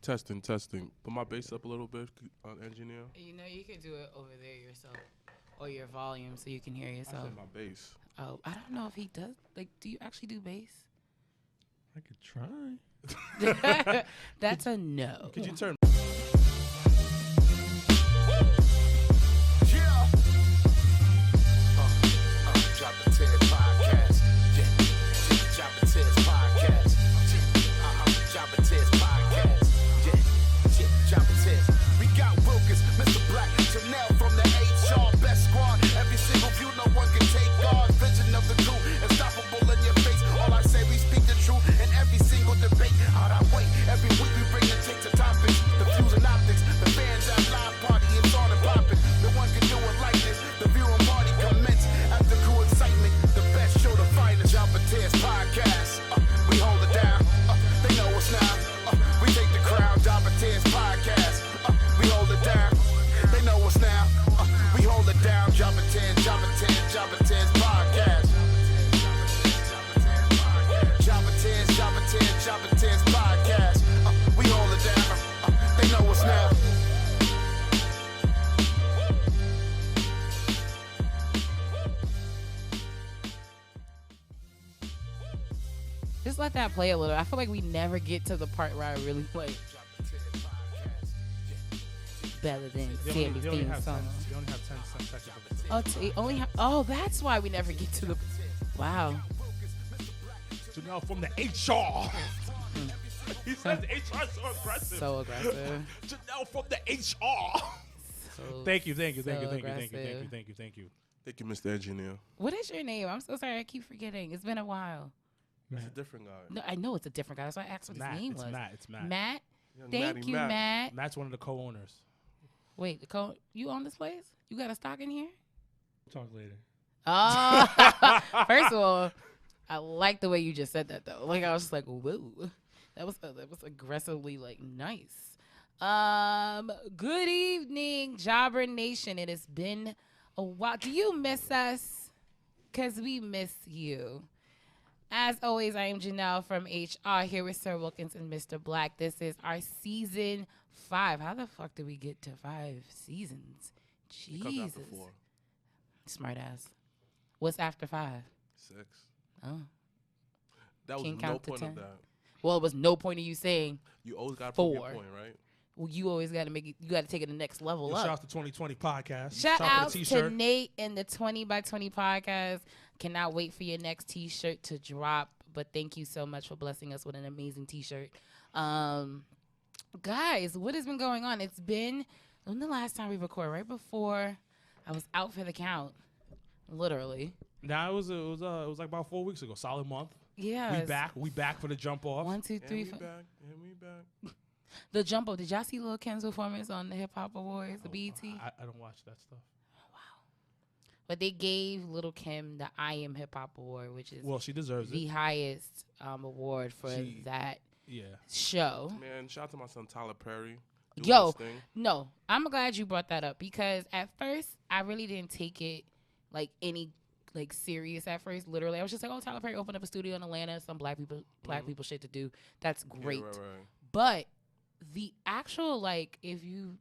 Testing. Put my bass up a little bit, engineer. You know, you could do it over there yourself, or your volume, so you can hear yourself. I said my bass. Oh, I don't know if he does. Like, do you actually do bass? I could try. That's a no. Could you turn? Drop the Tears podcast. Drop the Tears podcast. Drop the Tears podcast. Drop the Tears. We got Wilkins, Mr. Black, Chanel from the HR best squad. Every single view, no one can take guard. Vision of the crew, unstoppable in your face. All I say, we speak the truth in every single debate. Out our way, every week we bring the take to topics. The views and optics, the fans at live party, it's on and popping. No one can do it like this. The viewing party commence after crew excitement. The best show to find is Drop a Tears podcast. We hold it down. They know us now. We take the crown. Drop a Tears podcast. We hold it down. They know us now. We hold it down. Drop a Tears, Drop a Tears, Drop a Tears podcast. Drop a Tears, Drop a Tears, Drop a Tears podcast. We hold it down. They know us now. Just let that play a little. I feel like we never get to the part where I really play better than Sammy's theme song. You only have 10 seconds. Oh, that's why we never get to the. Wow. So now from the HR. He says HR so aggressive. So aggressive. Janelle from the HR. Thank you. Thank you, Mr. Engineer. What is your name? I'm so sorry. I keep forgetting. It's been a while. It's a different guy. No, I know it's a different guy. That's why I asked what his name was. It's Matt. Matt? Young Thank Matty you, Matt. Matt's one of the co-owners. Wait, you own this place? You got a stock in here? Talk later. Oh, first of all, I like the way you just said that though. Like I was just like, whoa, that was aggressively like nice. Good evening, Jobber Nation. It has been a while. Do you miss us? 'Cause we miss you. As always, I am Janelle from HR here with Sir Wilkins and Mr. Black. This is our season 5. How the fuck did we get to 5 seasons? Jesus. Smart ass. What's after 5? 6. Oh. That was Can't no count to point 10. of that. Well, it was no point of you saying You always got to 4. prove your point, right? Well, you always got to make it. You got to take it to the next level Yo, up. shout out to 2020 podcast. Shout for out the to t-shirt. Nate and the 20 by 20 podcast. Cannot wait for your next t-shirt to drop. But thank you so much for blessing us with an amazing t-shirt. Guys, what has been going on? It's been when the last time we recorded, right before I was out for the count, literally. Nah, it was like about 4 weeks ago. Solid month. Yeah. We back for the jump off. 1, 2, 3, 4. And we back. The jump off. Did y'all see Lil Kim's performance on the Hip Hop Awards, the BET? I don't watch that stuff. But they gave Lil Kim the I Am Hip Hop Award, which is She deserves the it. highest award for that show. Man, shout out to my son Tyler Perry. Yo, no, I'm glad you brought that up because at first I really didn't take it like any like serious at first. Literally, I was just like, oh, Tyler Perry opened up a studio in Atlanta, some black people shit to do. That's great. Yeah, right. But the actual like,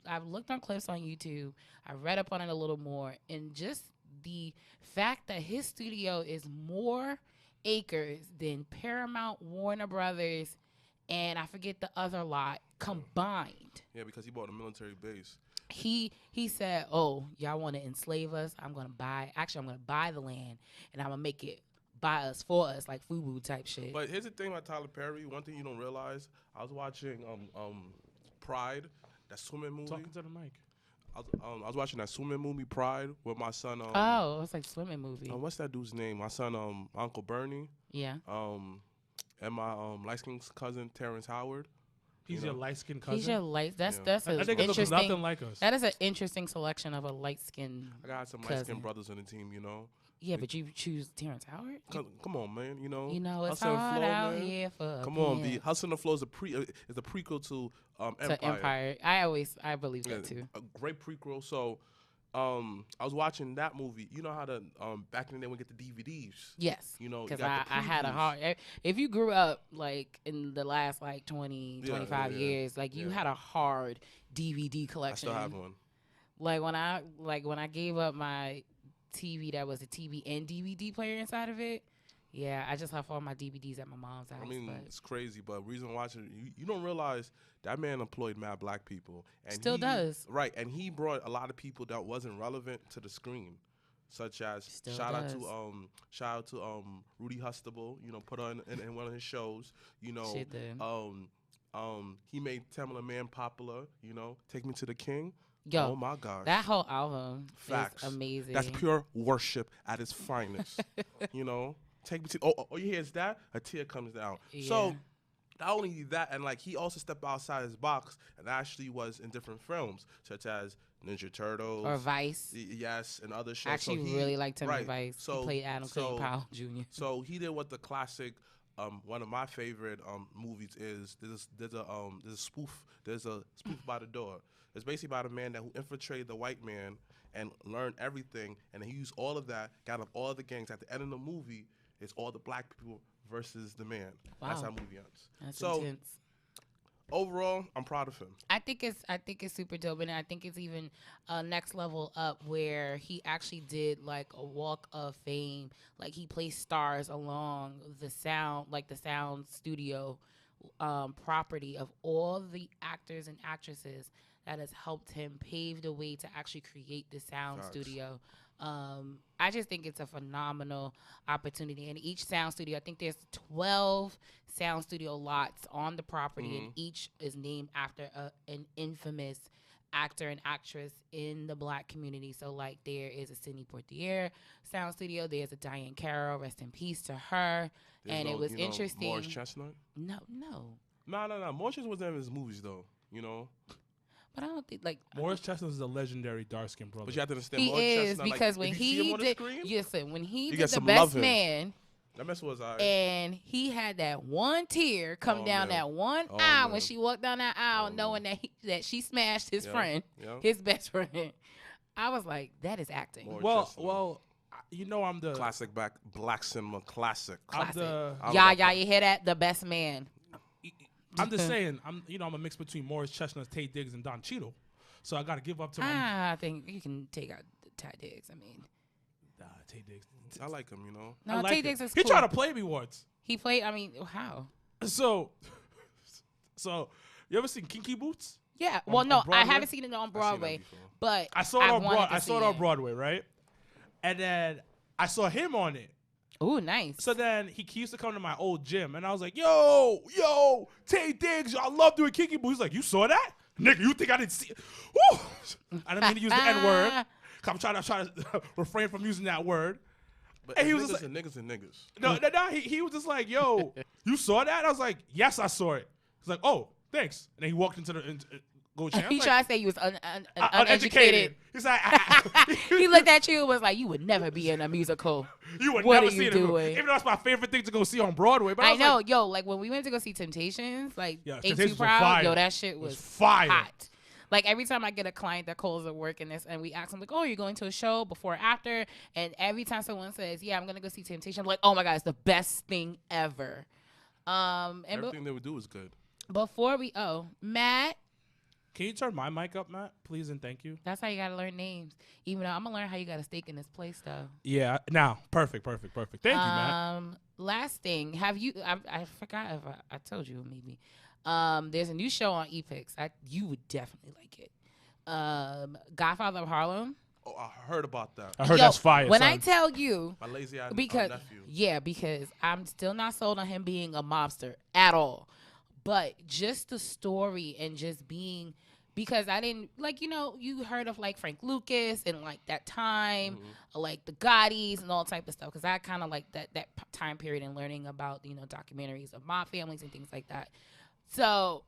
I've looked on clips on YouTube, I read up on it a little more, and just the fact that his studio is more acres than Paramount, Warner Brothers, and I forget the other lot combined. Yeah, because he bought a military base. He said, oh, y'all want to enslave us? I'm going to buy the land, and I'm going to make it by us, for us, like FUBU type shit. But here's the thing about Tyler Perry. One thing you don't realize, I was watching Pride, that swimming movie. Talking to the mic. I was watching that swimming movie Pride with my son. Oh, it's like swimming movie. What's that dude's name? My son, Uncle Bernie. Yeah. And my light-skinned cousin Terrence Howard. He's your light-skinned cousin. He's your light. That's I think it looks nothing like us. That is an interesting selection of a light-skinned. I got some light-skinned brothers on the team, you know. Yeah, but you choose Terrence Howard. Come on, man. You know. It's Hustle and hard Flow, out man. here for. Come on, B. Hustle and Flow is a prequel to Empire. To Empire. I believe that too. A great prequel. So I was watching that movie. You know how the back in the day we get the DVDs. Yes. You know, you because got the I had a previews. hard. If you grew up like in the last like 20, 25 years, like you had a hard DVD I collection. still have one. Like when I gave up my TV that was a TV and DVD player inside of it. Yeah, I just left all my DVDs at my mom's house. I mean, but it's crazy, but reason watching you don't realize that man employed mad black people, and Still he, does. right? And he brought a lot of people that wasn't relevant to the screen, such as Still shout does. out to Rudy Hustable, you know, put on in one of his shows, you know, Shit did. he made Tamala Man popular, you know, Take Me to the King. Yo, Oh my gosh, that whole album facts, is amazing. That's pure worship at its finest, you know. Take me to all you hear is that a tear comes down. Yeah. So not only that, and like he also stepped outside his box and actually was in different films such as Ninja Turtles or Vice. yes, and other shows. I actually so he, really liked him right, in Vice. So He played Adam Clayton Powell Jr. So he did what the classic. One of my favorite movies is there's a spoof by the door. It's basically about a man that who infiltrated the white man and learned everything, and he used all of that, got up all the gangs. At the end of the movie, it's all the black people versus the man. Wow. That's how the movie ends. That's so intense. overall, I'm proud of him. I think it's super dope, and I think it's even next level up where he actually did like a walk of fame. Like he placed stars along the sound studio property of all the actors and actresses that has helped him pave the way to actually create the sound Facts. studio. I just think it's a phenomenal opportunity. And each sound studio, I think there's 12 sound studio lots on the property, and each is named after an infamous actor and actress in the black community. So, like, there is a Sidney Poitier sound studio. There's a Diane Carroll, rest in peace to her. There's and no, it was you know, interesting. Morris Chestnut. No. No. Morris Chestnut wasn't in his movies though. You know. But I don't think, like... Morris Chestnut is a legendary dark-skinned brother. But you have to understand, He Morris is, Chestnut, because like, when if you see him he on the did... screen, Listen, when he you did get The some Best loving. Man... that mess was alright. And he had that one tear come Oh, down man. that one Oh, aisle man. when she walked down that aisle, Oh, knowing that she smashed his Yeah, friend, yeah. his best friend. I was like, that is acting. Morris Chestnut. Well, you know I'm the Classic black cinema classic. I'm Classic. the I Yeah, love that. you hear that? The Best Man. I'm just saying I'm a mix between Morris Chestnut, Tay Diggs, and Don Cheadle. So I got to give up to my I think you can take out Ty Diggs. I mean, Tay Diggs. I like him, you know. no, I like Tay it. Diggs is He cool. tried to play me once. He played. I mean, how? So you ever seen Kinky Boots? Yeah. Well, no, I Broadway? haven't seen it on Broadway, before. but I saw it on wanted to I saw see it on Broadway, right? And then I saw him on it. Ooh, nice. So then he used to come to my old gym, and I was like, yo, Tay Diggs, I love doing Kinky Boots. He's like, you saw that? Nigga, you think I didn't see it? Woo! I didn't mean to use the N-word. I'm trying to refrain from using that word. But And he niggas was just and niggas and niggas. No, he was just like, yo, you saw that? I was like, yes, I saw it. He's like, oh, thanks. And then he walked into the Gold Champ. He Like, tried to say you was uneducated. uneducated. He's like, He looked at you and was like, you would never be in a musical. you would What never are see you it. doing? Even though that's my favorite thing to go see on Broadway. But I I was know, like, yo, like when we went to go see Temptations, like Yeah, Ain't Temptations Too was Proud, fire. yo, that shit It was was fire. hot. Like every time I get a client that calls at work and we ask them like, oh, you're going to a show before or after? And every time someone says, yeah, I'm gonna go see Temptation, I'm like, oh my God, it's the best thing ever. And Everything they would do is good. before Matt, can you turn my mic up, Matt? Please and thank you. that's how you gotta learn names. Even though I'm gonna learn how you gotta stake in this place though. Yeah, now, perfect. Thank you, Matt. Last thing, have you? I forgot if I told you maybe. There's a new show on Epix. You would definitely like it. Godfather of Harlem. Oh, I heard about that. I heard Yo, that's fire. When son. I tell you, My lazy eye because nephew. because I'm still not sold on him being a mobster at all. But just the story and just being, because I didn't you heard of like Frank Lucas and like that time, like the Gottis and all type of stuff. Because I kind of like that time period and learning about documentaries of mob families and things like that. So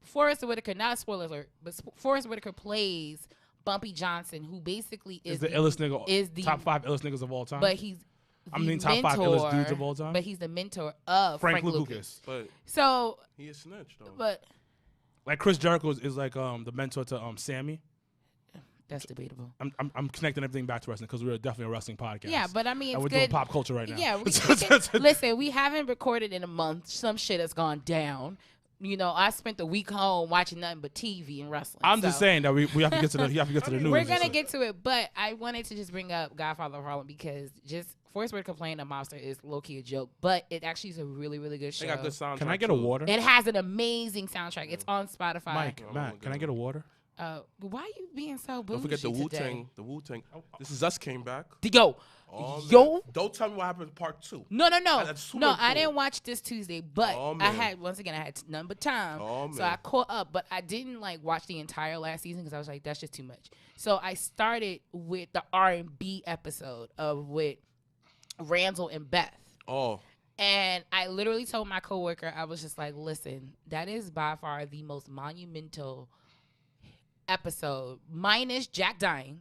Forrest Whitaker, not spoilers alert, but Forrest Whitaker plays Bumpy Johnson, who basically is the illest nigga, is the top 5 illest niggas of all time. but he's I mean, top 5 illest dudes of all time. But he's the mentor of Frank Lucas. But So, he is snitch though. but like Chris Jericho is like the mentor to Sammy. That's debatable. I'm connecting everything back to wrestling because we're definitely a wrestling podcast. Yeah, but I mean, and it's we're good. doing pop culture right now. Yeah, listen, we haven't recorded in a month. Some shit has gone down. You know, I spent the week home watching nothing but TV and wrestling. I'm just saying that we have to get to the news. We're gonna get to it, but I wanted to just bring up Godfather of Harlem because just Forrest Word Complain, a monster is low key a joke, but it actually is a really, really good show. They got good soundtrack. Can I get a water? It has an amazing soundtrack. It's on Spotify. Mike, Matt, can I get a water? Why are you being so bougie? Don't forget the today? Wu-Tang. The Wu-Tang. This Is Us came back. Yo, Oh, yo. man. Don't tell me what happened in part 2. No. That's super No, I cool. didn't watch this Tuesday, but Oh, I man. had none but time. Oh, so man. I caught up, but I didn't like watch the entire last season because I was like, that's just too much. So I started with the R&B episode with Randall and Beth. Oh. And I literally told my coworker, I was just like, listen, that is by far the most monumental episode, minus Jack dying,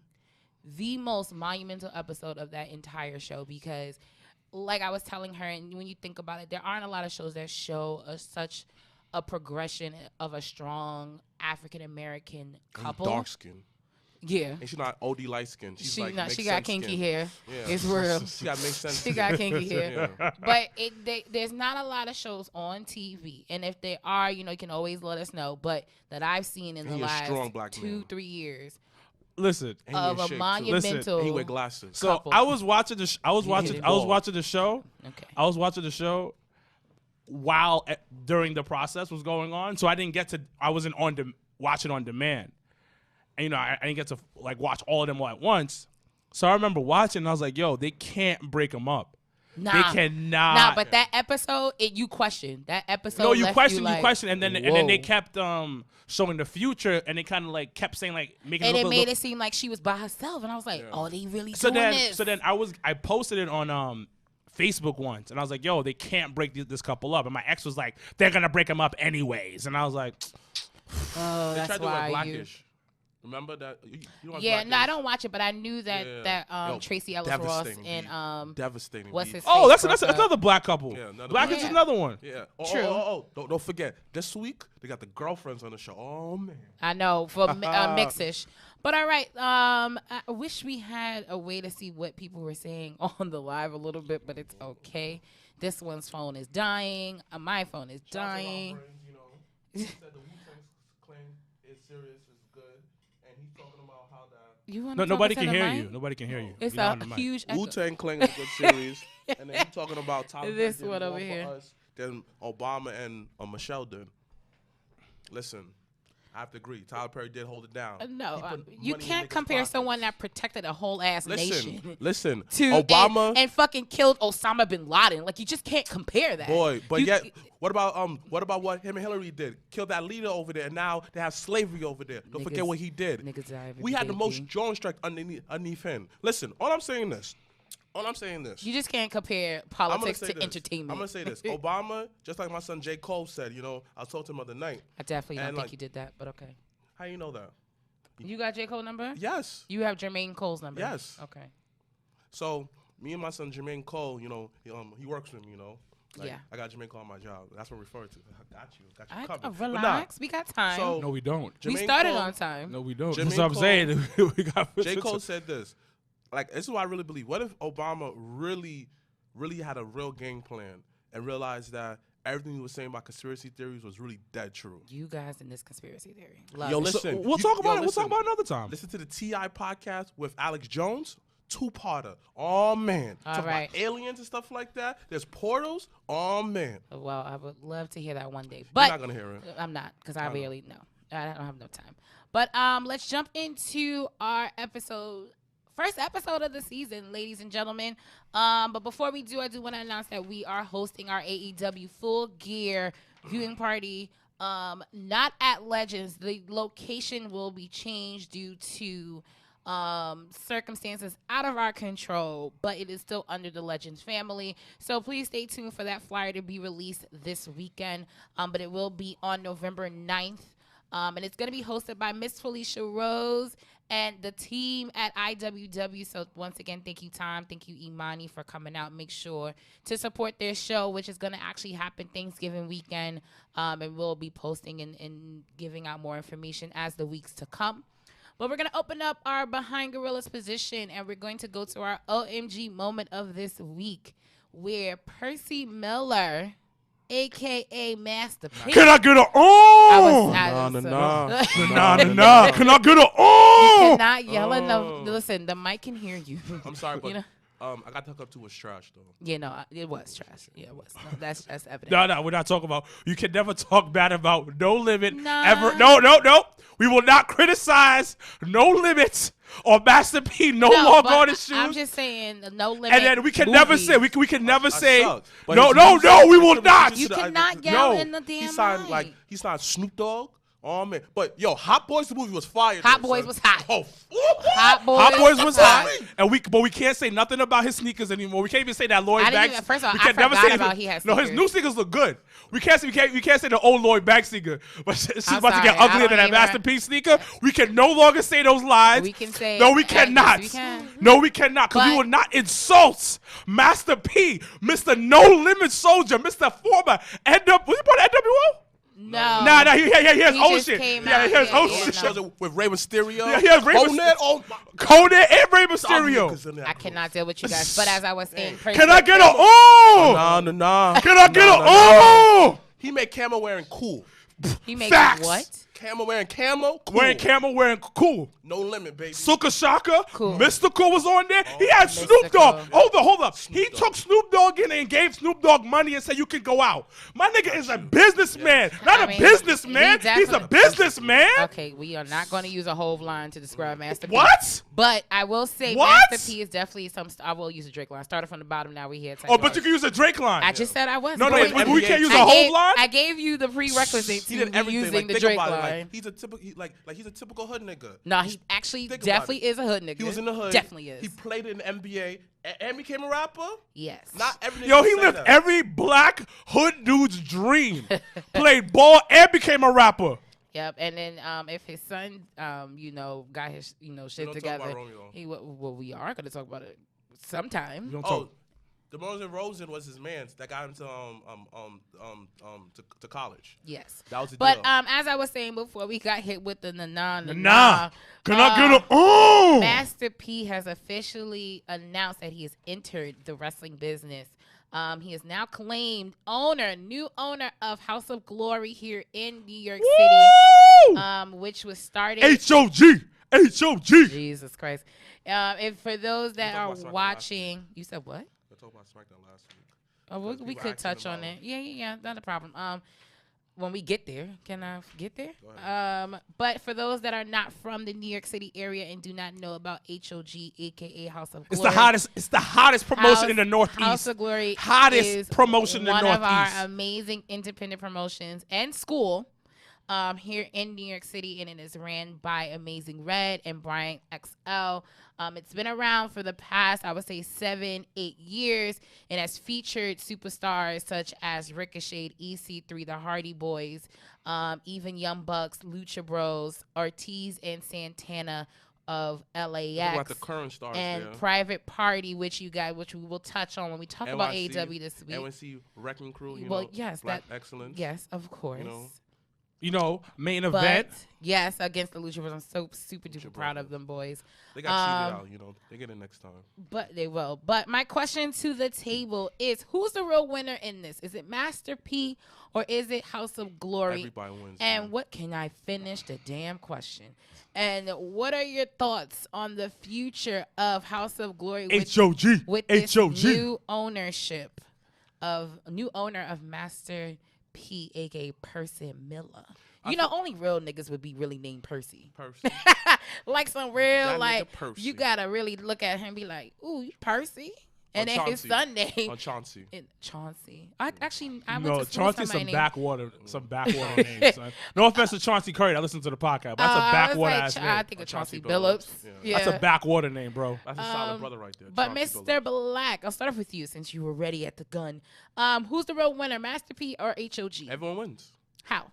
the most monumental episode of that entire show because, like I was telling her, and when you think about it, there aren't a lot of shows that show such a progression of a strong African-American couple. Dark skin. Yeah. And she's not OD light skin. She's She like not, makes she got sense kinky skin. hair. Yeah. It's real. She got make sense. She got kinky hair. Yeah. But there's not a lot of shows on TV. And if there are, you can always let us know. But that I've seen in And the he a last strong black 2-3 years Listen, And he of in a shape, too. monumental And he wear glasses. so couple. I was watching the I was ball. watching the show. Okay. I was watching the show while during the process was going on, so I didn't get to. I wasn't watch it on demand, and I didn't get to like watch all of them all at once. So I remember watching, and I was like, "Yo, they can't break them up. Nah. They cannot." Nah, but that episode, you question. That episode No, you left question, like, you question, and then they whoa. kept showing the future, and they kind of like kept saying like making And it it look, made it seem like she was by herself. And I was like, oh, they really so doing then this. so then I posted it on Facebook once, and I was like, "Yo, they can't break this couple up." And my ex was like, "They're gonna break them up anyways," and I was like, Oh, They that's tried to wear why you... Blackish. Remember that? You watch Yeah, Blackish? no, I don't watch it, but I knew that Yeah. Yo, Tracy Ellis Ross devastating, and devastating. what's B. his "Oh, face that's broke up. another black couple. Yeah, another Black black- is Yeah. another one." Yeah. True. Don't forget. This week they got the girlfriends on the show. Oh man. I know for Mixish. But all right, I wish we had a way to see what people were saying on the live a little bit, but it's okay. This one's phone is dying. My phone is dying. He said the Wu-Tang claim is serious, is good, and he's talking about how that You want No, to nobody can hear you. Nobody can hear you. It's You're not on a the mic. huge echo. Wu-Tang claim is a good series, and then he's talking about Tyler This Perry did one more over for here. us than Obama and Michelle did. Listen, I have to agree. Tyler Perry did hold it down. No, He put you money in can't niggas' compare pockets. someone that protected a whole ass nation Listen. to Obama. and fucking killed Osama bin Laden. Like you just can't compare that. Boy, but You- yet, what about what him and Hillary did? Killed that leader over there, and now they have slavery over there. Don't forget Niggas- what he did. niggas die every We had day, the most B. drone strike underneath him. Listen, all I'm saying this. You just can't compare I'm gonna politics say to this. entertainment. I'm gonna say this. Obama, just like my son J. Cole said, I told him the other night. I definitely don't and, think like- you did that, but okay. How you know that? You got J. Cole number? Yes. You have Jermaine Cole's number? Yes. Okay. So me and my son Jermaine Cole, he works with me, Like, Yeah. I got Jermaine Cole on my job. That's what I'm referring to. I got you I, covered. But relax. We got time. So- No, we don't. we Jermaine started Cole- on time. No, we don't. Jermaine That's what I'm Cole- saying. We got J. Cole said this. Like, this is what I really believe. What if Obama really had a real game plan and realized that everything he was saying about conspiracy theories was really dead true? You guys in this conspiracy theory. Love Yo, it. listen. We'll talk about it. We'll listen. talk about it another time. Listen to the T.I. podcast with Alex Jones. Two-parter. Oh, man. All Talk right. about aliens and stuff like that. There's portals. Oh, man. Well, I would love to hear that one day. You're But not going to hear it. I'm not, because I know. barely know. I don't have no time. But let's jump into our first episode of the season, ladies and gentlemen. But before we do, I do want to announce that we are hosting our AEW Full Gear viewing party. Not at Legends. The location will be changed due to circumstances out of our control, but it is still under the Legends family. So please stay tuned for that flyer to be released this weekend. But it will be on November 9th. And it's going to be hosted by Miss Felicia Rose and the team at IWW. So once again, thank you, Tom. Thank you, Imani, for coming out. Make sure to support their show, which is going to actually happen Thanksgiving weekend. And we'll be posting and giving out more information as the weeks to come. But we're going to open up our Behind Gorilla's position, and we're going to go to our OMG moment of this week, where Percy Miller, a.k.a. Master P. Can I get a Nah. nah? Can I get a You cannot yell enough. Listen, the mic can hear you. I'm sorry, but You know? I got to hook up to was trash though. Yeah, no, it was trash. Yeah, it was. No, that's evident. No, we're not talking about. You can never talk bad about No Limit Nah. ever. No. We will not criticize No Limits or Master P no longer but on his shoes. I'm just saying, No Limit. And then we can never movies. say we can never say suck. But no, his no, music- no. We will his not. music- You cannot yell in the damn He signed mic. he signed Snoop Dogg. Oh man, but yo, Hot Boys the movie was fire. Hot though, Boys son. was hot. Oh, Hot Boys. Hot Boys was hot, hot. and but we can't say nothing about his sneakers anymore. We can't even say that Lloyd I didn't Banks. even- first of all, we I can never forgot say about he has no. His sneakers. new sneakers look good. We can't say the old Lloyd Banks sneaker, but she's I'm about to get sorry, I uglier don't than that even- Master P sneaker. We can no longer say those lies. We can say no, we yes, cannot. we can. No, we cannot, because we But- will not insult Master P, Mr. No Limit Soldier, Mr. Former was he part of NWO? No. Nah, he has He own just shit. came Yeah, out, he has yeah, own yeah, shit. no. Shows it with Rey Mysterio. Yeah, he has Rey Conan, Mysterio. oh, Conan and Rey some Mysterio. niggas in there. I cannot deal with you guys. But as I was saying, Can I get a oh? Nah. Can I get a Nah. oh? He made camo wearing cool. He made Facts. what? Camo wearing camo. Cool. Wearing camel, wearing cool. No limit, baby. Suka Shaka, Cool. Mystical was on there. He had Mystical. Snoop Dogg. Hold up. He Dogg. took Snoop Dogg in and gave Snoop Dogg money and said you can go out. My nigga is a businessman, not I a mean, businessman. he He's a definitely- businessman. Okay, we are not going to use a whole line to describe Master P. What? But I will say What? Master P is definitely I will use a Drake line. Started from the bottom, now we here. Oh, but you can use a Drake line. I just said I was. No, But wait, we can't use a I whole line. I gave you the prerequisite He to did me everything. using Like, the think Drake about it. line. Like, he's a typical, he's a typical hood nigga. No, he actually Think about definitely it. is a hood nigga. He was in the hood. Definitely is. He played in the NBA and became a rapper. Yes. Not every nigga Yo, can he say lived that. every black hood dude's dream. Played ball and became a rapper. Yep. And then if his son, got his, shit don't talk together, about Romeo. well, we are going to talk about it sometime. Don't Oh, talk. DeMar Rosen was his man that got him to college. Yes. That was the But deal. as I was saying before, we got hit with the Nah. Can I get a Master P has officially announced that he has entered the wrestling business. He is now claimed new owner of House of Glory here in New York City, which was started. H.O.G. Jesus Christ. And for those that talked are about SmackDown last watching, you said what? I talked about SmackDown last week. Oh, we People could asking touch on about- it. Yeah, not a problem. When we get there, can I get there? Go ahead. But for those that are not from the New York City area and do not know about HOG, aka House of Glory, It's the hottest promotion in the Northeast. House of Glory Hottest is promotion in the one of Northeast. our amazing independent promotions and school here in New York City, and it is ran by Amazing Red and Brian XL. It's been around for the past, I would say, 7-8 years, and has featured superstars such as Ricochet, EC3, the Hardy Boys, even Young Bucks, Lucha Bros, Ortiz, and Santana of Talk LAX. about the current stars And there. Private Party, which we will touch on when we talk about NYC, AEW this week. NYC Wrecking Crew. Well, yes, Black that- excellence. Yes, of course. Main But event. yes, against the Lucha Bros, I'm so super duper Lucha proud Bros. of them boys. They got cheated out. They get it next time. But they will. But my question to the table is, who's the real winner in this? Is it Master P or is it House of Glory? Everybody wins. And man. what can I finish the damn question? And what are your thoughts on the future of House of Glory H.O.G. with this H.O.G. new owner of Master P, aka Percy Miller? Only real niggas would be really named Percy. Percy. Like some real, That nigga like, Percy. you gotta really look at him and be like, ooh, you Percy? And Or then his Chauncey. son name. On Chauncey. Chauncey. I went No, to school with Chauncey's somebody some named- backwater names, son. No offense to Chauncey Curry. I listen to the podcast. But that's a I was backwater like, ass I name. think of Chauncey Chauncey Billups. Billups. Yeah. That's a backwater name, bro. That's a solid brother right there. But Chauncey Mr. Billups. Black, I'll start off with you since you were ready at the gun. Who's the real winner, Master P or HOG? Everyone wins. How?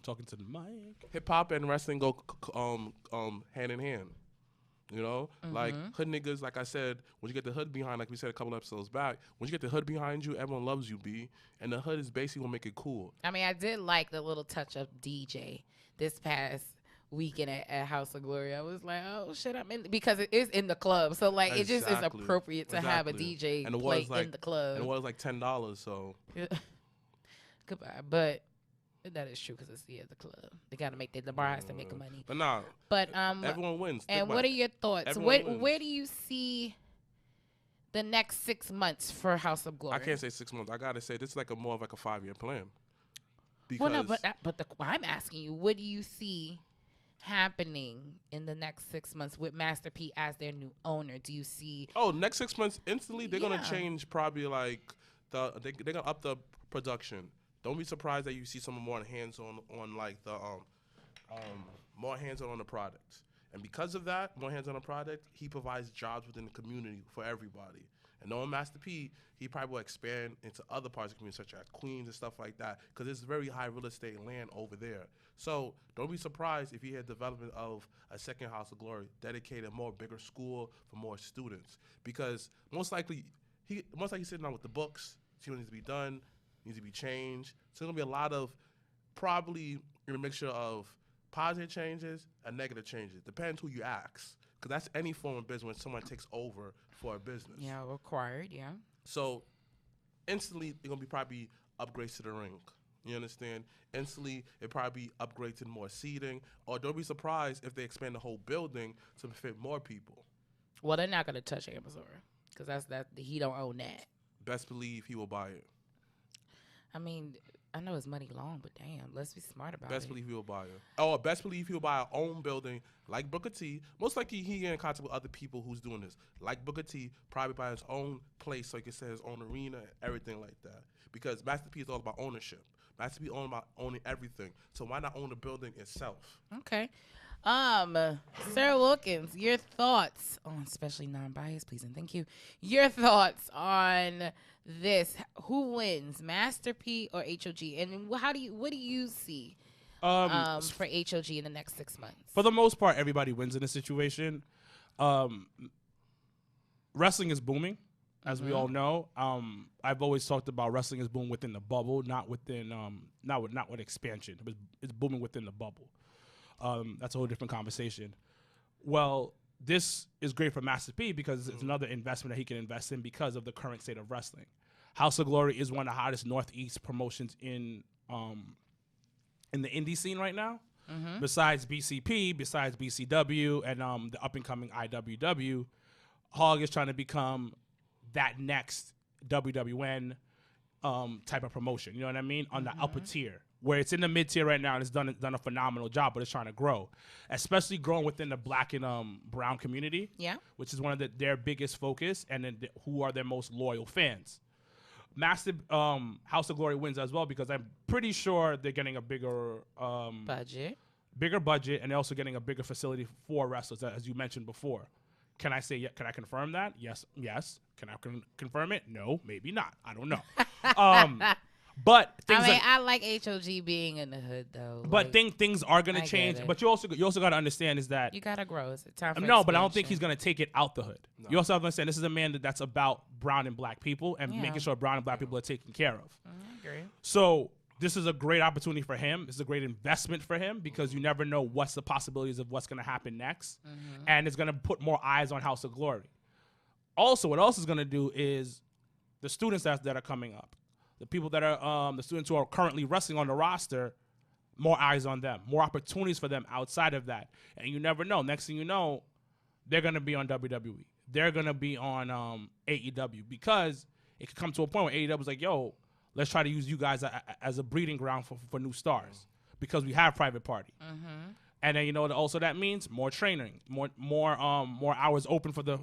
Talking to the mic. Hip hop and wrestling go hand in hand. Like hood niggas, like I said, when you get the hood behind, like we said a couple episodes back, when you get the hood behind you, everyone loves you, B. And the hood is basically gonna make it cool. I mean, I did like the little touch of DJ this past weekend at House of Glory. I was like, oh shit, I'm in because it is in the club. So like it just is Exactly. appropriate to have a Exactly. DJ And it play was like, in the club. And it was like $10, so. Goodbye. But that is true because it's the club. They gotta make the bar has to make money. But nah, But everyone wins. and Think what about are your thoughts? Everyone wins. Where do you see the next 6 months for House of Glory? I can't say 6 months. I gotta say this is like more of like a 5-year plan. Because Well, no, but I'm asking you, what do you see happening in the next 6 months with Master P as their new owner? Do you see? oh, next 6 months instantly they're gonna Yeah. change probably like they're gonna up the production. Don't be surprised that you see some more hands on like the more hands on the product. And because of that, more hands on the product, he provides jobs within the community for everybody. And knowing Master P, he probably will expand into other parts of the community, such as Queens and stuff like that, because there's very high real estate land over there. So don't be surprised if you hear development of a second House of Glory, dedicated more bigger school for more students, because most likely he's sitting down with the books, see what needs to be done, needs to be changed. So there's gonna be a lot of probably a mixture of positive changes and negative changes. Depends who you ask, because that's any form of business when someone takes over for a business. Yeah, required. Yeah. So instantly, it's gonna be probably upgrades to the ring. You understand? Instantly, it probably upgrades to more seating. Or don't be surprised if they expand the whole building to fit more people. Well, they're not gonna touch Amazon because he don't own that. Best believe he will buy it. I mean, I know it's money long, but damn, let's be smart about Best it. believe he will buy it. Oh, best believe he will buy our own building like Booker T. Most likely he get in contact with other people who's doing this. Like Booker T, probably buy his own place so he can set his own arena and everything like that. Because Master P is all about ownership. Master P all about owning everything. So why not own the building itself? Okay. Sarah Wilkins, your thoughts on, especially non-biased, please and thank you. Your thoughts on this: who wins, Master P or HOG? And what do you see for HOG in the next 6 months? For the most part, everybody wins in this situation. Wrestling is booming, as we all know. I've always talked about wrestling is booming within the bubble, not within not with expansion. It's booming within the bubble. That's a whole different conversation. Well, this is great for Master P because it's another investment that he can invest in because of the current state of wrestling. House of Glory is one of the hottest Northeast promotions in the indie scene right now. Besides BCP, besides BCW, and the up-and-coming IWW, Hog is trying to become that next WWN type of promotion. You know what I mean? On the upper tier. Where it's in the mid tier right now and it's done a phenomenal job, but it's trying to grow, especially growing within the Black and brown community. Yeah, which is one of their biggest focus, and then who are their most loyal fans. Massive House of Glory wins as well because I'm pretty sure they're getting a bigger budget, and they're also getting a bigger facility for wrestlers, as you mentioned before. Can I confirm that? Yes. Can I confirm it? No, maybe not. I don't know. But things I like HOG being in the hood though. But things are gonna change. But you also got to understand is that you gotta grow. It's time for no, but I don't think he's gonna take it out the hood. No. You also have to understand this is a man that's about brown and black people and making sure brown and black people are taken care of. I agree. So this is a great opportunity for him. It's a great investment for him because you never know what's the possibilities of what's gonna happen next, and it's gonna put more eyes on House of Glory. Also, what else is gonna do is the students that are coming up. The people that are the students who are currently wrestling on the roster, more eyes on them, more opportunities for them outside of that. And you never know. Next thing you know, they're going to be on WWE. They're going to be on AEW because it could come to a point where AEW is like, yo, let's try to use you guys as a breeding ground for new stars because we have Private Party. And then you know what also that means? More training, more hours open for the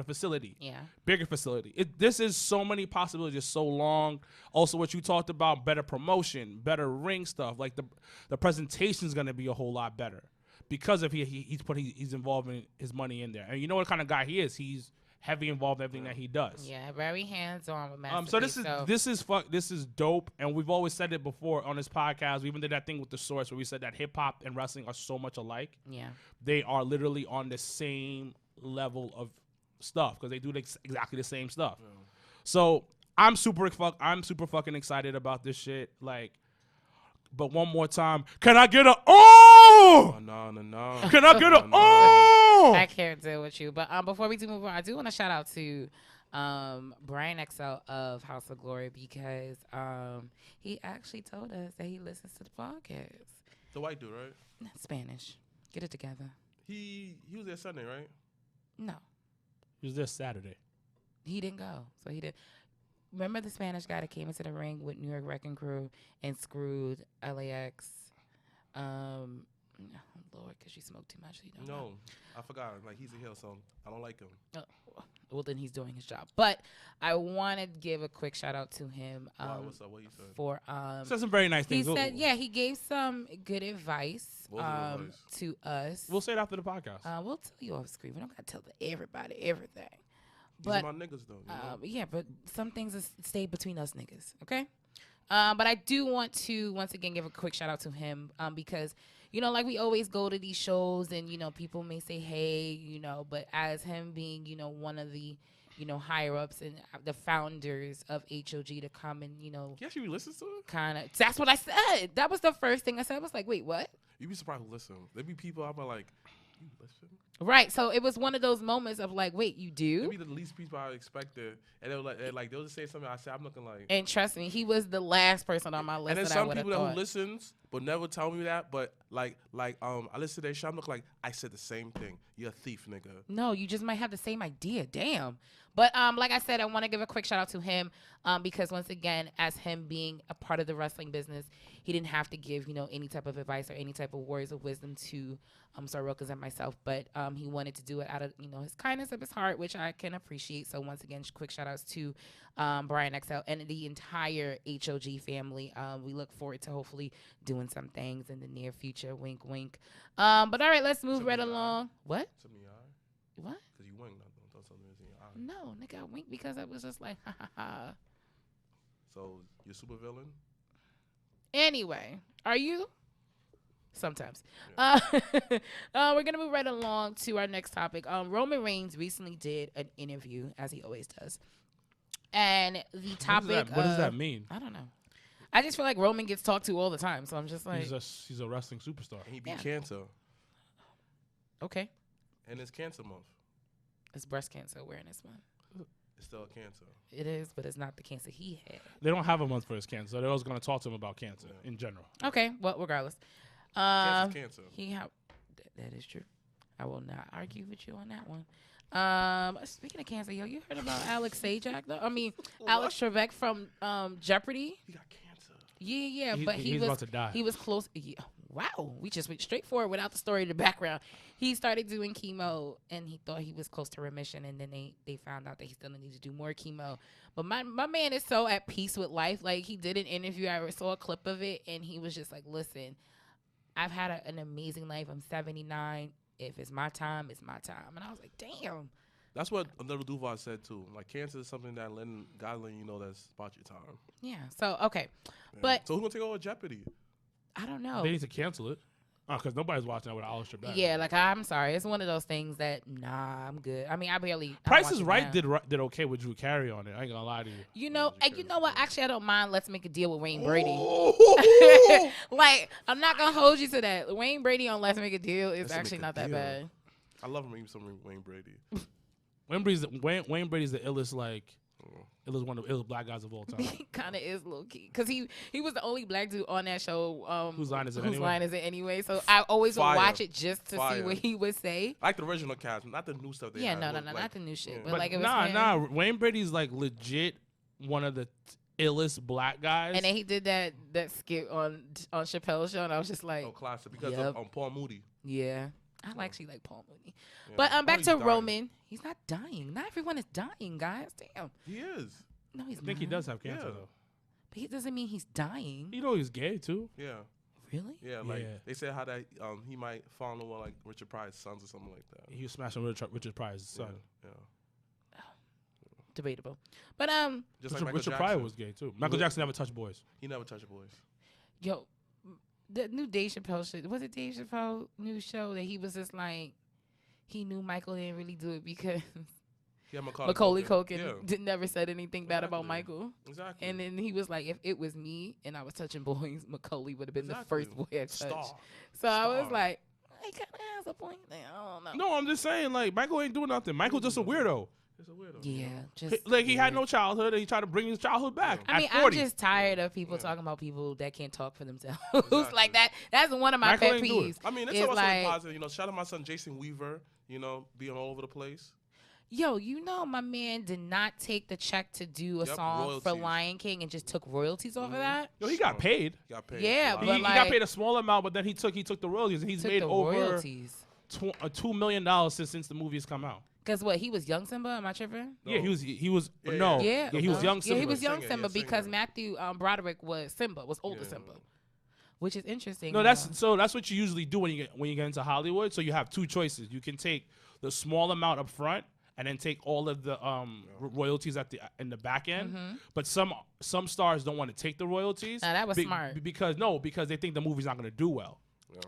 facility. Yeah. Bigger facility. This is so many possibilities, so long. Also what you talked about, better promotion, better ring stuff. Like the presentation is gonna be a whole lot better. Because of he's involving his money in there. And you know what kind of guy he is. He's heavy involved in everything that he does. Yeah, very hands-on with Master So this is dope, and we've always said it before on this podcast. We even did that thing with the Source where we said that hip hop and wrestling are so much alike. Yeah, they are literally on the same level of stuff because they do exactly the same stuff. Yeah. So I'm super fucking excited about this shit. Like, but one more time, can I get a oh? No. No. Can I get a No. oh? I can't deal with you. But before we do move on, I do want to shout out to Brian XL of House of Glory because he actually told us that he listens to the podcast. The white dude, right? Spanish. Get it together. He was there Sunday, right? No, He was there Saturday. he didn't go. So he did. Remember the Spanish guy that came into the ring with New York Wrecking Crew and screwed LAX? Lord, because she smoked too much. So you don't know. No, I forgot. Like, he's a heel, so I don't like him. Well, then he's doing his job. But I want to give a quick shout out to him. Wow, what's up? What you said? For Said some very nice he things. said, yeah, he gave some good advice What was the advice? to us. We'll say it after the podcast. We'll tell you off screen. We don't got to tell everybody everything. These But are my niggas, though. You know? yeah, but some things stay between us niggas, okay? But I do want to once again give a quick shout out to him because like we always go to these shows and people may say hey, but as him being one of the higher ups and the founders of HOG to come and He actually listens to it? kind of that's what I said. That was the first thing I said. I was like, wait, what? You'd be surprised who listen. There be people I'm like, you listen? Right. So it was one of those moments of like, wait, you do? Maybe the least people I expected. And they were like they'll just say something. I said, I'm looking like. And trust me, he was the last person on my list. And there's that some I would have people that thought. who listens but never tell me that. But I listen to their show. I'm looking like I said the same thing. You're a thief, nigga. No, you just might have the same idea. Damn. But like I said, I want to give a quick shout out to him because once again, as him being a part of the wrestling business, he didn't have to give any type of advice or any type of words of wisdom to Sorokas and myself. But he wanted to do it out of his kindness of his heart, which I can appreciate. So once again, quick shout outs to Brian XL and the entire HOG family. We look forward to hopefully doing some things in the near future. Wink, wink. But all right, let's move right along. What? To me, What? because you wink. Don't tell something in your eye. No, nigga, I winked because I was just like, ha ha ha. So you're super villain. Anyway, are you? Sometimes. Yeah. We're gonna move right along to our next topic. Roman Reigns recently did an interview, as he always does, and the topic. What does that mean? I don't know. I just feel like Roman gets talked to all the time, so I'm just like, He's a wrestling superstar. And he beat Yeah. cancer. okay, And it's Cancer Month. it's Breast Cancer Awareness Month. It's still a cancer. It is, but it's not the cancer he had. They don't have a month for his cancer. So they're always going to talk to him about cancer in general. Okay, well, regardless, Cancer's cancer. that is true. I will not argue with you on that one. Speaking of cancer, you heard about Alex Sajak though? I mean, Alex Trebek from Jeopardy. He got cancer. Yeah, but he's was about to die. He was close. Yeah. Wow, we just went straight forward without the story in the background. He started doing chemo, and he thought he was close to remission, and then they found out that he still needed to do more chemo. But my man is so at peace with life. Like, he did an interview. I saw a clip of it, and he was just like, listen, I've had an amazing life. I'm 79. If it's my time, it's my time. And I was like, damn. That's what Little Duval said too. Like, cancer is something that God letting you know that's about your time. Yeah, so, okay. Yeah. But so who's gonna take over Jeopardy? I don't know. They need to cancel it. Because nobody's watching that with Alex Trebek. Yeah, like, I'm sorry. It's one of those things that, I'm good. I mean, I don't Price watch is it Right now. did okay with Drew Carey on it. I ain't gonna lie to you. You know what? Actually, I don't mind. Let's make a deal with Wayne Brady. Oh! Like, I'm not gonna hold you to that. Wayne Brady on Let's Make a Deal is Let's Make actually a not that Deal. bad. I love him some Wayne Brady. Wayne Brady's the illest, one of the illest black guys of all time. He kind of is low key because he was the only black dude on that show. Whose line is it Whose anyway? line is it anyway? So I always would Fire. watch it just to see Fire. what he would say. I like the original cast, not the new stuff they Yeah, had. no, Like, not the new shit. yeah. But But like, it was him. Wayne Brady's like legit one of the illest black guys. And then he did that skit on Chappelle's show, and I was just like, Oh, classic because Yep. of Paul Moody. yeah. I actually like Paul Mooney. Yeah. But back he's to dying. Roman. He's not dying. Not everyone is dying, guys. Damn. He is. No, he's I not. think he does have cancer Yeah. though. But he doesn't mean he's dying. You know he's gay too. Yeah. Really? Yeah, like Yeah. they said how that he might fall in love with like Richard Pryor's sons or something like that. He was smashing Richard Pryor's son. Yeah. Debatable. But Just like Michael Richard Jackson. Pryor was gay too. Michael Jackson never touched boys. He never touched boys. yo, the new Dave Chappelle shit. Was it Dave Chappelle new show that he was just like he knew Michael didn't really do it because Yeah, Macaulay Culkin Yeah. never said anything bad about Exactly. Michael. Exactly. And then he was like, if it was me and I was touching boys, Macaulay would have been the Exactly. first boy I touched. Star. So I was Star. like, the point? Like, I don't know. No, I'm just saying, like, Michael ain't doing nothing. Michael's just a weirdo. It's a weirdo. Yeah, just Like, he had no childhood, and he tried to bring his childhood back. I mean, at 40. I'm just tired of people talking about people that can't talk for themselves. Exactly. Like that. That's one of my Michael pet ain't do it. peeves. I mean, it's It's also like, positive. You know, shout out my son Jason Weaver. You know, being all over the place. yo, you know, my man did not take the check to do a Yep, song for royalties. Lion King and just took royalties off of that. Yo, he got paid. He got paid. Yeah, a lot. but He like, got paid a small amount, but then he took the royalties, and he's took made the over royalties. $2 million since the movie's come out. Cause what, he was young Simba? Am I tripping? No. Yeah, he was Yeah, no, Yeah, he was young Yeah, Simba. he was young Singer, Simba yeah, because singer. Matthew Broderick was older Yeah. Simba, which is interesting. No, that's what you usually do when you get into Hollywood. So you have two choices. You can take the small amount up front and then take all of the royalties in the back end. But some stars don't want to take the royalties. Nah, that was smart. because they think the movie's not going to do well.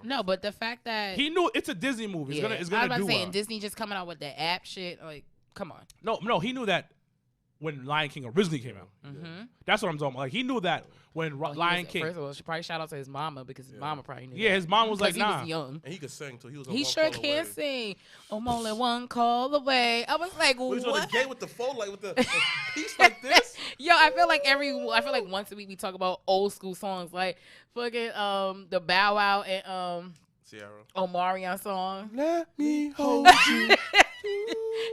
no, but the fact that He knew it's a Disney movie. yeah, It's I gonna was about do to say, well. and Disney just coming out with the app shit. Like, come on. No, he knew that when Lion King originally came out. Mm-hmm. That's what I'm talking about. Like, he knew that when Lion King. First of all, she probably shout out to his mama because his mama probably knew. Yeah, that. his mom was like, Because nah. he was young. And he could sing too. He was. He sure can sing. I'm only one call away. I was like, He was on the what? gate with the phone, like with the piece like this. Yo, I feel like once a week we talk about old school songs, like fucking the Bow Wow and Sierra. Omarion song. Let me hold you.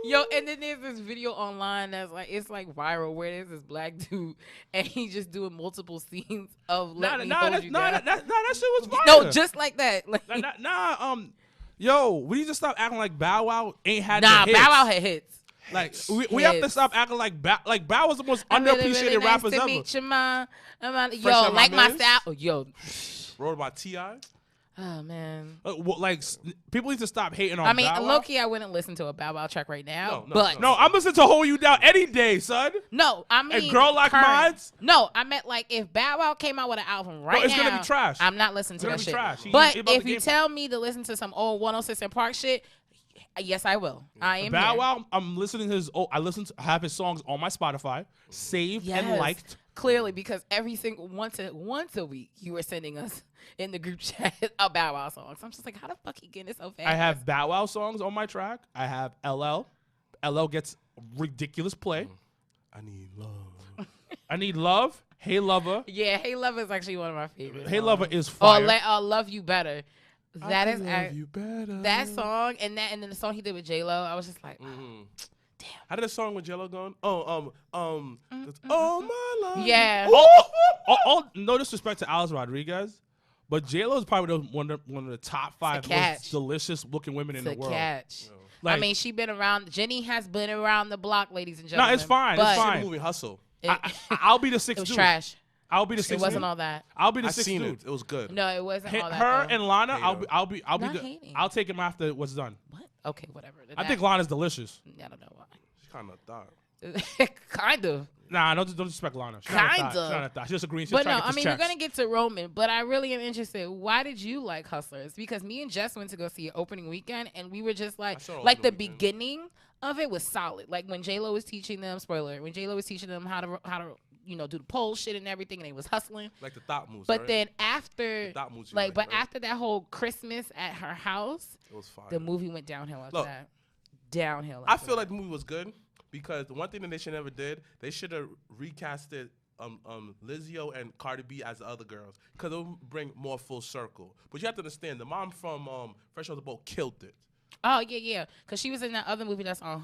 Yo, and then there's this video online that's like, it's like viral where there's this black dude and he's just doing multiple scenes of Let Me Hold You Down. that shit was fire. No, just like that. Like, Yo, we need to stop acting like Bow Wow ain't had nah, the hits. Bow Wow had hits. Like we have to Hits. stop acting like Bow was the most I'm really, underappreciated really nice rappers to ever. meet you, ma. Fresh Yo, Out My like my Miss? style. Oh, yo. Wrote by T.I. Oh, man. People need to stop hating on. I mean, Bow Wow. low-key, I wouldn't listen to a Bow Wow track right now. No, but No, I'm listening to Hold You Down any day, son. no, I mean, And Girl Like current. Mine's? No, I meant like if Bow Wow came out with an album right it's now, gonna be trash. I'm not listening to It's that gonna be shit. trash. But He about if to you game- tell me to listen to some old 106 and Park shit, yes, I will. I am Bow here. Wow, I'm listening to his. I have his songs on my Spotify, saved and Yes. liked. Clearly, because every single once a week you were sending us in the group chat a Bow Wow song. So I'm just like, how the fuck he getting this so fast? I have Bow Wow songs on my track. I have LL. LL gets ridiculous play. I need love. I need Love. Hey Lover. Yeah, Hey Love is actually one of my favorites. Hey Lover is Or fire. Love You Better. That is love you better. that song and then the song he did with J-Lo. I was just like, How did the song with Jello go? Oh my life. yeah. No disrespect to Alice Rodriguez, but J-Lo is probably one of the top 5 catch. most delicious looking women in To the world. catch. Like, I mean, Jenny has been around the block, ladies and gentlemen. it's fine, But it's fine. The movie Hustle. I'll be the It sixth was dude. trash. I'll be the It sixth wasn't dude. all that. I'll be the I sixth seen dude. it. It was good. No, it wasn't all that. Her though. and Lana, Hater. I'll be Not the, hating. I'll take him after what's done. What? Okay, whatever. I think Lana's delicious. I don't know why. She kind of thought. Kind of. Nah, don't disrespect Lana. She's not a thought. Kinda. She's not a thought. She's just agreeing. She's But trying no, to I get mean, this we're checks. going to get to Roman, but I really am interested. Why did you like Hustlers? Because me and Jess went to go see it opening weekend, and we were just like saw it the opening weekend. beginning of it was solid. Like when J-Lo was teaching them, spoiler, when J-Lo was teaching them how to do the pole shit and everything, and they was hustling. Like the thought moves. But right? then after, The thought moves you like, like, but right? after that whole Christmas at her house, it was fire. the movie went downhill after Look, that. Downhill. I after feel that. like the movie was good because the one thing that they should never did, they should have recasted Lizzo and Cardi B as the other girls because it would bring more full circle. But you have to understand, the mom from Fresh Off the Boat killed it. Oh yeah, because she was in that other movie that's on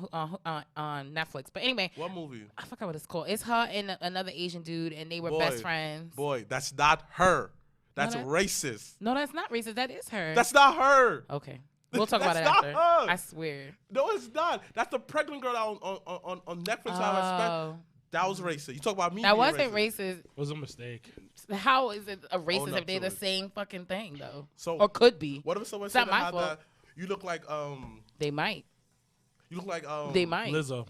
Netflix. But anyway, What movie? I forgot what it's called. It's her and another Asian dude, and they were Boy, best friends. Boy, that's not her. That's that- racist. No, that's not racist. That is her. That's not her. Okay. We'll talk about it That's not after. her. I swear. No, it's not. That's the pregnant girl on Netflix. I respect. Oh, That was racist. You talk about me. that being wasn't racist. It was a mistake. How is it a racist Own if up they're to the it. same fucking thing though? So Or could be. what if someone It's said not my had fault. that? You look like They might. You look like They might. Lizzo.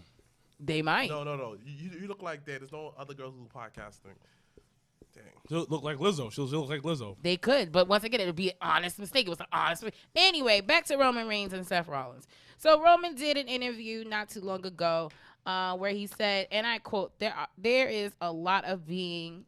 They might. No. You look like that. There's no other girls who do podcasting. Dang. She'll look like Lizzo. She'll look like Lizzo. They could, but once again, it would be an honest mistake. It was an honest mistake. Anyway, back to Roman Reigns and Seth Rollins. So Roman did an interview not too long ago where he said, and I quote, there is a lot being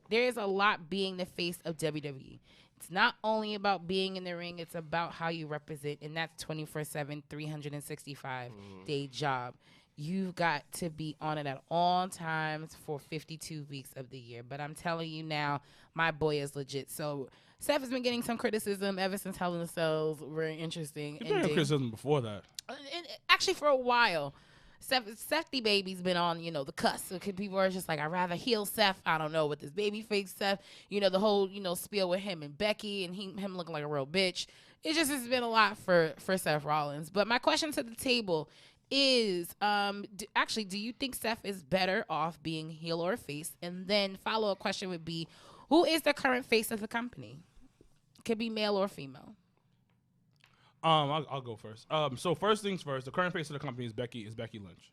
the face of WWE. It's not only about being in the ring, it's about how you represent, and that's 24/7, 365-day job. You've got to be on it at all times for 52 weeks of the year. But I'm telling you now, my boy is legit. So Seth has been getting some criticism ever since Hell in a Cells. Very interesting. You've been getting criticism before that. And actually, for a while, Seth the baby's been on, the cusp. So people are just like, I'd rather heal Seth. I don't know, with this baby face Seth. The whole, spiel with him and Becky and him looking like a real bitch. It just has been a lot for Seth Rollins. But my question to the table is, do you think Seth is better off being heel or face? And then follow-up question would be, who is the current face of the company? Could be male or female. I'll go first. So first things first, the current face of the company is Becky Lynch.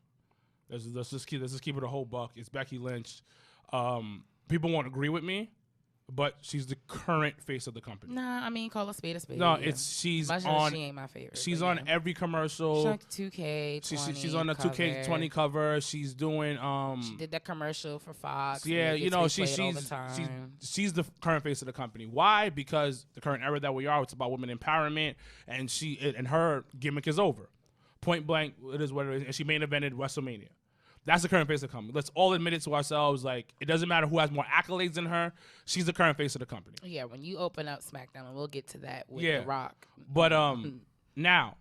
Let's just keep it a whole buck. It's Becky Lynch. People won't agree with me, but she's the current face of the company. Nah, I mean, call a spade a spade. No, yeah. she's Much on. She ain't my favorite. She's on every commercial. She's on 2K20. She's on the 2K20 cover. She's doing. She did that commercial for Fox. Yeah, she's the current face of the company. Why? Because the current era that we are, it's about women empowerment, and her gimmick is over. Point blank, it is what it is. And she main evented WrestleMania. That's the current face of the company. Let's all admit it to ourselves. Like, it doesn't matter who has more accolades than her. She's the current face of the company. Yeah, when you open up SmackDown, and we'll get to that with The Rock. But now,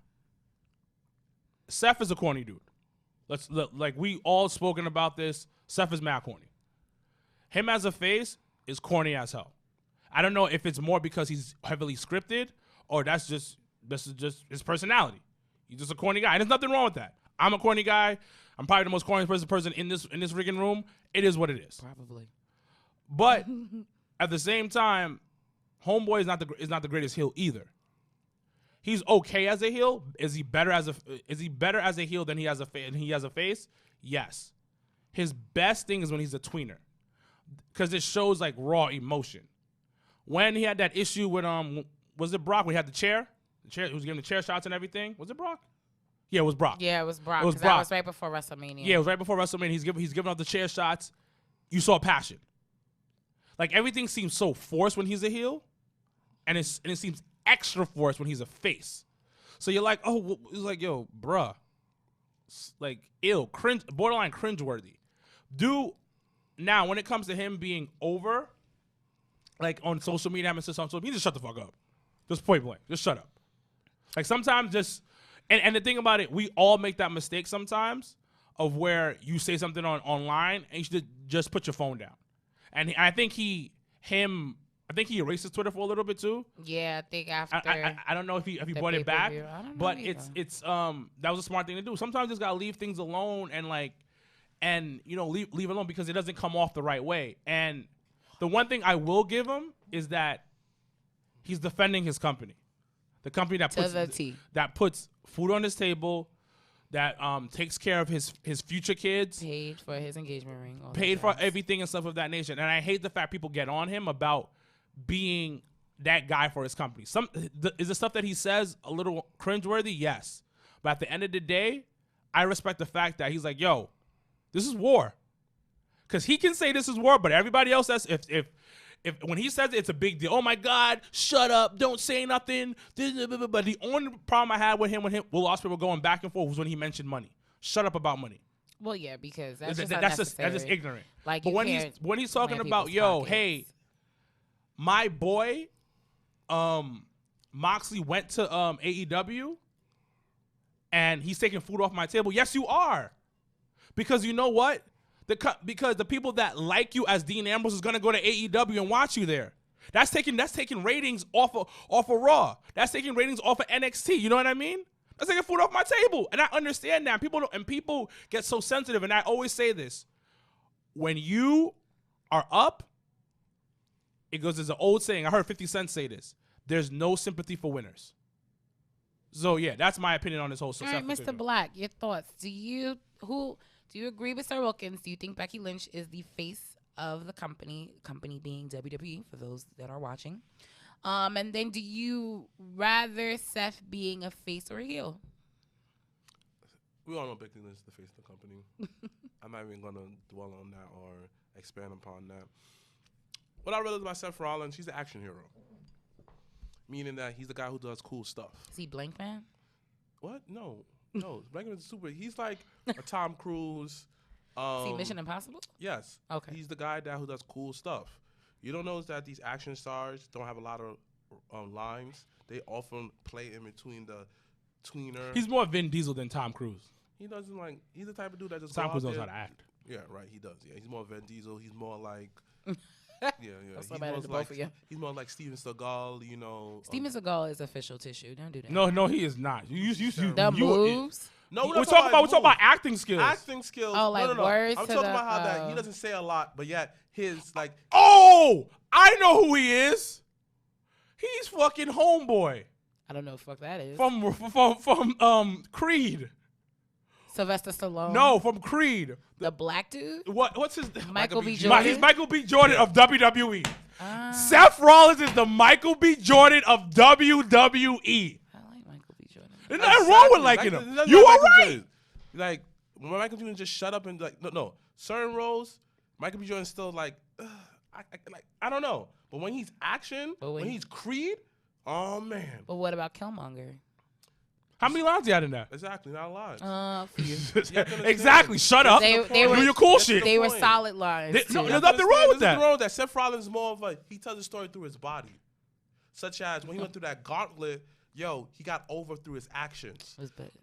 Seth is a corny dude. We all spoken about this. Seth is mad corny. Him as a face is corny as hell. I don't know if it's more because he's heavily scripted or this is just his personality. He's just a corny guy. And there's nothing wrong with that. I'm a corny guy. I'm probably the most corny person in this rigging room. It is what it is. Probably. But at the same time, Homeboy is not the greatest heel either. He's okay as a heel. Is he better as a heel than he has a face? Yes. His best thing is when he's a tweener, because it shows like raw emotion. When he had that issue with was it Brock? When he had the chair, he was giving the chair shots and everything. Was it Brock? Yeah, it was Brock. Yeah, it was Brock. Because that was right before WrestleMania. Yeah, it was right before WrestleMania. He's giving out the chair shots. You saw passion. Like, everything seems so forced when he's a heel, and it seems extra forced when he's a face. So you're like, oh, it's like, yo, bruh, like, ill, cringe, borderline cringeworthy. Now when it comes to him being over, like on social media, having on social media, just shut the fuck up. Just point blank, just shut up. Like, sometimes just. And the thing about it, we all make that mistake sometimes of where you say something online and you should just put your phone down. And I think he erased his Twitter for a little bit too. Yeah, I think after. I don't know if he brought it back, but it's that was a smart thing to do. Sometimes you just gotta leave things alone and leave alone because it doesn't come off the right way. And the one thing I will give him is that he's defending his company. The company that puts food on his table, that takes care of his future kids. Paid for his engagement ring. Paid for everything and stuff of that nature. And I hate the fact people get on him about being that guy for his company. Is the stuff that he says a little cringeworthy? Yes. But at the end of the day, I respect the fact that he's like, yo, this is war. Because he can say this is war, but everybody else, if when he says it's a big deal, oh my God, shut up, don't say nothing. But the only problem I had with him, Will Ospreay were going back and forth, was when he mentioned money. Shut up about money. Well, yeah, because that's just ignorant. Like, but when he's talking about, yo, hey, my boy, Moxley went to AEW, and he's taking food off my table. Yes, you are, because you know what? Because the people that like you as Dean Ambrose is gonna go to AEW and watch you there. That's taking ratings off of Raw. That's taking ratings off of NXT. You know what I mean? That's taking food off my table, and I understand that. People get so sensitive, and I always say this: when you are up, it goes. There's an old saying. I heard 50 Cent say this: "There's no sympathy for winners." So yeah, that's my opinion on this whole. All right, Mr. Black, your thoughts? Do you agree with Sir Wilkins? Do you think Becky Lynch is the face of the company being WWE, for those that are watching? And then do you rather Seth being a face or a heel? We all know Becky Lynch is the face of the company. I'm not even going to dwell on that or expand upon that. What I realized about Seth Rollins, he's an action hero. meaning that he's the guy who does cool stuff. Is he Blank Man? What? No. Blankman's super. He's like a Tom Cruise. Is he Mission Impossible? Yes. Okay. He's the guy who does cool stuff. You don't notice that these action stars don't have a lot of lines. They often play in between the tweener. He's more Vin Diesel than Tom Cruise. He doesn't like. He's the type of dude that just Tom go Cruise out knows there. how to act. Yeah, right. He does. Yeah, he's more Vin Diesel. He's more like. Yeah. That's so He's bad more at the like both of you. he's more like Steven Seagal. You know. Steven Seagal is official tissue. Don't do that. No, he is not. The moves. No, we're talking about acting skills. Acting skills. Oh, like no. words I'm to talking the, about how that he doesn't say a lot, but yet his like. Oh, I know who he is. He's fucking Homeboy I don't know what the fuck that is. from Creed. Sylvester Stallone. No, from Creed. The black dude. What's his Michael B. Jordan. He's Michael B. Jordan of WWE. Ah, Seth Rollins is the Michael B. Jordan of WWE. I like Michael B. Jordan. There's nothing wrong with liking him. You all right? Like when Michael Jordan just shut up and like no. Certain roles, Michael B. Jordan's still like, I don't know. But when he's action, But when he's Creed, oh man. But what about Killmonger? How many lines you had in that? Exactly, not a lot. Exactly. Shut up. They Do were- your cool That's shit. They were point. solid lines. No, too. there's nothing wrong with There's that. nothing wrong with that. Seth Rollins is more of he tells the story through his body. Such as when he went through that gauntlet, he got over through his actions.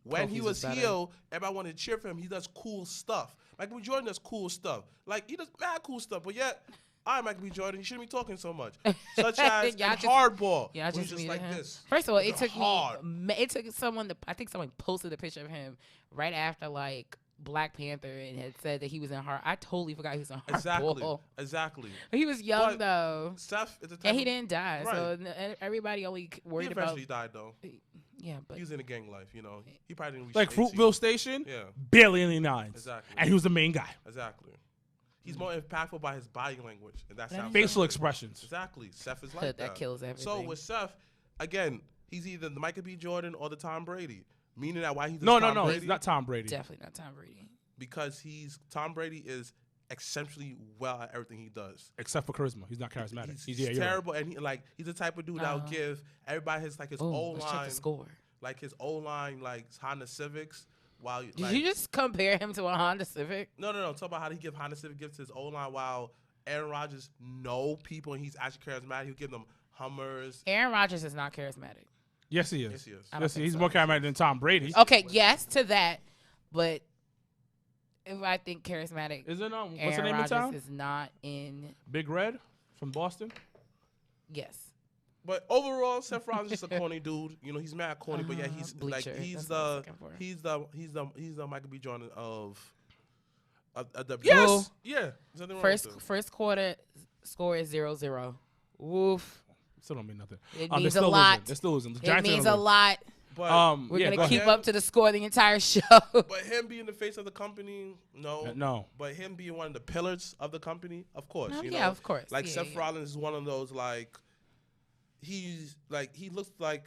When he was heel, everybody wanted to cheer for him. He does cool stuff. Michael B. Jordan does cool stuff. Like, he does mad cool stuff, but yet, Michael B. Jordan, you shouldn't be talking so much. Such as in Hardball, Yeah, when he's just like this. First of all, it It's took hard. me. It took someone. I think someone posted a picture of him right after like Black Panther and had said that he was in Hard. I totally forgot he was in Hardball. Exactly. He was young But though, Seth is the type and he of- didn't die. So Right. everybody only He worried about. eventually died, though. Yeah, but He was in a gang life, you know. He probably didn't reach Like 18. Fruitville Station, Yeah, barely any lines. Exactly. And he was the main guy. exactly. He's more impactful by his body language, and that's how Facial Seth is. expressions. Exactly. Seth is like that that. kills everything. So with Seth, again, he's either the Michael B. Jordan or the Tom Brady. Meaning that why he's No, Tom Brady? He's not Tom Brady. definitely not Tom Brady. Because Tom Brady is exceptionally well at everything he does. Except for charisma. He's not charismatic. He's you're right. terrible, and he's the type of dude that'll give everybody his Oh, O let's check line, the score. like his O line, like Honda Civics. While Did like, you just compare him to a Honda Civic? No. Talk about how he give Honda Civic gifts to his O line while Aaron Rodgers know people and he's actually charismatic. He'll give them Hummers. Aaron Rodgers is not charismatic. Yes, he is. Yes, he is. I don't Yes, think he's so. more charismatic than Tom Brady. Okay, yes to that, but if I think charismatic, Isn't what's the Aaron name Rodgers of town? is not in. Big Red from Boston. Yes. But overall, Seth Rollins is just a corny dude. You know, he's mad corny, but yeah, he's Bleacher, like that's what I was looking for. he's the Michael B. Jordan of the Yes. Well, yeah. There's nothing wrong with it. First quarter score is 0-0. Woof. Still don't mean nothing. It They're means still a lot. Losing. They're still losing. The It Giants are means gonna a lose. lot. But We're yeah, gonna go keep ahead. up to the score the entire show. but him being the face of the company, no. No. But him being one of the pillars of the company, of course. Oh, you yeah, know? of course. Like Yeah, Seth yeah. Rollins is one of those like he looks like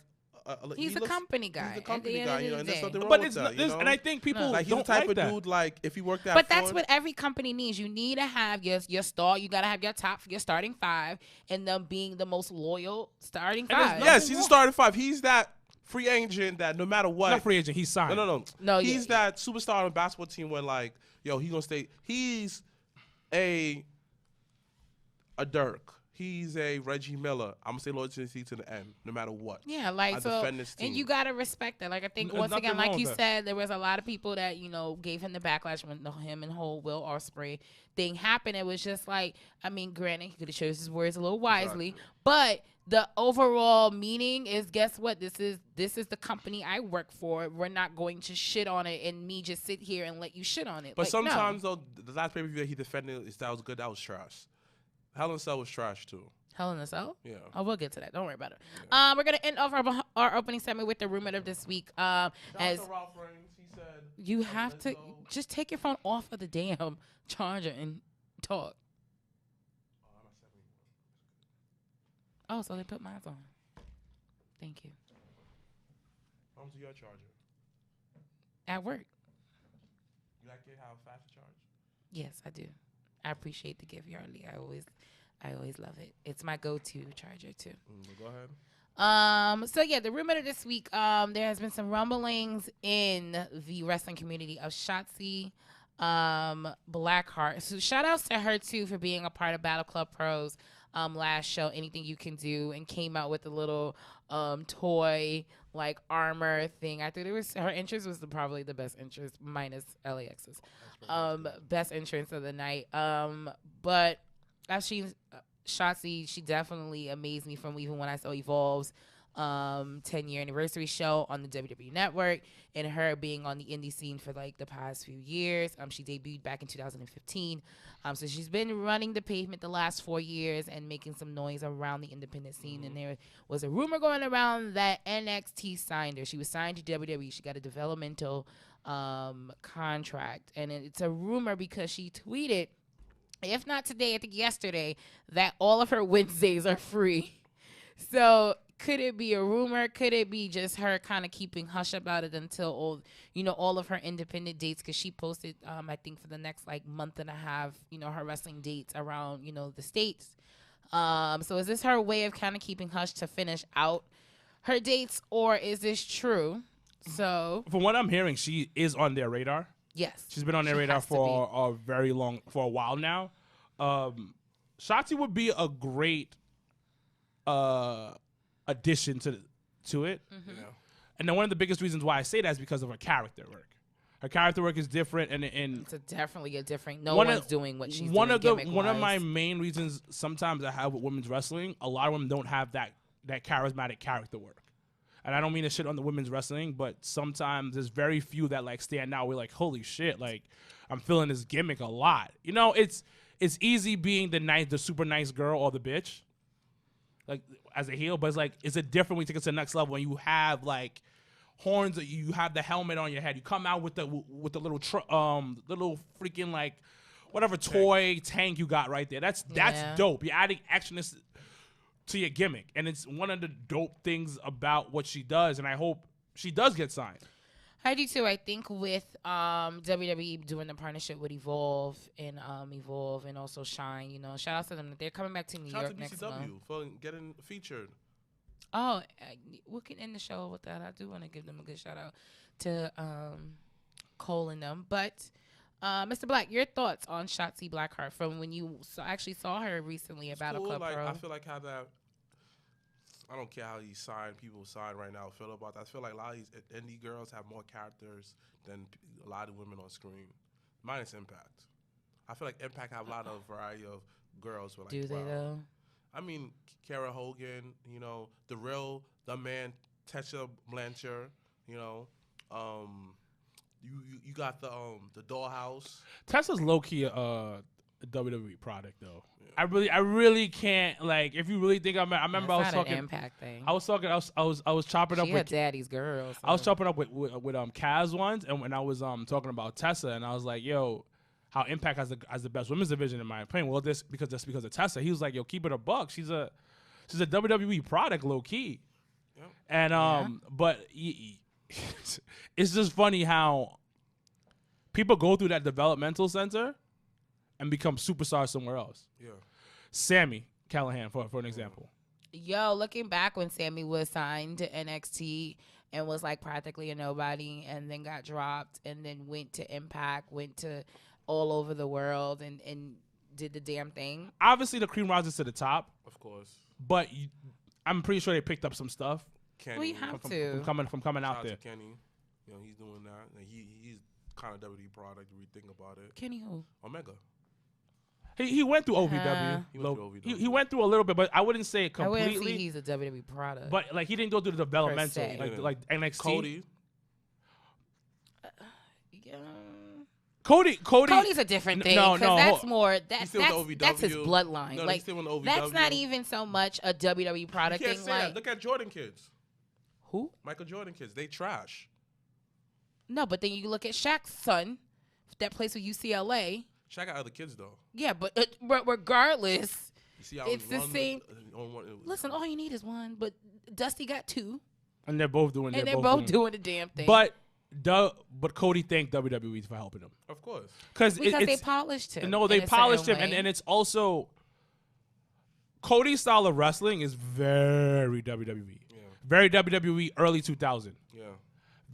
He's a company guy. He's a at company the end guy, of you know, the and there's day. nothing wrong But with it's that, not, you know? and I think people like he's the don't type like of that. dude like if he worked at But that's Ford, what every company needs. You need to have your star. You gotta have your starting five, and them being the most loyal starting there's five. yes, he's a starting five. He's that free agent that no matter what, Not free agent. He's signed. no. No, He's yeah. that superstar on a basketball team where like, yo, he gonna stay. He's a Dirk. He's a Reggie Miller. I'm gonna stay loyal to the end, no matter what. Yeah, like I so, defend this and team. you gotta respect that. Like I think There's once again, nothing like wrong you with that. said, there was a lot of people that gave him the backlash when him and whole Will Ospreay thing happened. It was just like, I mean, granted, he could have chose his words a little wisely, Exactly. but the overall meaning is, guess what? This is the company I work for. We're not going to shit on it and me just sit here and let you shit on it. But Like, no. sometimes though, the last pay per view that he defended that was good. That was trash. Hell in a Cell was trash too. Hell in a Cell? Yeah. Oh, we'll get to that. Don't worry about it. We're gonna end off our opening segment with the rumor of this week. As Ralph Reigns, he said you have to just take your phone off of the damn charger and talk. Oh, so they put mine on. Thank you. How much is your charger? At work. You like it how fast it charge? Yes, I do. I appreciate the gift, Yardley. I always love it. It's my go-to charger too. Go ahead. So yeah, the rumor of this week, there has been some rumblings in the wrestling community of Shotzi Blackheart. So shout outs to her too for being a part of Battle Club Pros last show, Anything You Can Do, and came out with a little toy like armor thing. I think it was her entrance was probably the best entrance minus LAX's best entrance of the night. But as Shotzi, she definitely amazed me from even when I saw Evolve's 10-year anniversary show on the WWE Network, and her being on the indie scene for like the past few years. She debuted back in 2015. So she's been running the pavement the last 4 years and making some noise around the independent scene. And there was a rumor going around that NXT signed her. She was signed to WWE. She got a developmental contract, and it's a rumor because she tweeted, if not today, I think yesterday, that all of her Wednesdays are free. So could it be a rumor? Could it be just her kind of keeping hush about it until all of her independent dates? Because she posted, I think for the next like month and a half, her wrestling dates around, the States. So is this her way of kind of keeping hush to finish out her dates, or is this true? So from what I'm hearing, she is on their radar. Yes. She's been on their radar for a while now. Shotzi would be a great addition to it. Mm-hmm. Yeah. And then one of the biggest reasons why I say that is because of her character work. Her character work is different, and it's definitely a different. One's doing what she's doing. One of my main reasons sometimes I have with women's wrestling, a lot of them don't have that charismatic character work. And I don't mean to shit on the women's wrestling, but sometimes there's very few that like stand out. We're like, holy shit, like I'm feeling this gimmick a lot. It's easy being the super nice girl or the bitch, like as a heel, but it's like it's a different when you take it to the next level when you have like horns, you have the helmet on your head, you come out with the little little freaking like whatever toy tank you got right there. That's dope. You're adding actionness to your gimmick, and it's one of the dope things about what she does, and I hope she does get signed. I do too. I think with WWE doing the partnership with Evolve and also Shine, shout out to them. They're coming back to New York next month. For getting featured. Oh, we can end the show with that. I do want to give them a good shout out to Cole and them. But Mr. Black, your thoughts on Shotzi Blackheart from when you actually saw her recently at Battle Club Pro? I feel like how that. I don't care how people sign right now feel about that. I feel like a lot of these indie girls have more characters than a lot of women on screen, minus Impact. I feel like Impact have a lot of variety of girls. With like, do they though? I mean, Kara Hogan, the man, Tessa Blanchard, you got the Dollhouse. Tessa's low key a WWE product though. Yeah. I really can't like if you really think I remember I was talking Impact thing. I was chopping up with Daddy's Girl. So. I was chopping up with Kaz once, and when I was talking about Tessa, and I was like, yo, how Impact has the best women's division in my opinion. Well, because of Tessa. He was like, yo, keep it a buck. She's a WWE product, low key. Yep. And but it's just funny how people go through that developmental center and become superstars somewhere else. Yeah. Sammy Callahan, for an example. Yo, looking back when Sammy was signed to NXT and was like practically a nobody and then got dropped and then went to Impact, went to all over the world and did the damn thing. Obviously, the cream rises to the top. Of course. But I'm pretty sure they picked up some stuff. Kenny. We have to. From coming out there. Kenny. He's doing that. And he's kind of WWE product if we think about it. Kenny who? Omega. He went through OVW. He went through a little bit, but I wouldn't say it completely. I wouldn't say he's a WWE product. But like he didn't go through the developmental like NXT. Cody. Cody's a different thing. No, that's more that's his bloodline. No, like that's not even so much a WWE product thing. Like, look at Jordan kids. Who? Michael Jordan kids. They trash. No, but then you look at Shaq's son that plays with UCLA. Shaq got other kids though. Yeah, but regardless, it's the same. Listen, all you need is one, but Dusty got two, and they're both doing. They're both doing the damn thing. But Cody thanked WWE for helping him. Of course, because they polished him. No, they polished him, and it's also Cody's style of wrestling is very WWE. Very WWE early 2000. Yeah.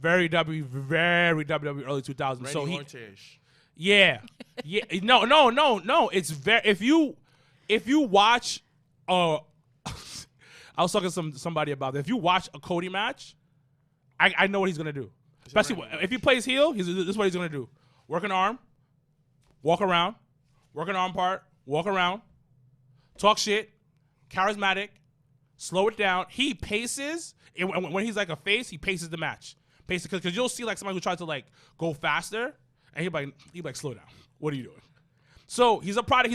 Very WWE early 2000. Randy So he, Orton-ish. yeah. No. It's very if you watch I was talking to somebody about that. If you watch a Cody match, I know what he's gonna do. Especially if he plays heel, this is what he's gonna do. Work an arm, walk around, work an arm part, walk around, talk shit, charismatic, slow it down. He paces. When he's like a face, he paces the match. Paces because you'll see like somebody who tries to like go faster, and he'll like slow down. What are you doing? So he's a product.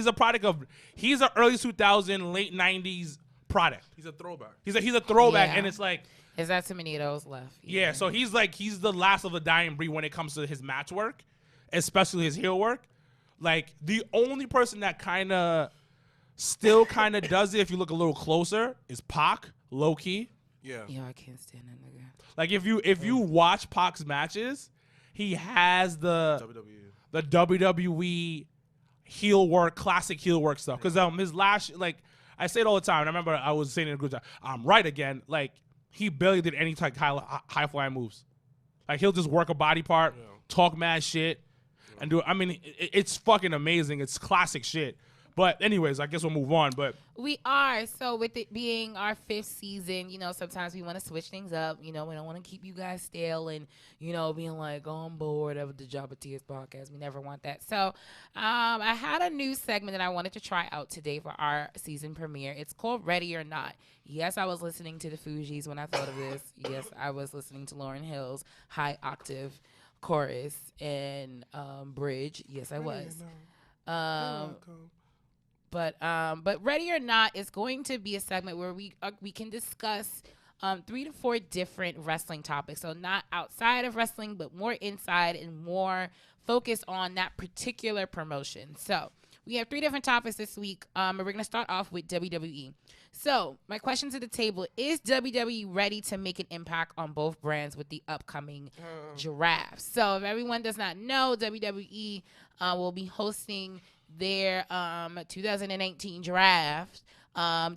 He's an early 2000, late 90s product. He's a throwback. He's a throwback, Yeah. and it's like. Is that too many of those left? Yeah, so he's the last of the dying breed when it comes to his match work, especially his heel work. Like the only person that still does it if you look a little closer is Pac, low key. Yeah. Yo, I can't stand that nigga. Like if you watch Pac's matches, he has the WWE heel work, classic heel work stuff. Because his last, like I say it all the time, and I remember I was saying in a group chat, I'm right again. Like he barely did any type high flying moves. Like he'll just work a body part, talk mad shit, and do it. I mean, it's fucking amazing. It's classic shit. But anyways, I guess we'll move on. But We are. So with it being our 5th season, sometimes we want to switch things up. We don't want to keep you guys stale and, being like on board of the Jabba Tears podcast. We never want that. So I had a new segment that I wanted to try out today for our season premiere. It's called Ready or Not. Yes, I was listening to the Fugees when I thought of this. Yes, I was listening to Lauryn Hill's high octave chorus and bridge. Yes, I was. But Ready or Not is going to be a segment where we can discuss 3 to 4 different wrestling topics. So not outside of wrestling, but more inside and more focused on that particular promotion. So we have 3 different topics this week, and we're going to start off with WWE. So my question to the table, is WWE ready to make an impact on both brands with the upcoming draft? So if everyone does not know, WWE will be hosting their 2018 draft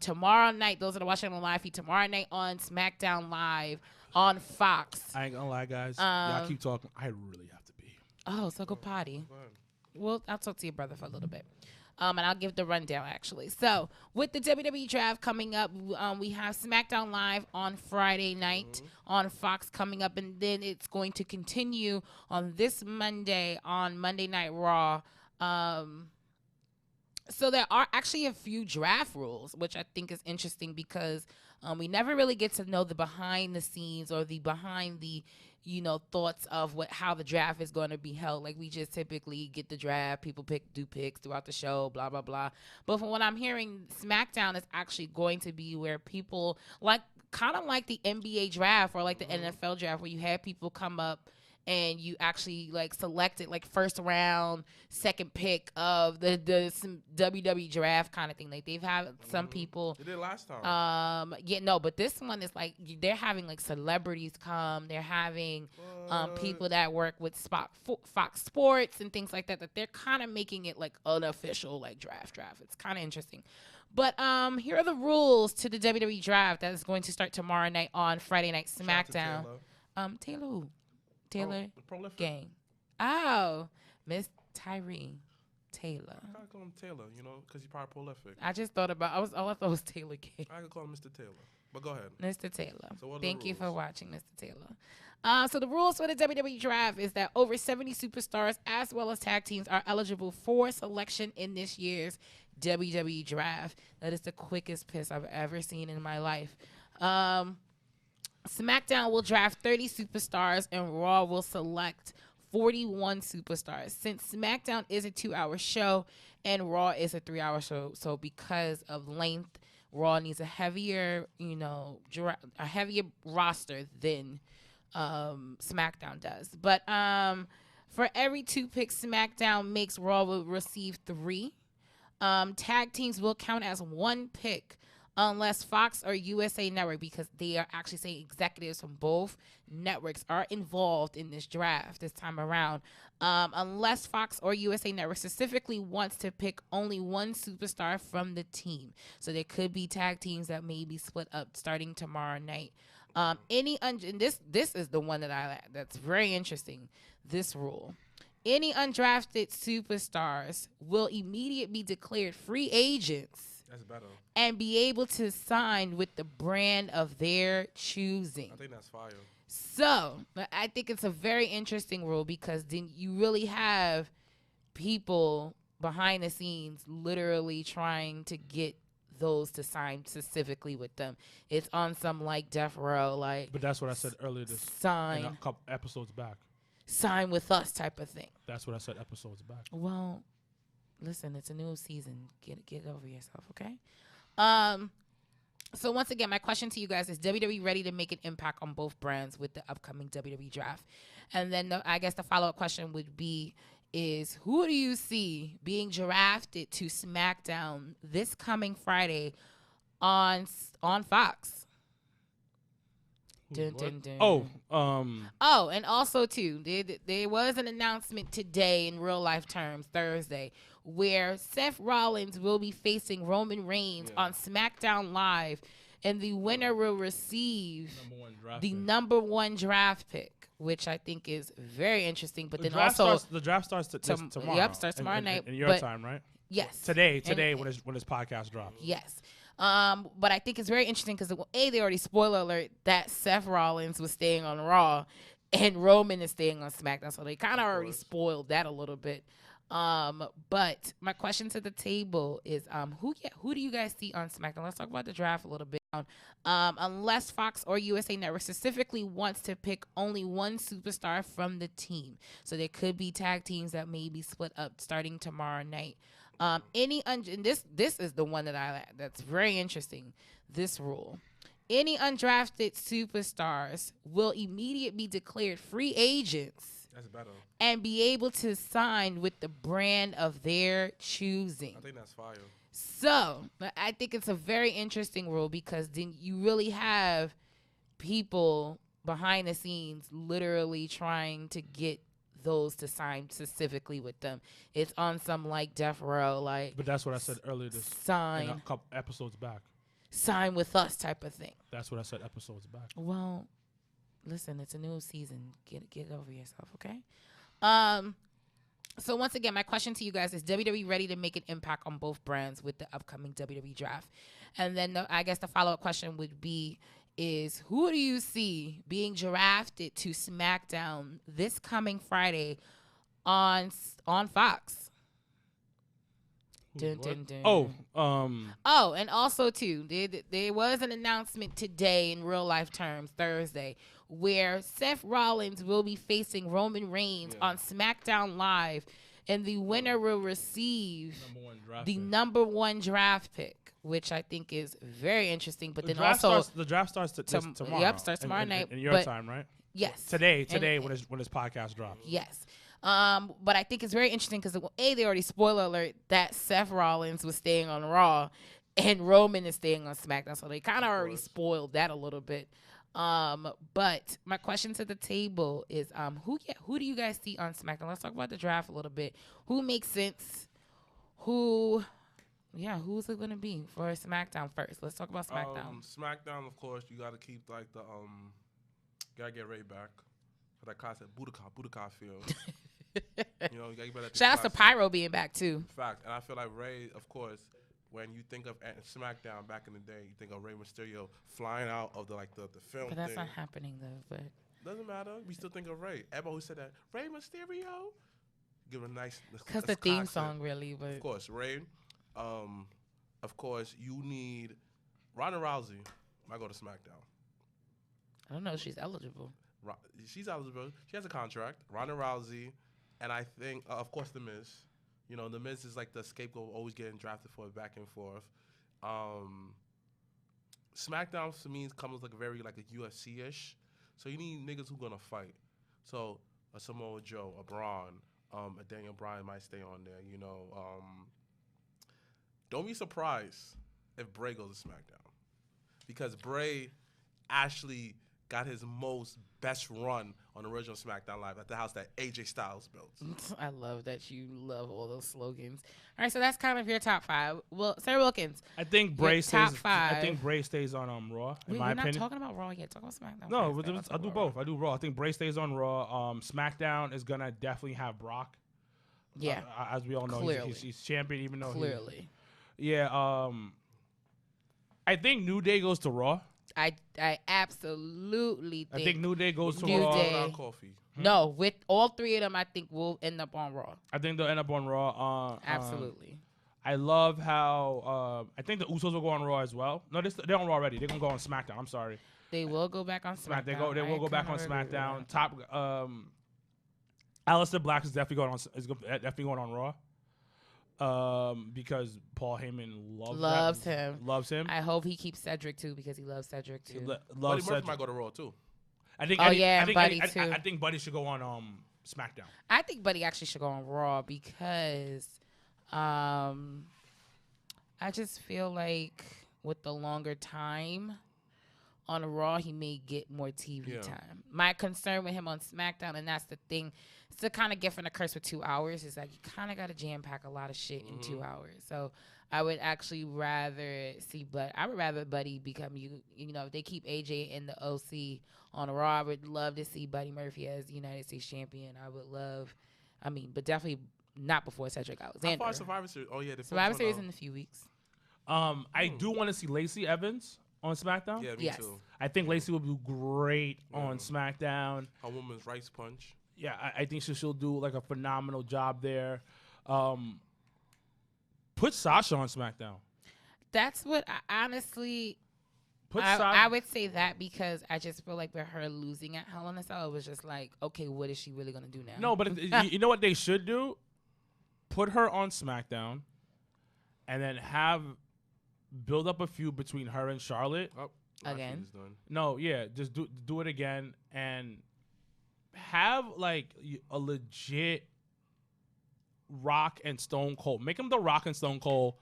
tomorrow night. Those that are watching on the live feed, tomorrow night on SmackDown Live on Fox. I ain't gonna lie, guys. Y'all keep talking. I really have to be. Oh, so go potty. Well, I'll talk to your brother for a little bit. And I'll give the rundown, actually. So, with the WWE draft coming up, we have SmackDown Live on Friday night on Fox coming up, and then it's going to continue on this Monday on Monday Night Raw. So there are actually a few draft rules, which I think is interesting because we never really get to know the behind the scenes or the behind the, thoughts of how the draft is going to be held. Like we just typically get the draft, people do picks throughout the show, blah, blah, blah. But from what I'm hearing, SmackDown is actually going to be where people kind of like the NBA draft or like the NFL draft where you have people come up and you actually selected first round, second pick of the WWE draft kind of thing. Like they've had some people. They did last time. But this one is they're having celebrities come. They're having people that work with Fox Sports and things like that. That they're kind of making it unofficial draft. It's kind of interesting. But here are the rules to the WWE draft that is going to start tomorrow night on Friday Night SmackDown. Taylor who? Taylor Gang. Oh, Miss Tyree Taylor. I gotta call him Taylor, because he's probably prolific. I just thought about. All I thought was Taylor Gang. I could call him Mr. Taylor, but go ahead. Mr. Taylor. So Thank you for watching, Mr. Taylor. So the rules for the WWE draft is that over 70 superstars as well as tag teams are eligible for selection in this year's WWE draft. That is the quickest piss I've ever seen in my life. SmackDown will draft 30 superstars and Raw will select 41 superstars. Since SmackDown is a 2-hour show and Raw is a 3-hour show, so because of length, Raw needs a heavier, a heavier roster than SmackDown does. But for every 2 picks SmackDown makes, Raw will receive 3. Tag teams will count as 1 pick unless Fox or USA Network, because they are actually saying executives from both networks are involved in this draft this time around. Unless Fox or USA Network specifically wants to pick only 1 superstar from the team. So there could be tag teams that may be split up starting tomorrow night. And this is the one that's very interesting. This rule: any undrafted superstars will immediately be declared free agents That's better. and be able to sign with the brand of their choosing. I think that's fire. So I think it's a very interesting rule because then you really have people behind the scenes literally trying to get those to sign specifically with them. It's on some like death row, like. But that's what I said earlier. In a Sign couple episodes back. sign with us type of thing. That's what I said episodes back. Well, listen, it's a new season. Get over yourself, okay? So once again, my question to you guys is: WWE ready to make an impact on both brands with the upcoming WWE draft? And then I guess the follow-up question would be: is who do you see being drafted to SmackDown this coming Friday on Fox? Dun, dun, dun. Oh, and also too, there was an announcement today in real life terms, Thursday, where Seth Rollins will be facing Roman Reigns on SmackDown Live, and the winner will receive the number one draft pick, which I think is very interesting. But the draft starts tomorrow. Yep, starts tomorrow night. In your time, right? Yes. Today, when this podcast drops. Yes. But I think it's very interesting because they already, spoiler alert, that Seth Rollins was staying on Raw and Roman is staying on SmackDown, so they kind of already spoiled that a little bit. But my question to the table is, who do you guys see on SmackDown? Let's talk about the draft a little bit. Unless Fox or USA Network specifically wants to pick only one superstar from the team, so there could be tag teams that may be split up starting tomorrow night. And this is the one that's very interesting. This rule: any undrafted superstars will immediately be declared free agents. That's better. And be able to sign with the brand of their choosing. I think that's fire. So I think it's a very interesting rule because then you really have people behind the scenes literally trying to get those to sign specifically with them. It's on some like death row, like. But that's what I said earlier. In a couple episodes back. Sign with us type of thing. That's what I said episodes back. Well, listen, it's a new season. Get over yourself, okay? So once again, my question to you guys is: WWE ready to make an impact on both brands with the upcoming WWE draft? And then I guess the follow-up question would be: is who do you see being drafted to SmackDown this coming Friday on Fox? Dun, dun, dun. Oh, and also too, there was an announcement today in real life terms, Thursday, where Seth Rollins will be facing Roman Reigns on SmackDown Live, and the winner will receive the number one draft pick, which I think is very interesting. But the draft starts tomorrow. Yep, starts tomorrow night. In your time, right? Yes. Today, when this podcast drops. Yes. But I think it's very interesting because they already, spoiler alert, that Seth Rollins was staying on Raw and Roman is staying on SmackDown, so they kind of already spoiled that a little bit. But my question to the table is, who do you guys see on SmackDown? Let's talk about the draft a little bit. Who makes sense? Who's it gonna be for SmackDown first? Let's talk about SmackDown. SmackDown, of course, you gotta keep like the gotta get Ray back for that classic Budokai feel. You know, you gotta get better. Shout out to Pyro being back too. Fact, and I feel like Ray, of course. When you think of SmackDown back in the day, you think of Rey Mysterio flying out of the film. But that's not happening though. But doesn't matter. We still think of Rey. Everybody who said that Rey Mysterio, give a nice. Because the theme song really. But of course, Rey. Of course, you need Ronda Rousey. Might go to SmackDown. I don't know if she's eligible. She's eligible. She has a contract. Ronda Rousey, and I think of course The Miz. You know, The Miz is like the scapegoat, always getting drafted for back and forth. SmackDown to me comes like very like a UFC-ish. So you need niggas who gonna fight. So a Samoa Joe, a Braun, a Daniel Bryan might stay on there. You know, don't be surprised if Bray goes to SmackDown because Bray actually got his best run on the original SmackDown Live at the house that AJ Styles built. I love that you love all those slogans. All right, so that's kind of your top 5. Well, Sarah Wilkins. I think Your Bray top stays. 5. I think Bray stays on Raw. In my We're not opinion. talking about Raw yet. Talk about SmackDown. No, first. I do both. I do Raw. I think Bray stays on Raw. SmackDown is gonna definitely have Brock. Yeah, As we all know, Clearly. he's champion, even though clearly. Yeah. I think New Day goes to Raw. I absolutely think. I think New Day goes to New Raw. Day. Brown coffee. No, with all 3 of them, I think we'll end up on Raw. I think they'll end up on Raw. Absolutely. I love how I think the Usos will go on Raw as well. No, they're on Raw already. They're gonna go on SmackDown. I'm sorry. They will go back on SmackDown. They will go back on SmackDown. Top. Aleister Black is definitely going on Raw. Because Paul Heyman loves him. Loves him. I hope he keeps Cedric too because he loves Cedric too. Buddy Loves Murphy Cedric. might go to Raw too. I think. Oh, yeah, and Buddy, I too. think Buddy should go on SmackDown. I think Buddy actually should go on Raw because I just feel like with the longer time on Raw, he may get more TV time. My concern with him on SmackDown, and that's the thing, it's the kind of gift and a curse with 2 hours, is that you kind of got to jam pack a lot of shit in 2 hours. So I would actually rather see, I would rather Buddy become you know, if they keep AJ in the OC on Raw, I would love to see Buddy Murphy as United States champion. I would love, but definitely not before Cedric Alexander. How far is Survivor Series? Oh yeah, the Survivor Series in a few weeks. I do want to see Lacey Evans on SmackDown. Yeah, me Yes. too. I think Lacey will do great on SmackDown. A woman's rice punch. Yeah, I think she'll do like a phenomenal job there. Put Sasha on SmackDown. That's what I honestly. Put I would say that because I just feel like with her losing at Hell in a Cell, it was just like, okay, what is she really gonna do now? No, but you know what they should do? Put her on SmackDown, and then build up a feud between her and Charlotte. Oh, Again? is done. No, yeah, just do it again and have like a legit Rock and Stone Cold. Make them the Rock and Stone Cold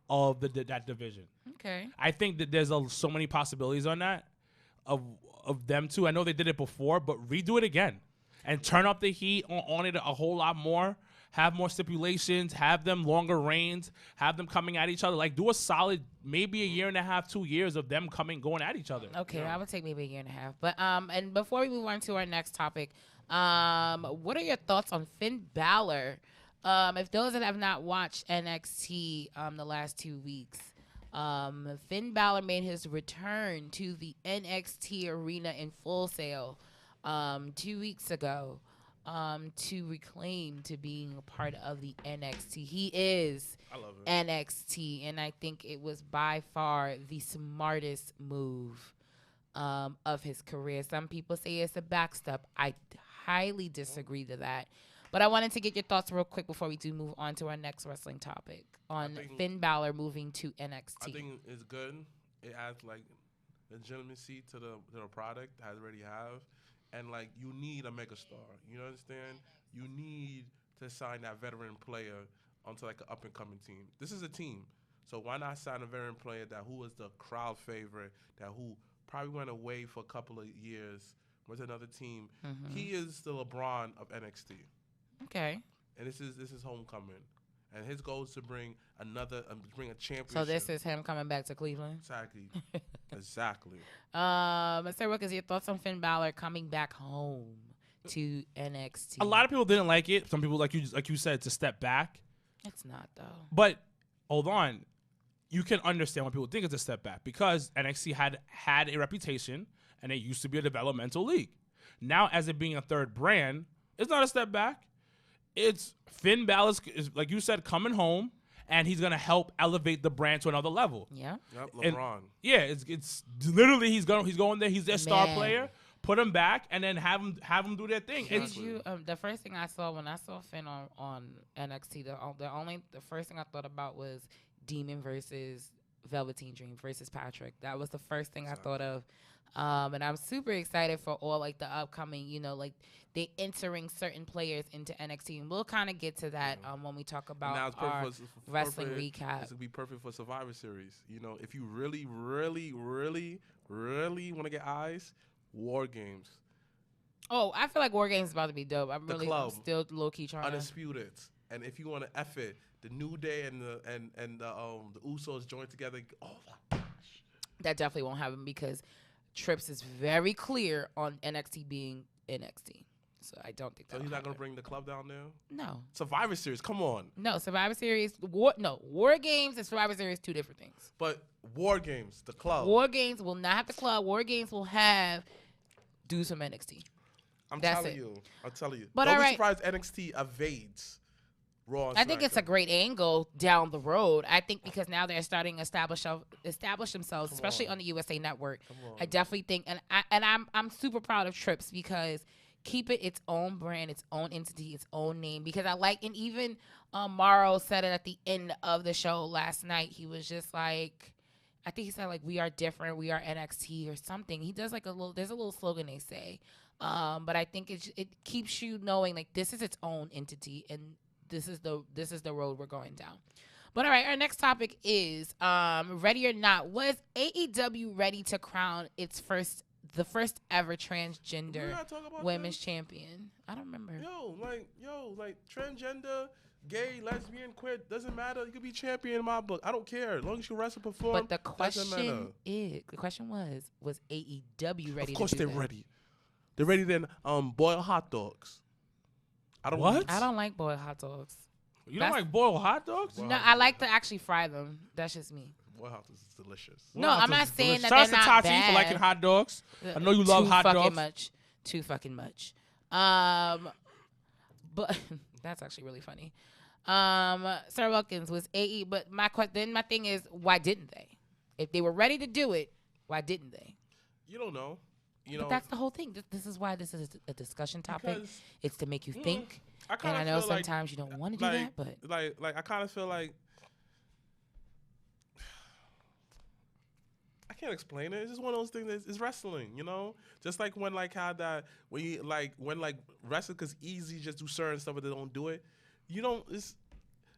of that division. Okay. I think that there's so many possibilities on that of them two. I know they did it before, but redo it again and turn up the heat on it a whole lot more. Have more stipulations, have them longer reigns, have them coming at each other. Like, do a solid, maybe a year and a half, 2 years of them going at each other. Okay, I would take maybe a year and a half. But and before we move on to our next topic, what are your thoughts on Finn Balor? If those that have not watched NXT the last 2 weeks, Finn Balor made his return to the NXT arena in Full Sail 2 weeks ago. To reclaim to being a part of the NXT. He is NXT, and I think it was by far the smartest move of his career. Some people say it's a backstep. I highly disagree to that. But I wanted to get your thoughts real quick before we do move on to our next wrestling topic on Finn Balor moving to NXT. I think it's good. It adds like legitimacy to the product that I already have. And, like, you need a megastar. You understand? You need to sign that veteran player onto, like, an up-and-coming team. This is a team. So why not sign a veteran player who was the crowd favorite, who probably went away for a couple of years, went to another team. Mm-hmm. He is the LeBron of NXT. Okay. And this is homecoming. And his goal is to bring bring a championship. So this is him coming back to Cleveland? Exactly. Exactly. Mr. Wilkins, your thoughts on Finn Balor coming back home to NXT? A lot of people didn't like it. Some people, like you said, to step back. It's not, though. But, hold on. You can understand why people think it's a step back because NXT had a reputation and it used to be a developmental league. Now, as it being a third brand, it's not a step back. It's Finn Balor, like you said, coming home, and he's gonna help elevate the brand to another level. Yeah. Yep, LeBron. It's literally he's going there. He's their star player. Put him back, and then have him do their thing. Did the first thing I saw when I saw Finn on NXT, the first thing I thought about was Demon versus Velveteen Dream versus Patrick. That was the first thing I thought of. And I'm super excited for all like the upcoming, like they entering certain players into NXT, and we'll kind of get to that when we talk about our wrestling recap. This would be perfect for Survivor Series. If you really, really, really, really want to get eyes, War Games, Oh, I feel like War Games is about to be dope. I'm The really club. still low key trying to. Undisputed. And if you want to F it, the New Day and the Usos join together. Oh my gosh. That definitely won't happen because Trips is very clear on NXT being NXT. So I don't think that. So he's not gonna bring the club down there. No. Survivor Series, come on. No, Survivor Series. War Games and Survivor Series, two different things. But War Games, the club. War Games will not have the club. War Games will have dudes from NXT. I'm That's telling it. you. I'm telling you. But don't all be right. surprised NXT evades Raw. And I think it's a SmackDown. great angle down the road. I think because now they're starting to establish themselves, especially on the USA Network. I definitely think, and I'm super proud of Trips because keep it its own brand, its own entity, its own name. Because I like, and even Morrow said it at the end of the show last night. He was just like, I think he said like, we are different, we are NXT or something. He does like there's a little slogan they say. But I think it keeps you knowing like this is its own entity and this is the road we're going down. But all right, our next topic is ready or not. Was AEW ready to crown the first ever transgender women's champion? I don't remember. Like transgender, gay, lesbian, queer, doesn't matter. You could be champion in my book. I don't care. As long as you wrestle, perform. But the doesn't matter. question was AEW ready? Of course to do they're that? ready. They're ready to boil hot dogs. I don't What? I don't like boiled hot dogs. You don't like boiled hot dogs? Well, No, I like to actually fry them. That's just me. Boiled hot dogs is delicious. No, Boiled hot I'm dogs not is saying delicious. that Shouts they're to not Tati for bad. liking hot dogs. I know you love hot dogs. Too fucking much. But that's actually really funny. Sir Wilkins was AE, but my thing is, why didn't they? If they were ready to do it, why didn't they? You don't know. But that's the whole thing. This is why this is a discussion topic. Because, It's to make you think. I And kinda I know feel like- sometimes you don't want to do that, but like I kind of feel like I can't explain it. It's just one of those things. It's wrestling, you know. Just like when when wrestling is easy, just do certain stuff, but they don't do it. You don't. It's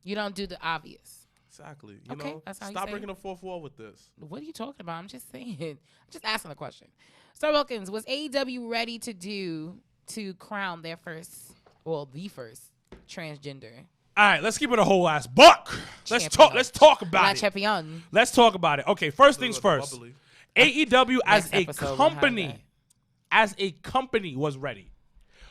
you don't do the obvious. exactly. You Okay, know. that's how you Stop say breaking it. the fourth wall with this. What are you talking about? I'm just saying. I'm just asking a question. Sir Wilkins, was AEW ready to crown the first transgender All right, let's keep it a whole ass buck. Let's talk about La it. Champion? Let's talk about it. Okay, first things first. Bubbly. AEW as Next a episode we'll have company was ready.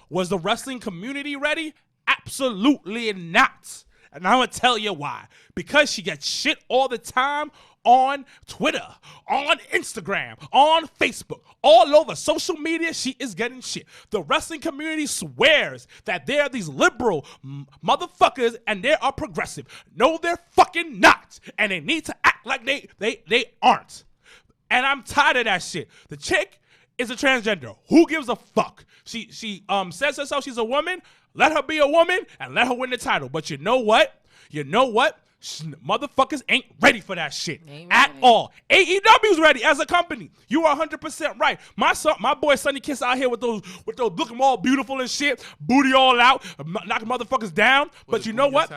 Was the wrestling community ready? Absolutely not. And I'm going to tell you why. Because she gets shit all the time on Twitter, on Instagram, on Facebook, all over social media. She is getting shit. The wrestling community swears that they're these liberal motherfuckers and they are progressive. No, they're fucking not. And they need to act like they aren't. And I'm tired of that shit. The chick is a transgender. Who gives a fuck? She says herself she's a woman. Let her be a woman and let her win the title. But you know what? Motherfuckers ain't ready for that shit at all. AEW's ready as a company. You are 100% right. My boy Sonny Kiss out here with those looking all beautiful and shit, booty all out, knocking motherfuckers down. But you know what?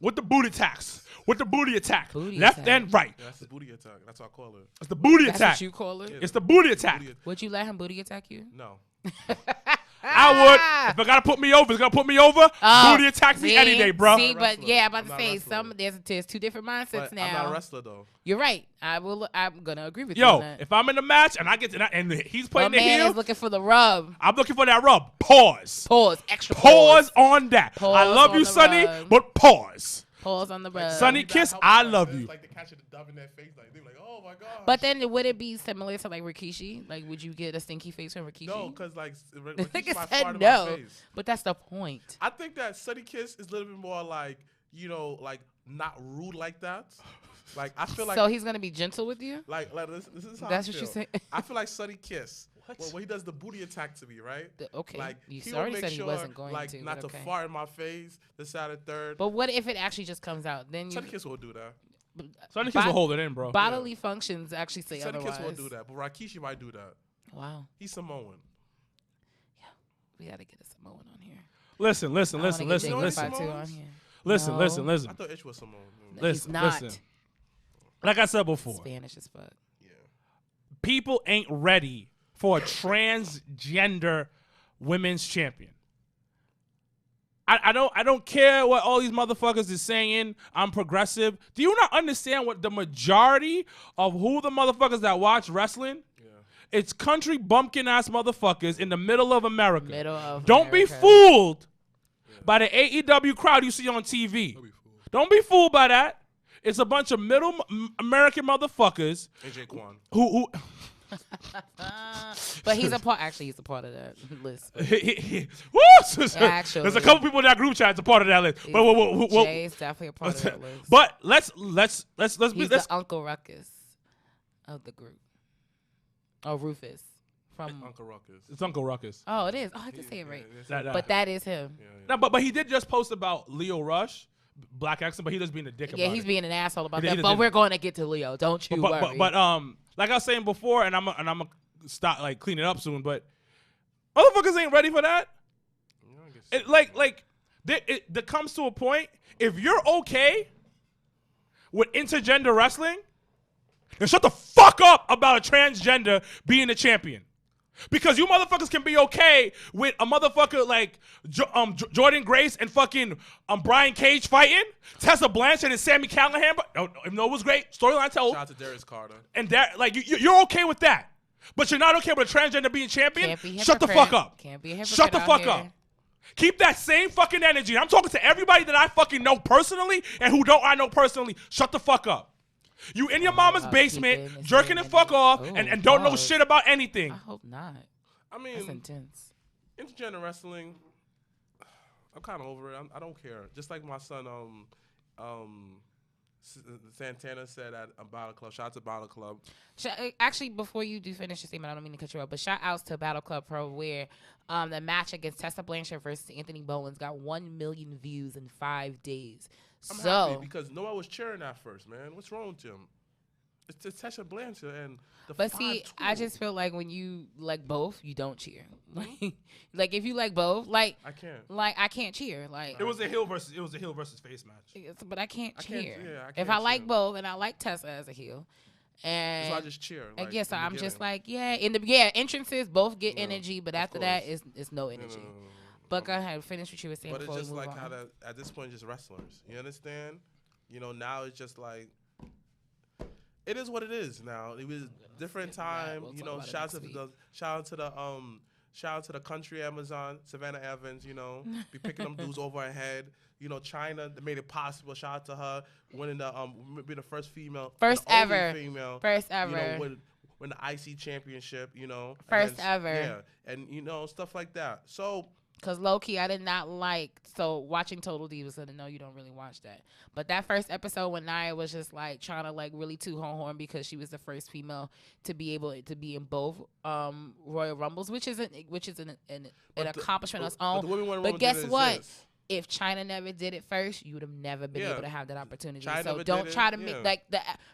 With the booty attacks. With the booty attack. Left and right. That's the booty attack. That's what I call it. It's the booty That's attack. what you call it? It's the booty attack. Would you let him booty attack you? No. I would. If it gotta put me over, it's gonna put me over. Booty attack me any day, bro. See, I'm not a but wrestler. yeah, I'm about I'm to not a say wrestler. there's two different mindsets But now. I'm not a wrestler though. You're right. I'm gonna agree with you. Yo, on that. if I'm in the match and I get to that, and he's My playing the man heel, is looking for the rub. I'm looking for that rub. Pause. Pause. Extra Pause on that. Pause I love on you, the Sonny, rub. but pause. Pause on the rub. Sonny Kiss, I love you. Like the catch of the dove in their face, like they're like, oh my god. But then would it be similar to like Rikishi? Like, would you get a stinky face from Rikishi? no, because like Nigga Rikishi's my said part of no. my face. But that's the point. I think that Sonny Kiss is a little bit more like, like not rude like that. Like I feel like So he's gonna be gentle with you? like this is how That's I what you're feel. saying? I feel like Sonny Kiss. When he does the booty attack to me, right? Okay. Like You he already will make said he sure, wasn't going like, to, not but to okay. fart in my face. This side and third. But what if it actually just comes out? Then you Sonny Kiss will do that. Sonny Kiss will hold it in, bro. Bodily functions actually say Sonny otherwise. Kiss will do that, but Rikishi might do that. Wow. He's Samoan. We gotta get a Samoan on here. Listen. I wanna get listen. dignified too on here. Listen. No. I thought Itch was Samoan. He's not. Like I said before, Spanish as fuck. Yeah. people ain't ready for a transgender women's champion. I don't care what all these motherfuckers is saying. I'm progressive. Do you not understand what the majority of who the motherfuckers that watch wrestling? Yeah. It's country bumpkin ass motherfuckers in the middle of America. Don't be fooled by the AEW crowd you see on TV. Don't be fooled by that. It's a bunch of middle American motherfuckers. AJ Kwan. Who but he's a part. Actually, he's a part of that list. Actually, there's a couple people in that group chat that's a part of that list. Jay's definitely a part of that list. But let's he's the Uncle Ruckus of the group. Oh, Rufus from Uncle Ruckus. It's Uncle Ruckus. Oh, it is. Oh, I can say it right. But that is him. No, but he did just post about Leo Rush, black accent, but he just being a dick about it. Yeah, he's being an asshole about that. But we're going to get to Leo. Don't you worry. But like I was saying before, and I'm gonna stop clean it up soon. But motherfuckers ain't ready for that. There comes to a point, if you're okay with intergender wrestling, then shut the fuck up about a transgender being a champion. Because you motherfuckers can be okay with a motherfucker like Jordan Grace and fucking Brian Cage fighting, Tessa Blanchard and Sami Callihan. But even though it was great, storyline told. Shout out to Darius Carter. And that, you're okay with that, but you're not okay with a transgender being champion. Shut the fuck up. Can't be a hypocrite. Shut the fuck up. Keep that same fucking energy. I'm talking to everybody that I fucking know personally and who don't I know personally. Shut the fuck up. You in your mama's basement, jerking the fuck off, and don't know shit about anything. I hope not. I mean, that's intense. Intergender wrestling, I'm kind of over it. I don't care. Just like my son, Santana said at a Battle Club. Shout out to Battle Club. Actually, before you do finish your statement, I don't mean to cut you off, but shout outs to Battle Club Pro, where the match against Tessa Blanchard versus Anthony Bowens got 1 million views in 5 days. I'm happy because no one was cheering at first, man. What's wrong with him? It's Tessa Blanchard and the. But see, I just feel like when you like both, you don't cheer. Like if you like both, I can't cheer. Like it was a heel versus face match. But I can't cheer. I can't if I like both, and I like Tessa as a heel, and so I just cheer. I guess I'm just entrances both get energy, but after that it's no energy. But go ahead, finish what you were saying. But before it's just we move like on. how at this point, just wrestlers. You understand? Now it's just like it is what it is. Now it was a different time. Shout out to the country Amazon, Savannah Evans. Be picking them dudes over her head. China that made it possible. Shout out to her winning be the first female, first ever. Win the IC championship. First ever. Yeah, and stuff like that. So. Because low-key, I did not watching Total Divas, and I know you don't really watch that. But that first episode when Nia was just, trying to, really toot her horn because she was the first female to be able to be in both Royal Rumbles, which is an accomplishment on its own. But guess what? If China never did it first, you would have never been able to have that opportunity. So don't try to make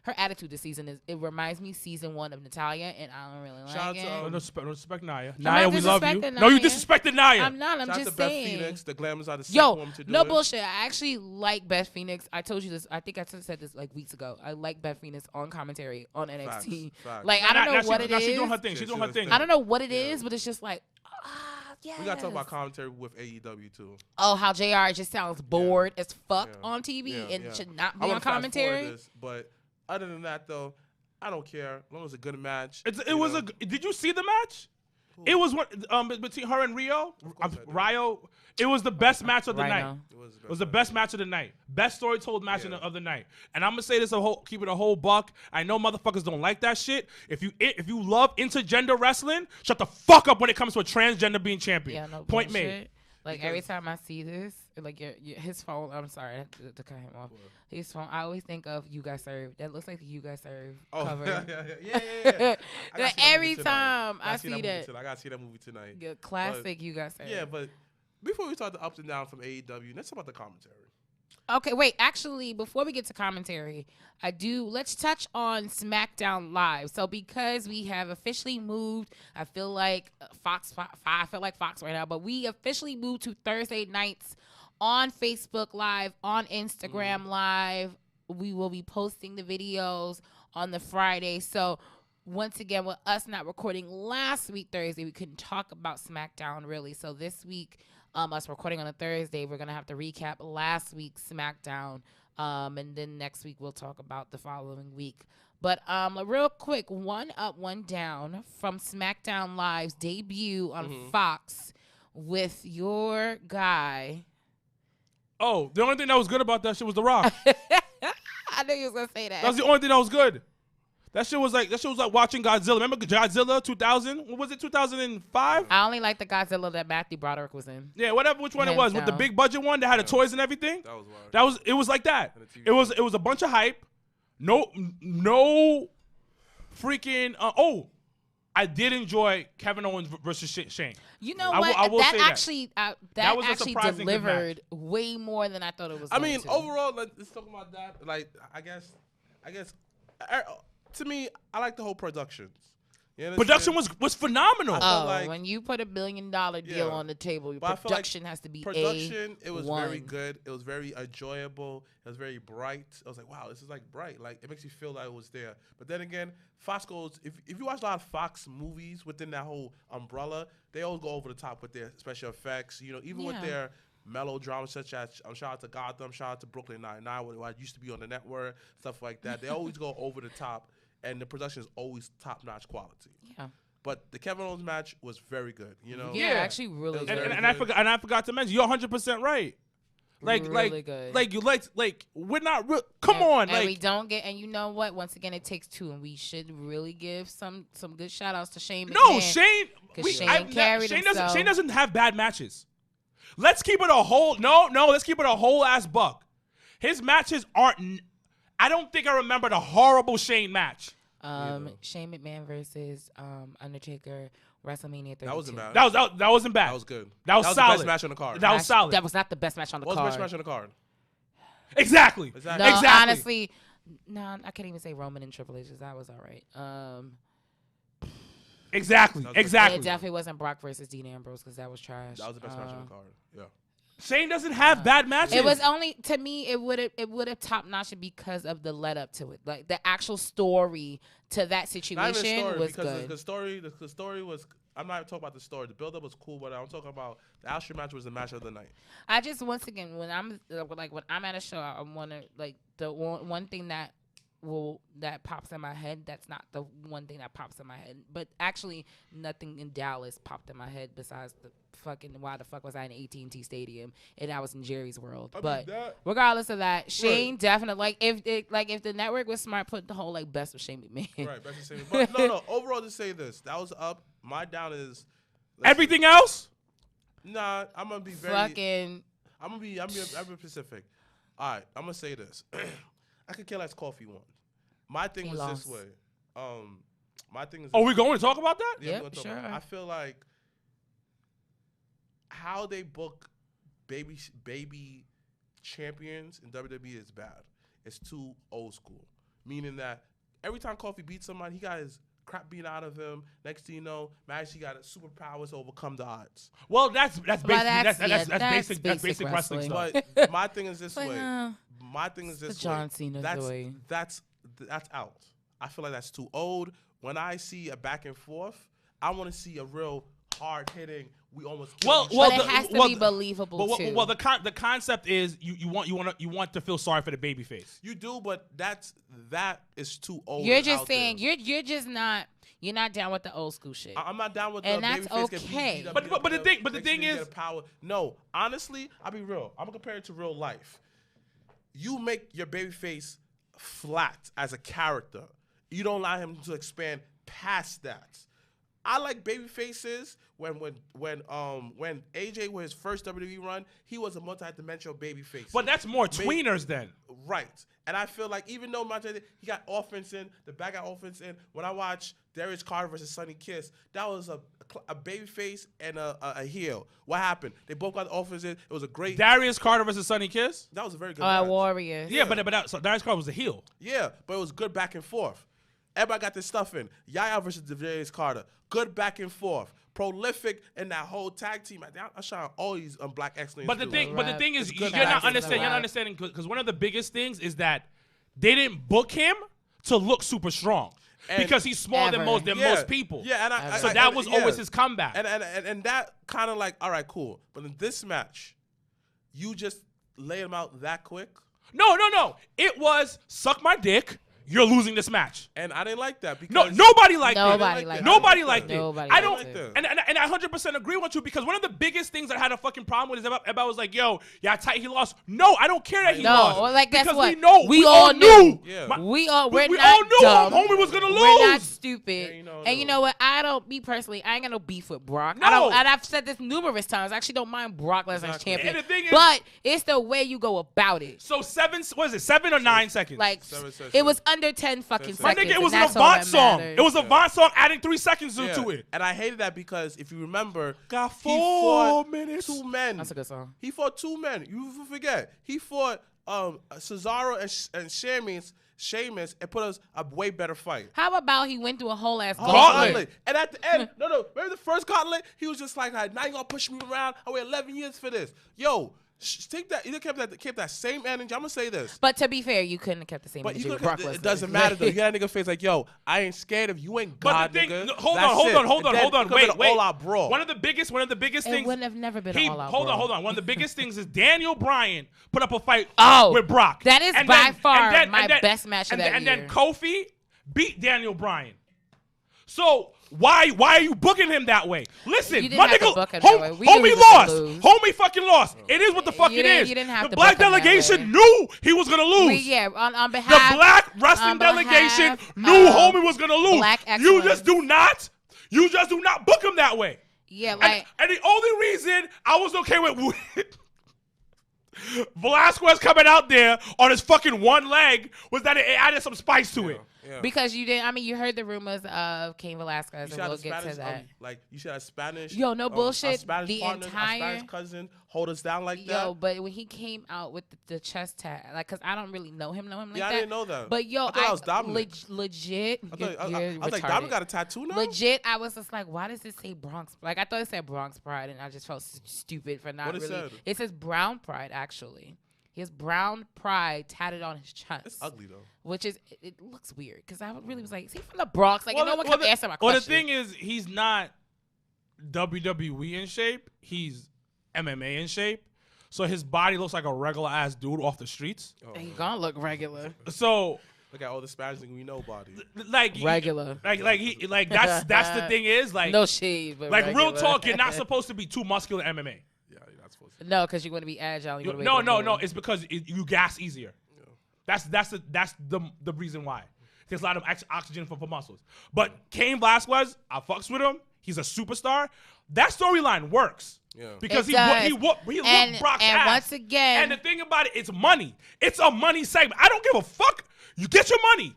her attitude this season it reminds me season 1 of Natalia, and I don't really like it. Don't disrespect Nia. Nia, we love you. No, you disrespected Nia. I'm not. I'm Shout just out to saying. Beth Phoenix, the Glamours are the second woman to do no it. bullshit. I actually like Beth Phoenix. I told you this. I think I said this weeks ago. I like Beth Phoenix on commentary on NXT. Facts. I don't know what it is. She's doing her thing. She's doing her thing. I don't know what it is, but it's just like. Yes. We got to talk about commentary with AEW too. Oh, how JR just sounds bored as fuck on TV and should not be on commentary. This, but other than that, though, I don't care. As long as it's a good match. Did you see the match? Who? It was between her and Rio. It was the best match of the night. It was the best match of the night. Best story told match of the night. And I'm gonna say this keep it a whole buck. I know motherfuckers don't like that shit. If you love intergender wrestling, shut the fuck up when it comes to a transgender being champion. Yeah, no Point bullshit. made. Every time I see this, his phone. I'm sorry to cut him off. His phone. I always think of You Guys Serve. That looks like the You Guys Serve cover. Yeah. Every time I see that, I gotta see that movie tonight. Yeah, classic You Guys Serve. Yeah, but before we start the ups and downs from AEW, let's talk about the commentary. Okay, wait. Actually, before we get to commentary, let's touch on SmackDown Live. So because we have officially moved, I feel like Fox right now, but we officially moved to Thursday nights on Facebook Live, on Instagram Live. We will be posting the videos on the Friday. So once again, with us not recording last week Thursday, we couldn't talk about SmackDown really. So this week, us recording on a Thursday, we're gonna have to recap last week's SmackDown, and then next week we'll talk about the following week. But real quick, one up, one down from SmackDown Live's debut on Fox with your guy. Oh, the only thing that was good about that shit was The Rock. I knew you was gonna say that. That was the only thing that was good. That shit was like watching Godzilla. Remember Godzilla 2000? What was it, 2005? I only like the Godzilla that Matthew Broderick was in. Yeah, which one it was, with the big budget one that had the toys and everything. That was wild. It was like that. It was a bunch of hype. No freaking. I did enjoy Kevin Owens versus Shane. You know what? that say that. actually That was a actually surprising good delivered way more than I thought it was. I mean, going to. overall, let's talk about that. Like, I guess, to me, I like the whole productions. You understand? Production was phenomenal. like- when you put $1 billion deal on the table, your But I feel like production has to be production. It was A1. very good. It was very enjoyable. It was very bright. I was like, wow, this is like bright. Like, it makes you feel like it was there. But then again, Fox goes. If you watch a lot of Fox movies within that whole umbrella, they always go over the top with their special effects. You know, even with their melodramas, such as shout out to Gotham, shout out to Brooklyn Nine-Nine, when I used to be on the network, stuff like that. They always go over the top, and the production is always top-notch quality. Yeah. But the Kevin Owens match was very good. You know. Yeah, actually really was good. very And I forgot to mention, you're 100% right. Really good. We're not real. Come on, and we don't get. And you know what? Once again, it takes two, and we should really give some good shout outs to Shane McMahon. No, Shane. Shane doesn't have bad matches. Let's keep it a whole. No. Let's keep it a whole ass buck. His matches aren't. I don't think I remember the horrible Shane match. Shane McMahon versus Undertaker, WrestleMania 32. That wasn't bad. That wasn't bad. That was good. That was solid. The best match on the card. That was solid. That was not the best match on the What card. was the best match on the card? Exactly. No, Exactly. honestly, no, I can't even say Roman and Triple H, 'cause that was all right. Exactly. It Exactly. definitely wasn't Brock versus Dean Ambrose, because that was trash. That was the best match on the card. Yeah. Shane doesn't have bad matches. It was only, to me, it would have top notched because of the let up to it. Like the actual story to that situation was good. The story was. I'm not talking about the story. The build up was cool, but I'm talking about the Astro match was the match of the night. I just, once again, when I'm at a show, I want to, like, the one thing that pops in my head. That's not the one thing that pops in my head. But actually, nothing in Dallas popped in my head besides the fucking, why the fuck was I in AT&T Stadium and I was in Jerry's World. But regardless of that, Shane definitely, if the network was smart, put the whole best of Shane McMahon. Right, best of Shane. But no. Overall, to say this, that was up. My down is everything else. Nah, I'm gonna be very. I'm gonna be specific. All right, I'm gonna say this. I could care less coffee won. My thing was this way. My thing is. Oh, we going to talk about that? Yeah, yep, sure. I feel like how they book baby champions in WWE is bad. It's too old school. Meaning that every time Kofi beats somebody, he got his crap beat out of him. Next thing you know, Magic got superpowers to overcome the odds. Well, that's basic wrestling stuff. But my thing is this way. My thing is this the John Cena way. That's out. I feel like that's too old. When I see a back and forth, I want to see a real hard hitting. We almost but it has to be believable too. Well, the concept is you want to feel sorry for the babyface. You do, but that is too old. You're just saying you're not down with the old school shit. I'm not down with and the that's babyface okay. But the thing is, no. Honestly, I'll be real. I'm gonna compare it to real life. You make your babyface flat as a character. You don't allow him to expand past that. I like baby faces. When AJ was his first WWE run, he was a multi-dimensional baby face. But that's more tweeners then. Right. And I feel like even though he got offense in, the back got offense in. When I watched Darius Carter versus Sonny Kiss, that was a baby face and a heel. What happened? They both got the offense in. It was a great. Darius Carter versus Sonny Kiss? That was a very good match. Warriors. Yeah, so Darius Carter was a heel. Yeah, but it was good back and forth. Everybody got their stuff in. Yaya versus Darius Carter. Good back and forth. Prolific in that whole tag team. I shot all these black excellence. But the thing is, you're You're not understanding because one of the biggest things is that they didn't book him to look super strong. because he's smaller than most people. Yeah, and so that was always his comeback. And that kind of like, all right, cool. But in this match, you just lay him out that quick. No. It was suck my dick. You're losing this match. And I didn't like that because nobody liked it. Nobody liked it. I don't and I 100% agree with you because one of the biggest things that I had a fucking problem with is about was like, yo, yeah, tight he lost. No, I don't care that he lost. No, like that's because what we all knew. Yeah. We all knew dumb. homie was gonna lose. We're not stupid. Yeah, and you know what? I ain't got no beef with Brock. No. And I've said this numerous times. I actually don't mind Brock Lesnar's champion. And the thing is, but it's the way you go about it. So 7 or 9 seconds? Like 7 seconds. it was under 10 fucking My seconds. nigga, it was an and that's all Avant that song. matters. It was an Avant song adding 3 seconds Yeah. to it. And I hated that because if you remember, Got he fought 4 minutes. 2 men. That's a good song. He fought 2 men. You forget. He fought Cesaro and Sheamus and put us a way better fight. How about he went through a whole ass Gauntlet. And at the end, no. Remember the first gauntlet? He was just like, now you gonna push me around? I wait 11 years for this. Yo, take that. You kept that same energy. I'm gonna say this. But to be fair, you couldn't have kept the same But energy you with could, Brock Lesnar. it doesn't matter though. You got a nigga face like, yo, I ain't scared of you. Ain't But God, the thing, nigga. hold That's on. it. And then it could've been an Wait. all-out brawl. One of the biggest It things. wouldn't have never been He, all out. hold on. One of the biggest things is Daniel Bryan put up a fight with Brock. That is by far my best match of that year. And then Kofi beat Daniel Bryan. So why are you booking him that way? Listen, You didn't my have to nigga, book him that way. We knew he homie was lost. gonna lose. Homie fucking lost. It is what the fuck it is. You didn't have the to black book him that delegation way. knew he was gonna lose. On The behalf black wrestling delegation knew homie was gonna lose. Black You excellence. just do not book him that way. Yeah, like And the only reason I was okay with Velasquez coming out there on his fucking one leg was that it added some spice to it. Yeah. because you didn't. I mean, you heard the rumors of Cain Velasquez, You and should have we'll a get Spanish, to that. like you should have Spanish. Yo, no bullshit. Our Spanish The partners, our entire- Spanish cousin hold us down like that. Yo, but when he came out with the chest tag, like, cause I don't really know him like Yeah, that. I didn't know that. But yo, I thought that was Dominic. Legit. I you're was like, retarded. Dominic got a tattoo now. Legit, I was just like, why does this say Bronx? Like, I thought it said Bronx Pride, and I just felt stupid for not What it really. said? It says Brown Pride, actually. He has Brown Pride tatted on his chest. It's ugly though. Which is, it looks weird, because I really was like, is he from the Bronx? Like, no one kept answering my Well, question. the thing is, he's not WWE in shape. He's MMA in shape. So his body looks like a regular ass dude off the streets. Oh, He gonna look regular. So look at all the Spanish thing we know body. like Regular. like that's the thing is like No shade, but like real regular. talk. You're not supposed to be too muscular in MMA. Yeah, you're not supposed to. No, because you want to be agile. You No, wanna be able to It's because you gas easier. That's the reason why. There's a lot of oxygen for muscles. But Cain Velasquez, I fucks with him. He's a superstar. That storyline works. Yeah. Because It he does. whooped Brock's and ass. once again, And the thing about it, it's money. It's a money segment. I don't give a fuck. You get your money.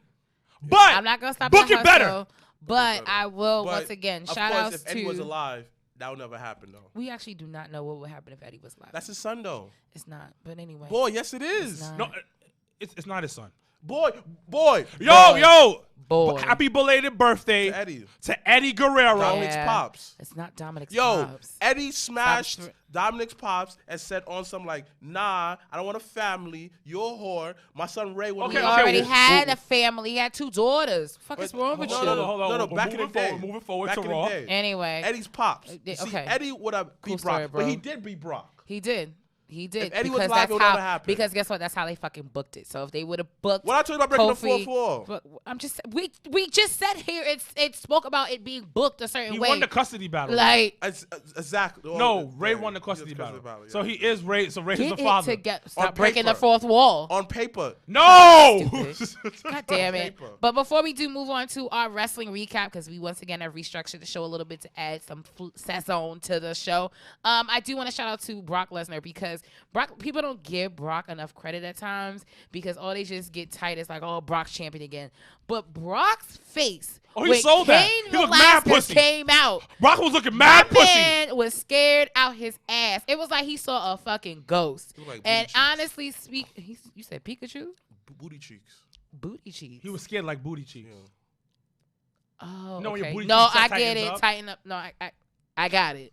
But I'm not gonna stop. book the it better. hustle, but I will But, once again. of Shout course, outs if Eddie was to. alive, that would never happen though. We actually do not know what would happen if Eddie was alive. That's his son though. It's not. But anyway. Boy, yes it is. not. No, it's not his son. Boy. Yo. Boy. Happy belated birthday To Eddie. Guerrero. Dominic's Yeah. pops. It's not Dominic's Yo, pops. Eddie smashed Stop. Dominic's pops and said on some like, nah, I don't want a family. You're a whore. My son Ray would He Okay, already well, had a family. He had 2 daughters. Fuck is But- wrong with no, you? no, Hold on. No, back in the day. Moving forward Back to in the Raw. day. Anyway, Eddie's pops. Okay. See, Eddie would have beat Cool Brock, story, but bro. he did beat Brock. he did. He did. If Eddie was because alive, that's it would how. never happen. Because guess what? That's how they fucking booked it. So if they would have booked. What I told you about breaking the Kofi, fourth wall? But I'm just. We just said here. It spoke about it being booked a certain He way. won the custody battle. Like. Exactly. No, Ray won the custody battle. yeah. So he is Ray. So Ray is Get the it father. together. Stop On breaking the paper. 4th wall. On paper. No. God damn it. paper. But before we do move on to our wrestling recap, because we once again have restructured the show a little bit to add some saison to the show, I do want to shout out to Brock Lesnar, because people don't give Brock enough credit at times, because all they just get tight is like, oh, Brock's champion again. But Brock's face, Oh, he when sold that. Cain He looked mad Velasquez pussy. came out, Brock was looking mad pussy. man was scared out his ass. It was like he saw a fucking ghost. Looked like And booty cheeks. honestly you said Pikachu? Booty cheeks. Booty cheeks. He was scared like booty cheeks. Oh, You know when your okay. booty No, cheeks I tightens get it. up? Tighten up. No, I got it.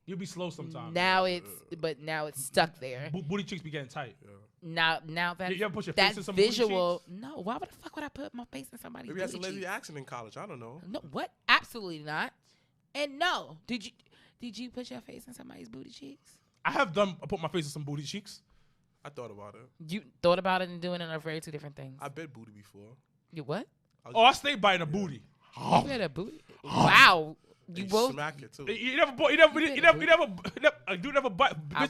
You'll be slow sometimes. now it's stuck there. Booty cheeks be getting tight. Now that You ever put your that face in some booty visual. cheeks? No, why would the fuck would I put my face in somebody's Maybe that's a booty lazy cheeks? accent in college. I don't know. No, what? Absolutely not. And no, did you put your face in somebody's booty cheeks? I put my face in some booty cheeks. I thought about it. You thought about it and doing it are very two different things. I bit booty before. You what? I stayed biting a booty. You had a booty? Wow. You You both. smack it too. You never bit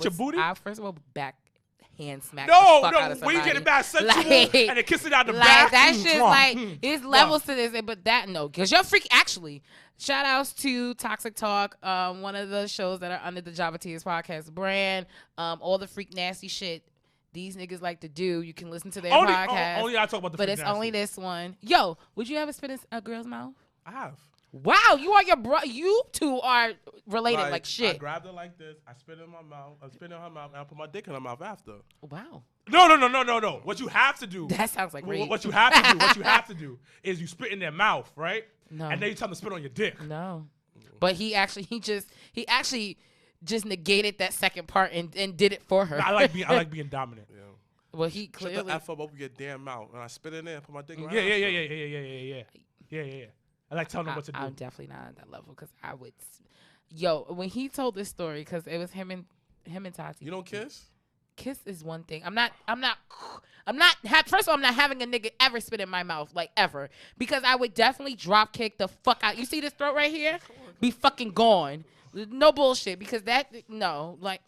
your booty? I first of all backhand smacked No, the fuck out of when you somebody. get it back sensual Like- and then kiss it out the Like back. that shit, like it's Mwah. levels to this, but that no, because you're freak. Actually, shout outs to Toxic Talk, one of the shows that are under the Java Tears podcast brand. All the freak nasty shit these niggas like to do. You can listen to their podcast. Only I talk about the but freak it's nasty. only this one. Yo, would you ever spit in a girl's mouth? I have. Wow, you are you two are related like I shit. grabbed her like this. I spit it in my mouth. I spit it in her mouth, and I put my dick in her mouth after. Wow, No. What you have to do. that sounds like rape. What you have to do is you spit in their mouth, right? No. And then you tell them to spit on your dick. No, but he actually just negated that second part and did it for her. I like being dominant. Yeah. Well, he Shut clearly. the F up, open your damn mouth. And I spit it in there and put my dick right Yeah. I like telling them what to do. I'm definitely not on that level because I would. Yo, when he told this story, because it was him and Tati. You don't kiss? Kiss is one thing. First of all, I'm not having a nigga ever spit in my mouth, like ever, because I would definitely drop kick the fuck out. You see this throat right here? Be fucking gone. No bullshit, because not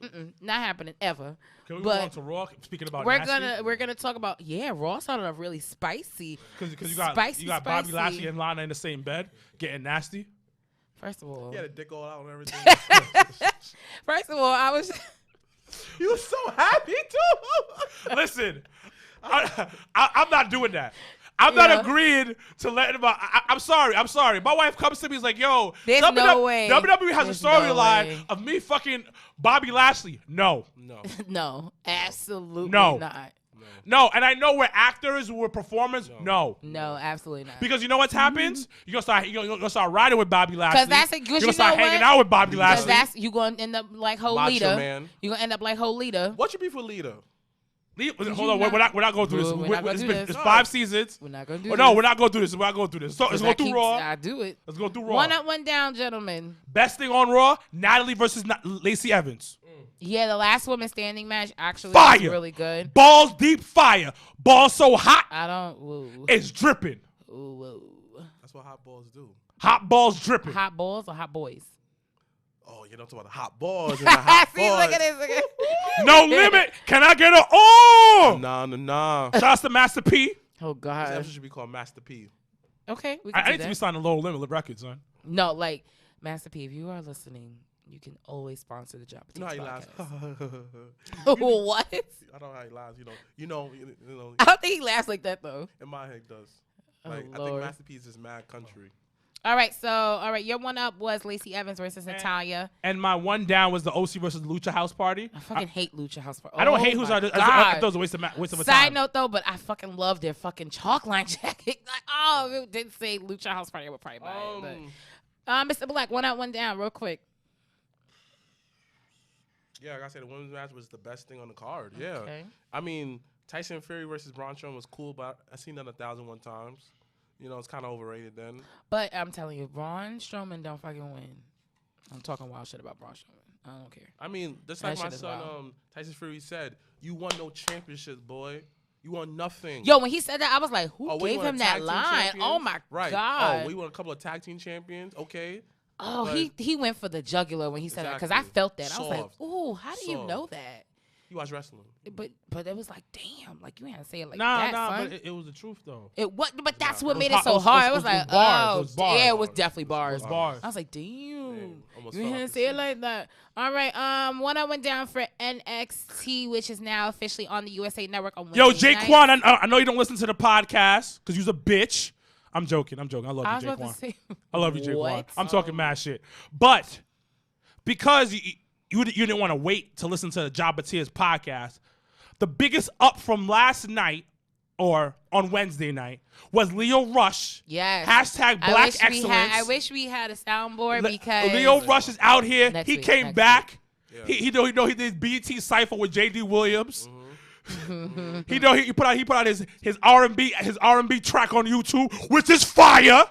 happening ever. Can we But move on to Raw? Speaking about we're nasty? gonna talk about Raw started off really spicy. Because you Spicy, got Bobby spicy. Lashley and Lana in the same bed getting nasty. First of all, He had a dick all out and everything. I was. You were so happy too. Listen, I'm not doing that. I'm not agreeing to letting him out. I'm sorry. My wife comes to me and is like, yo, There's no way. WWE has There's a storyline no way. of me fucking Bobby Lashley. No. No, absolutely No. not. No, and I know we're actors, we're performers. No. No, absolutely not. Because you know what happens? You're gonna start riding with Bobby Lashley. Because You're gonna start hanging out with Bobby Because Lashley. you gonna end up like whole Macho leader. Man. You gonna end up like whole leader. What's your beef with Lita? Hold on, we're not going through this. We're not gonna do this. It's 5 seasons. We're not gonna do Oh, this. no, we're not going through this. We're not going through this. So let's go through Raw. I do it. Let's go through Raw. One up, one down, gentlemen. Best thing on Raw: Natalie versus Lacey Evans. Yeah, the last woman standing match actually Fire. was really good. Balls deep fire. Balls so hot, I don't. Woo. it's dripping. Ooh, That's what hot balls do. Hot balls dripping. hot balls or hot boys? Oh, you don't talk about the hot balls and the hot See, boys. look at this. Look at No limit. Can I get a oh? Nah. Shouts to Master P. Oh This God. episode should be called Master P. Okay, we can I do need to be that. signing Low Limit Records, son. No, like Master P, if you are listening, you can always sponsor the Job. You know how he laughs. What? I don't know how he laughs. You know. I don't think he laughs like that though. In my head, he does. Oh, Like I Lord. think Master P is just mad country. All right, your one up was Lacey Evans versus Natalia. And my one down was the OC versus Lucha House Party. I fucking hate Lucha House Party. I don't hate who's my on this. I God. thought it was a waste of a Side time. note though, but I fucking love their fucking chalk line jacket. Like, oh, if it didn't say Lucha House Party, I would probably buy it. But Mr. Black, one out, one down, real quick. Yeah, like I said, the women's match was the best thing on the card. Yeah. Okay. I mean, Tyson Fury versus Braun Strowman was cool, but I've seen that 1,001 times. It's kind of overrated then. But I'm telling you, Braun Strowman don't fucking win. I'm talking wild shit about Braun Strowman. I don't care. I mean, just That like my shit is son, wild. Tyson Fury said, you won no championships, boy. You won nothing. Yo, when he said that, I was like, who Oh, we gave won a him tag that team line? champions? Oh my Right. God. Oh, we won a couple of tag team champions. Okay. Oh, But- he went for the jugular when he said that because I Exactly. felt that. I was like, Soft. ooh, how do you Soft. know that? You watch wrestling. But it was like, damn, like you had to say it like Nah, that, nah, son. but it was the truth though. It what? But that's what It made was it so hot- hard. it It was was like, bars. oh, It was bars. yeah, it was definitely bars. Bars. I was like, damn, almost you fell didn't off the say it seat. like that. All right, one I went down for NXT, which is now officially on the USA Network on Yo, Wednesday Jay night. Quan, I know you don't listen to the podcast because you're a bitch. I'm joking. I love I you, was Jay about Quan. to say, I love you, Jay Quan. What? I'm talking mad shit. But because you didn't want to wait to listen to the Job Tears podcast, the biggest up from last night or on Wednesday night was Leo Rush. Yes. Hashtag Black Excellence. I wish we had a soundboard because Leo Rush is out here. Next He week, came next back. Yeah. He did BT Cypher with JD Williams. Mm-hmm. He put out his R&B track on YouTube, which is fire.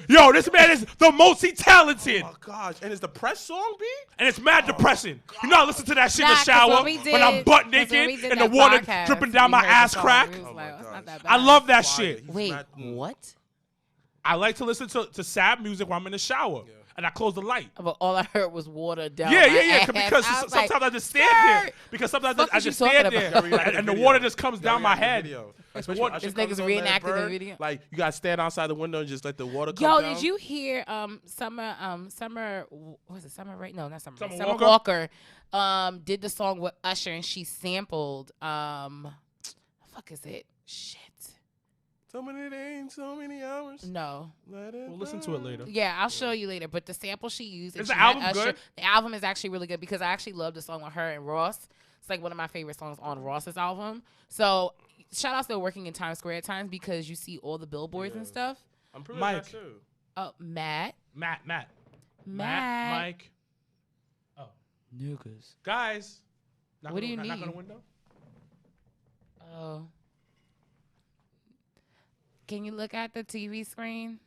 Yo, this man is the multi-talented. Oh my gosh! And is the press song B? And it's mad depressing. You know, I listen to that shit in the Nah, 'cause shower when I'm butt 'cause when we naked did and the that water podcast, dripping down we my heard the ass song, crack. we was Oh like, my oh, it's not gosh. that I bad. love that Fire. shit. He's Wait, mad- what? I like to listen to sad music while I'm in the shower. Yeah. And I close the light. But all I heard was water down. Yeah, my yeah, yeah. ass. Because I was sometimes like, I just stand there. "Skirt." Because sometimes Fuck I is you just stand talking there. about? And the water just comes down my head. Especially What- when This Usher comes nigga's on, let it reenacting the burn, video. Like you gotta stand outside the window and just let the water come Yo, down. did you hear Summer was it Summer Rae? No, not Summer Rae. Summer Summer Walker did the song with Usher and she sampled fuck is it? Shit. So many days, so many hours. No. Let it We'll listen to it later. Yeah, I'll show you later. But the sample she used. Is and the she had album good? The album is actually really good because I actually love the song with her and Ross. It's like one of my favorite songs on Ross's album. So shout out to working in Times Square at times because you see all the billboards and Yeah. stuff. I'm pretty Mike. that too. Oh, Matt. Mike. Oh. Niggas. Guys. What do you Knock on need? the window? Oh. Can you look at the TV screen?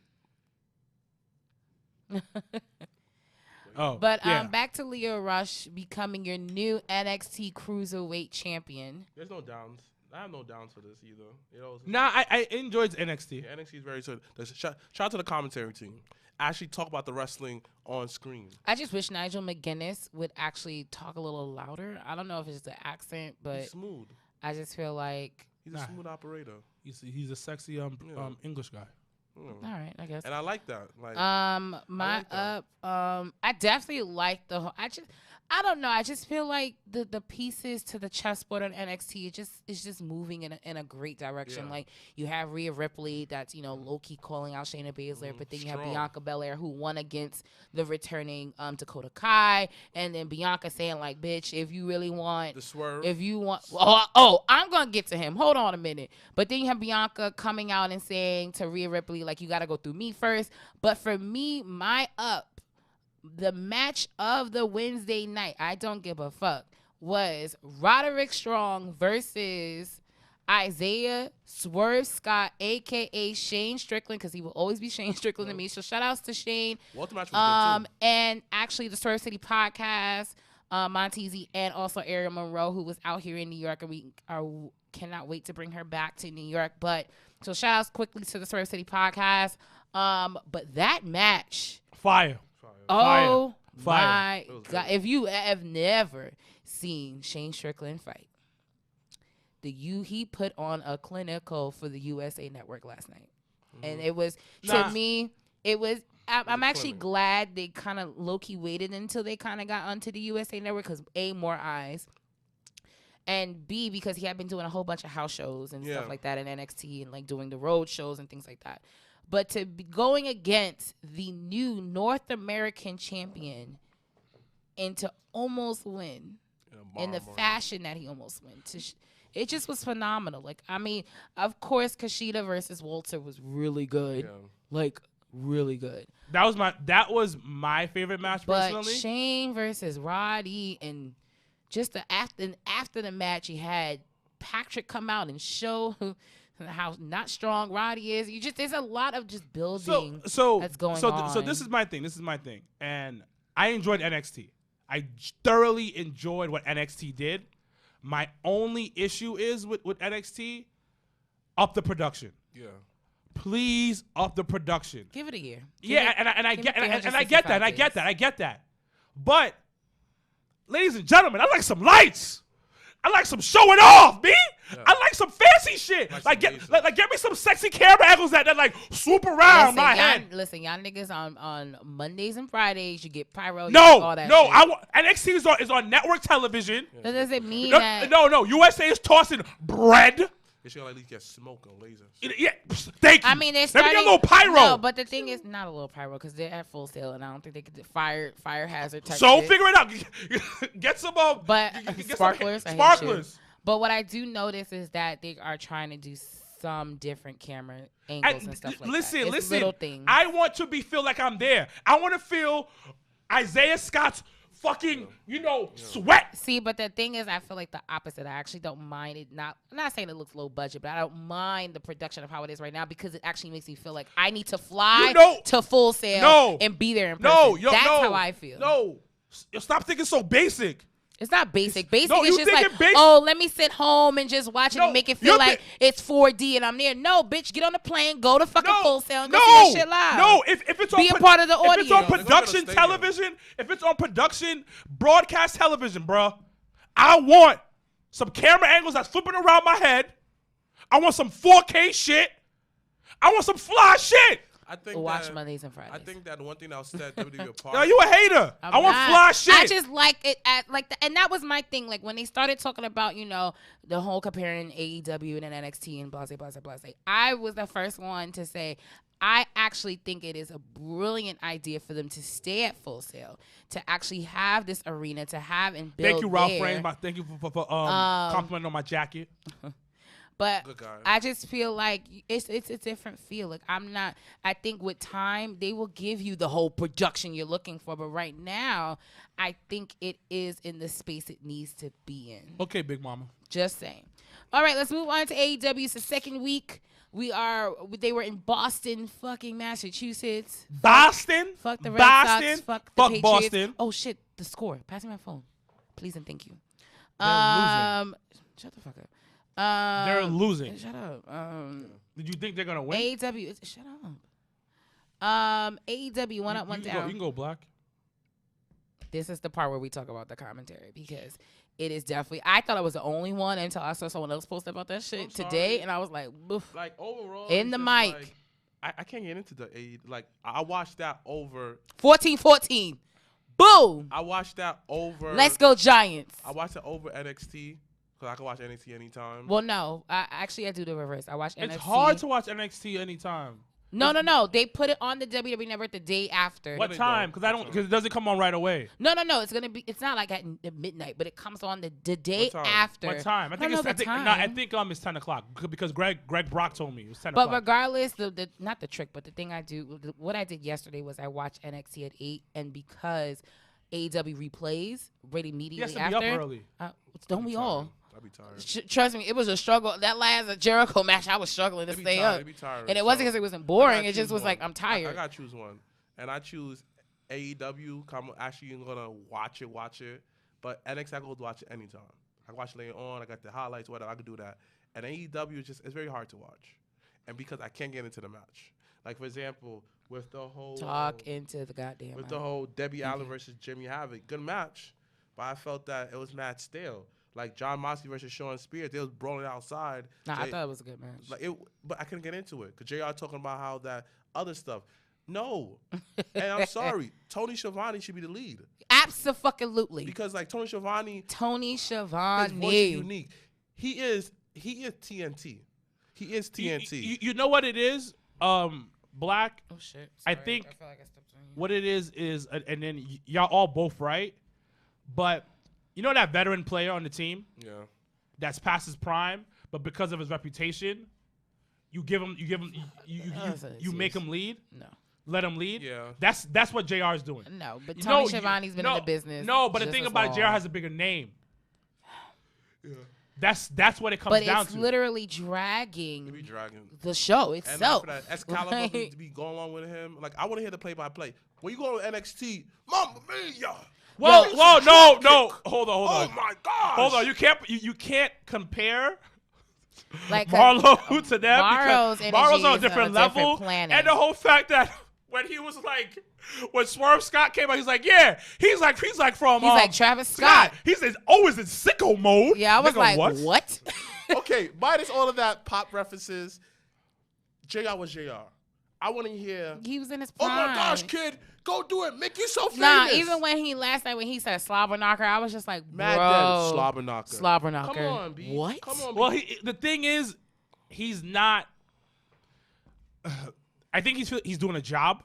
Oh. But yeah. back to Leo Rush becoming your new NXT Cruiserweight Champion. There's no downs. I have no downs for this either. You know, Nah, I enjoyed NXT. yeah, NXT is very good. Shout out to the commentary team. Actually talk about the wrestling on screen. I just wish Nigel McGuinness would actually talk a little louder. I don't know if it's the accent, but He's smooth. I just feel like, He's Nah. a smooth operator. He's a sexy English guy. Mm. all right, I guess. And I like that. Like, My like that. I definitely like I don't know. I just feel like the pieces to the chessboard on NXT it's just moving in a great direction. Yeah. Like you have Rhea Ripley that's low key calling out Shayna Baszler, but then you have strong. Bianca Belair who won against the returning Dakota Kai, and then Bianca saying like, "Bitch, if you really want the swerve. if you want, oh, I'm gonna get to him. Hold on a minute. But then you have Bianca coming out and saying to Rhea Ripley, like, you gotta go through me first. But for me, the match of the Wednesday night, I don't give a fuck, was Roderick Strong versus Isaiah Swerve Scott, aka Shane Strickland, because he will always be Shane Strickland to me. So shout outs to Shane. Walter match was good too. And actually the Swerve City podcast, Montezi and also Ariel Monroe, who was out here in New York, and we cannot wait to bring her back to New York. But so shout outs quickly to the Swerve City podcast. But that match, Fire. oh Fire. my God, if you have never seen Shane Strickland fight, he put on a clinical for the USA Network last night. And it was, to me, it was, I'm actually clinic. glad they kind of low-key waited until they kind of got onto the USA Network because, A, more eyes, and B, because he had been doing a whole bunch of house shows and Yeah. stuff like that in NXT and, like, doing the road shows and things like that. But to be going against the new North American champion and to almost win in the fashion that he almost went, it just was phenomenal. Like, I mean, of course, Kushida versus Walter was really good. Yeah. Like, really good. That was my favorite match But personally. Shane versus Roddy, and just after the match, he had Patrick come out and show how not strong Roddy is. There's a lot of just building that's going on. So this is my thing, and I enjoyed NXT. I thoroughly enjoyed what NXT did. My only issue is with NXT, up the production. Yeah. Please up the production. Give it a year. I give get it that. 365 I get that. But, ladies and gentlemen, I like some lights. I like some showing off, me. Yeah. I like some fancy shit. Like Get some me some sexy camera angles that like swoop around my head. Listen, y'all niggas on Mondays and Fridays, you get pyro. You get all that No. shit. NXT is on network television. That doesn't mean No, that. no. USA is tossing bread. They should at least get smoke on lasers. Yeah, thank you. I mean, they're Let starting. me get a little pyro. No, but the thing is, not a little pyro because they're at full sale, and I don't think they could do fire hazard type. So shit. figure it out. Get some But get some sparklers, I hate you. sparklers. But what I do notice is that they are trying to do some different camera angles and stuff like listen, that. It's listen. little things. I want to feel like I'm there. I want to feel Isaiah Scott's fucking, sweat. See, but the thing is, I feel like the opposite. I actually don't mind it. I'm not saying it looks low budget, but I don't mind the production of how it is right now because it actually makes me feel like I need to fly to Full Sail and be there in person. That's how I feel. No, stop thinking so basic. It's not basic. Basic No, is you just like, thinking basic? oh, let me sit home and just watch it No, and make it you're feel like it's 4D and I'm there. No, bitch, get on the plane, go to fucking Full Sail and go see No, that shit live. no. If it's Be on a part of the if it's on audience. production They're gonna television, if it's on production broadcast television, bruh, I want some camera angles that's flipping around my head. I want some 4K shit. I want some fly shit. I think Watch that, Mondays and Fridays. I think that one thing that will set WWE apart. No, you a hater. I want fly shit. I just like it and that was my thing. Like when they started talking about, the whole comparing AEW and NXT and blah, blah, blah, blah. I was the first one to say, I actually think it is a brilliant idea for them to stay at Full Sail, to actually have this arena, to have and build. Thank you, Ralph there. Reigns. Thank you for complimenting on my jacket. But Good guy. I just feel like it's a different feel. Like I think with time they will give you the whole production you're looking for. But right now, I think it is in the space it needs to be in. Okay, Big Mama. Just saying. All right, let's move on to AEW. It's the second week. They were in Boston, fucking Massachusetts. Boston? Fuck the Red Boston? Sox. Fuck the Fuck Patriots. Boston. Oh shit, the score. Pass me my phone, please and thank you. They're Shut the fuck up. They're losing. Shut up. Did you think they're gonna win? AEW. Shut up. AEW went up, went down. You can go Black. This is the part where we talk about the commentary because it is definitely. I thought I was the only one until I saw someone else post about that shit today, and I was like, "Boof." Like overall, In the it's mic. just like, I can't get into the like I watched that over. 14-14. Boom. I watched that over. Let's go Giants. I watched it over NXT because I can watch NXT anytime. Well, no. I do the reverse. I watch NXT. It's hard to watch NXT anytime. No. They put it on the WWE Network the day after. What time? Because it doesn't come on right away. No. It's gonna be. It's not like at midnight, but it comes on the day What time? after. What time? I think it's 10 o'clock because Greg Brock told me it was 10 But o'clock. regardless, the not the trick, but the thing I do, what I did yesterday was I watched NXT at 8, and because AEW replays right immediately He has to after. be up early. Don't we all? I'll be tired. Trust me, it was a struggle. That last Jericho match, I was struggling to They be stay tired, up. they be tired, And it wasn't so because it wasn't I boring. gotta It just choose was one. like, I'm tired. I gotta choose one, and I choose AEW. I'm actually gonna watch it. But NXT I go to watch it anytime. I watch later on. I got the highlights, whatever. I could do that. And AEW is it's very hard to watch, and because I can't get into the match. Like for example, with the whole Talk into the goddamn. with mic. the whole Debbie Allen versus Jimmy Havoc, good match, but I felt that it was mad stale. Like John Moxley versus Sean Spears, they was brawling outside. Nah, I thought it was a good match. Like it, but I couldn't get into it because JR talking about how that other stuff. No, and I'm sorry, Tony Schiavone should be the lead Absolutely. because like Tony Schiavone, Tony his voice is Schiavone. unique. He is TNT. He is TNT. You know what it is? Black. Oh shit. I Sorry, think feel like I stepped on you. what it is, and then y'all all both right, but you know that veteran player on the team Yeah. that's past his prime, but because of his reputation, you make him lead, No. let him lead. Yeah. That's what JR is doing. No, but You Tony know, Schiavone's been in the business. No, but the just thing as about long. JR has a bigger name. Yeah. That's what it comes But down it's to. literally He be dragging dragging. the show And itself. after that, Excalibur be going on with him. Like I want to hear the play-by-play. When you go on NXT, Mamma Mia. Whoa, no. Hold on. Oh my gosh. Hold on. You can't compare Like Marlo to them Morrow's because Marlo's energy on a is different level. planet. And the whole fact that when he was like, when Swerve Scott came out, he's like, yeah, he's like from He's like Travis Scott. He's always in sicko mode. Yeah, I was Nigga, like, what? Okay, minus all of that pop references, JR was JR. I want to hear. He was in his Oh prime. my gosh, kid, go do it. Make yourself famous. Nah, even when last night when he said slobber knocker, I was just like, Mad bro, dead slobber knocker. slobber knocker. Come on, B. What? Come on, B. Well, the thing is, he's not. I think he's doing a job,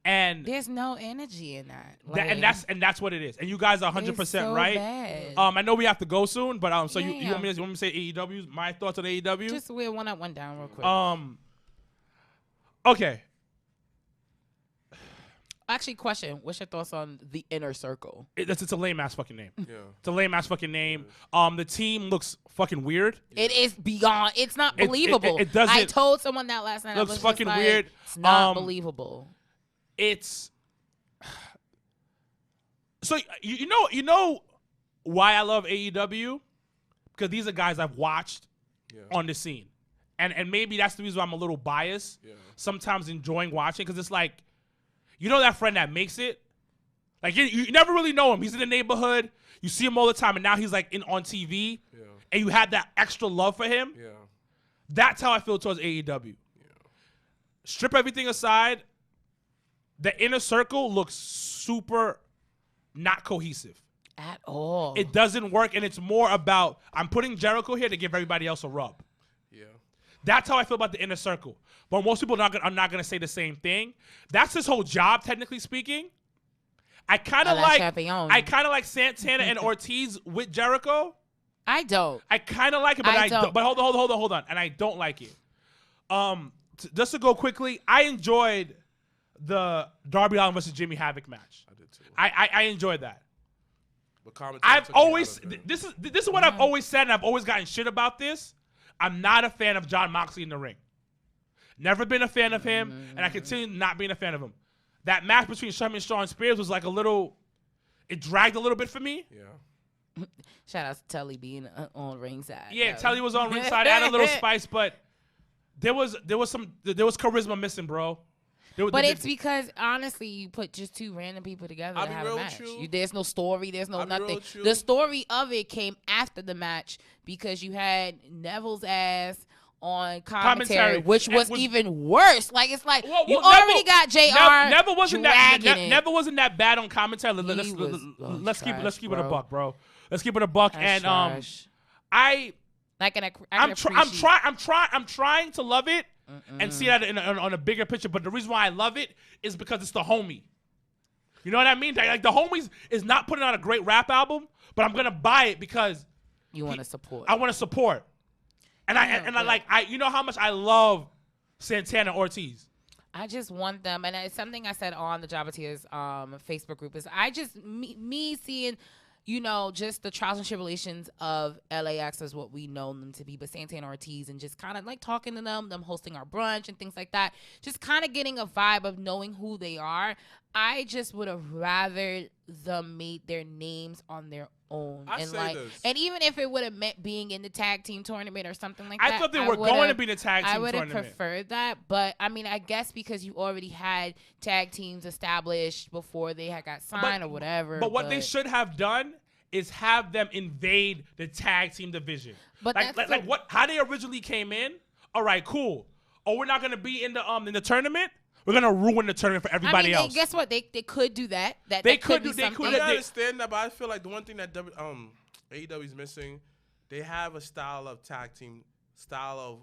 And there's no energy in that. and that's what it is. And you guys are 100% so right. bad. I know we have to go soon, but so Yeah, you want me to say AEW? My thoughts on AEW? Just we're one up, one down, real quick. Okay. Actually, question: what's your thoughts on the Inner Circle? It's a lame ass fucking name. Yeah. It's a lame ass fucking name. The team looks fucking weird. It is beyond. It's not believable. It doesn't. I told someone that last night. Looks I was fucking just like, weird. It's not believable. It's so you know why I love AEW, because these are guys I've watched on the scene, and maybe that's the reason why I'm a little biased. Yeah. Sometimes enjoying watching, because it's like, you know, that friend that makes it. Like you never really know him. He's in the neighborhood. You see him all the time, and now he's like on TV, and you have that extra love for him. Yeah. That's how I feel towards AEW. Yeah. Strip everything aside. The Inner Circle looks super not cohesive. At all. It doesn't work, and it's more about, I'm putting Jericho here to give everybody else a rub. Yeah. That's how I feel about the Inner Circle. But most people are not gonna say the same thing. That's his whole job, technically speaking. I kind of like Santana and Ortiz with Jericho. I don't. I kind of like it, but I don't. But hold on, and I don't like it. Just to go quickly, I enjoyed the Darby Allin versus Jimmy Havoc match. I did too. I enjoyed that. I've always this is what I've always said, and I've always gotten shit about this. I'm not a fan of Jon Moxley in the ring. Never been a fan of him, and I continue not being a fan of him. That match between Shawn and Shawn Spears was like it dragged a little bit for me. Yeah. Shout out to Tully being on ringside. Yeah, Tully was on ringside, add a little spice, but there was charisma missing, bro. But it's because, honestly, you put just two random people together to have a match. There's no story. There's no nothing. The story of it came after the match, because you had Neville's ass on commentary, which was even worse. Like, it's like, you already got JR. Neville wasn't that bad on commentary. Let's keep it a buck, bro. Let's keep it a buck. And I'm trying to love it. And see that on a bigger picture, but the reason why I love it is because it's the homie. You know what I mean? Like, the homies is not putting out a great rap album, but I'm gonna buy it because you want to support. I want to support, and I you know how much I love Santana Ortiz. I just want them, and it's something I said on the Jabbateers Facebook group, is I just me seeing, you know, just the trials and tribulations of LAX as what we know them to be, but Santana Ortiz, and just kind of like talking to them hosting our brunch and things like that, just kind of getting a vibe of knowing who they are. I just would have rather them made their names on their own. And even if it would have meant being in the tag team tournament or something like that. I thought they were going to be in the tag team tournament. I would have preferred that, but I mean, I guess because you already had tag teams established before they had got signed or whatever. But what they should have done is have them invade the tag team division. But how they originally came in. All right, cool. Oh, we're not gonna be in the tournament. We're gonna ruin the tournament for everybody else. Guess what? They could do that. They could. I understand that, but I feel like the one thing that AEW is missing, they have a style of tag team, style of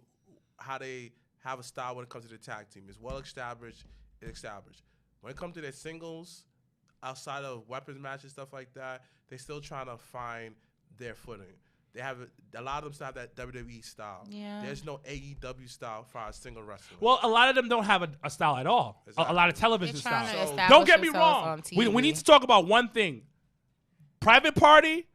how they have a style when it comes to the tag team. It's well established. When it comes to their singles, outside of weapons matches, stuff like that, they're still trying to find their footing. They have a lot of them still have that WWE style. Yeah. There's no AEW style for a single wrestler. Well, a lot of them don't have a style at all. Exactly. A lot of television style. So, don't get me wrong. We need to talk about one thing. Private Party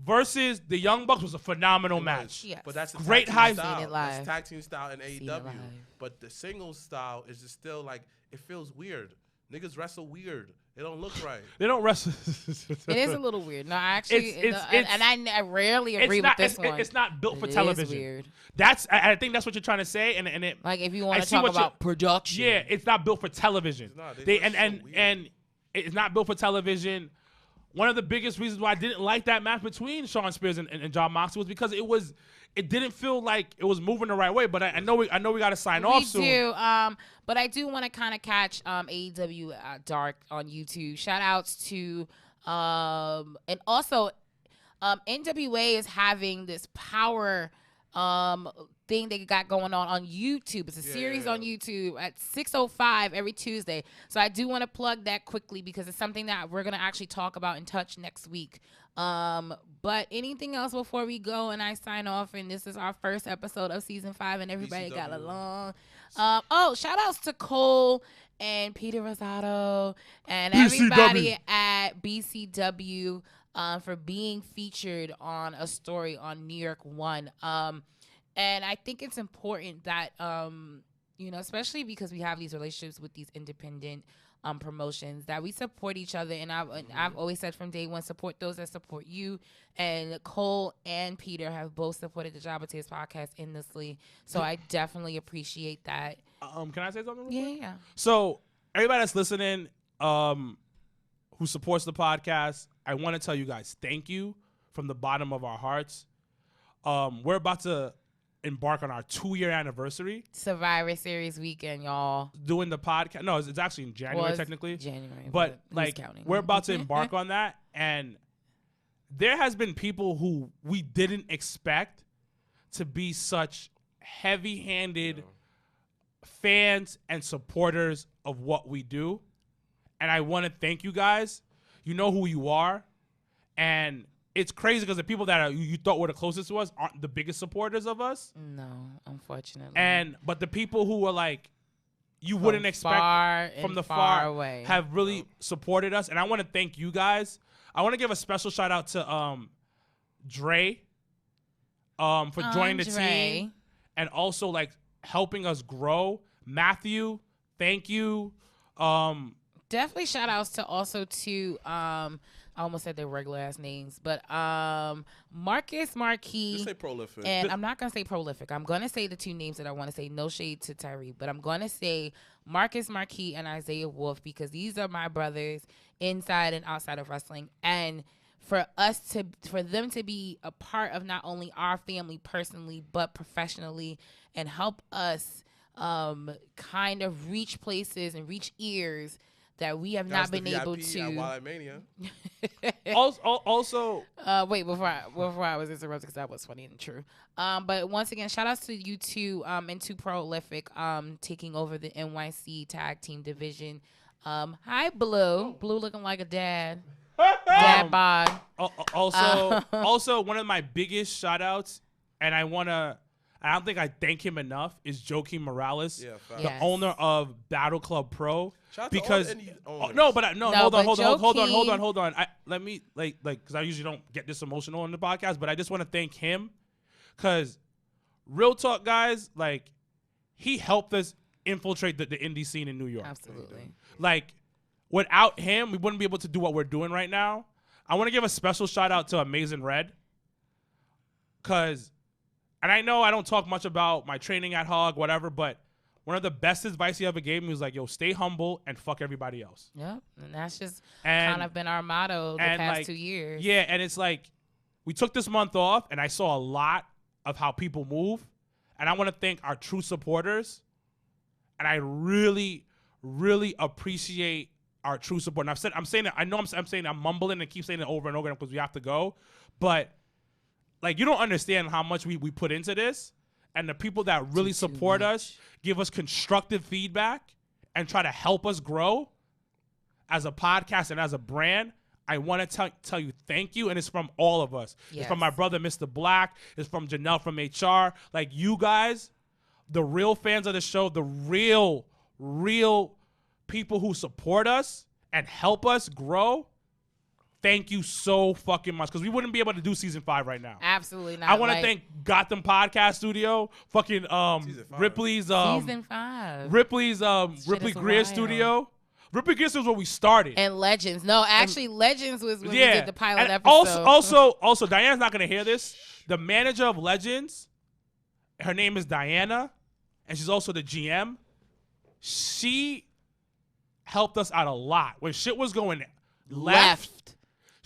versus the Young Bucks was a phenomenal match. Yes. But that's a great high style. That's tag team style in AEW. But the singles style is just still like, it feels weird. Niggas wrestle weird. It don't look right. They don't wrestle. It is a little weird. No, actually, I rarely agree with this one. It's not built for television. Weird. I think that's what you're trying to say, and it like if you want to talk about production. Yeah, it's not built for television. It's and it's not built for television. One of the biggest reasons why I didn't like that match between Shawn Spears and Jon Moxley was because it didn't feel like it was moving the right way. But I know we got to sign off soon. We do. But I do want to kind of catch AEW Dark on YouTube. Shout outs to and also NWA is having this power thing they got going on YouTube. It's a series on YouTube at 6:05 every Tuesday. So I do want to plug that quickly because it's something that we're gonna actually talk about and touch next week. But anything else before we go and I sign off? And this is our first episode of season 5, and everybody got along. Shout outs to Cole and Peter Rosado and everybody at BCW for being featured on a story on New York One. And I think it's important that, especially because we have these relationships with these independent promotions, that we support each other. And I've always said from day one, support those that support you. And Cole and Peter have both supported the Jabba Tears podcast endlessly. So I definitely appreciate that. Can I say something? Yeah. So everybody that's listening, who supports the podcast, I want to tell you guys thank you from the bottom of our hearts. We're about to embark on our 2-year anniversary. Survivor Series weekend, y'all. Doing the podcast. No, it's actually in January, technically. January. But like, we're about to embark on that. And there has been people who we didn't expect to be such heavy-handed fans and supporters of what we do. And I want to thank you guys. You know who you are. And it's crazy because the people that you thought were the closest to us aren't the biggest supporters of us. No, unfortunately. But the people who were like, you wouldn't expect from the far away have really supported us. And I want to thank you guys. I want to give a special shout out to Dre for joining the team and also like helping us grow. Matthew, thank you. Definitely shout outs to also to I almost said their regular ass names, but Marcus Marquis. Just say prolific. And I'm not gonna say prolific. I'm gonna say the two names that I want to say. No shade to Tyree, but I'm gonna say Marcus Marquis and Isaiah Wolf because these are my brothers inside and outside of wrestling. And for them to be a part of not only our family personally but professionally and help us kind of reach places and reach ears that we have not been able to. Also, wait, before I was interrupted because that was funny and true. But once again, shout outs to you two and to Prolific taking over the NYC tag team division. Hi, Blue. Blue looking like a dad. Dad bod. Also, one of my biggest shout outs, and I don't think I thank him enough, is Joaquin Morales, the owner of Battle Club Pro. Because hold on. Let me because I usually don't get this emotional on the podcast, but I just want to thank him because real talk, guys, like he helped us infiltrate the indie scene in New York. Absolutely. Like without him, we wouldn't be able to do what we're doing right now. I want to give a special shout out to Amazing Red because. And I know I don't talk much about my training at Hog, whatever, but one of the best advice he ever gave me was like, yo, stay humble and fuck everybody else. Yep. And that's just kind of been our motto the past 2 years. Yeah, and it's like we took this month off, and I saw a lot of how people move. And I want to thank our true supporters. And I really, really appreciate our true support. And I'm saying I'm mumbling and keep saying it over and over because we have to go. But like, you don't understand how much we put into this, and the people that really support us, give us constructive feedback, and try to help us grow as a podcast and as a brand. I want to tell you thank you, and it's from all of us. Yes. It's from my brother, Mr. Black. It's from Janelle from HR. Like, you guys, the real fans of the show, the real people who support us and help us grow, thank you so fucking much because we wouldn't be able to do season 5 right now. Absolutely not. I want to thank Gotham Podcast Studio, fucking Ripley's season 5. Ripley Greer Studio. Ripley Greer was where we started. And Legends. No, actually Legends was when we did the pilot episode. Also, Diana's not gonna hear this. The manager of Legends, her name is Diana, and she's also the GM. She helped us out a lot when shit was going left.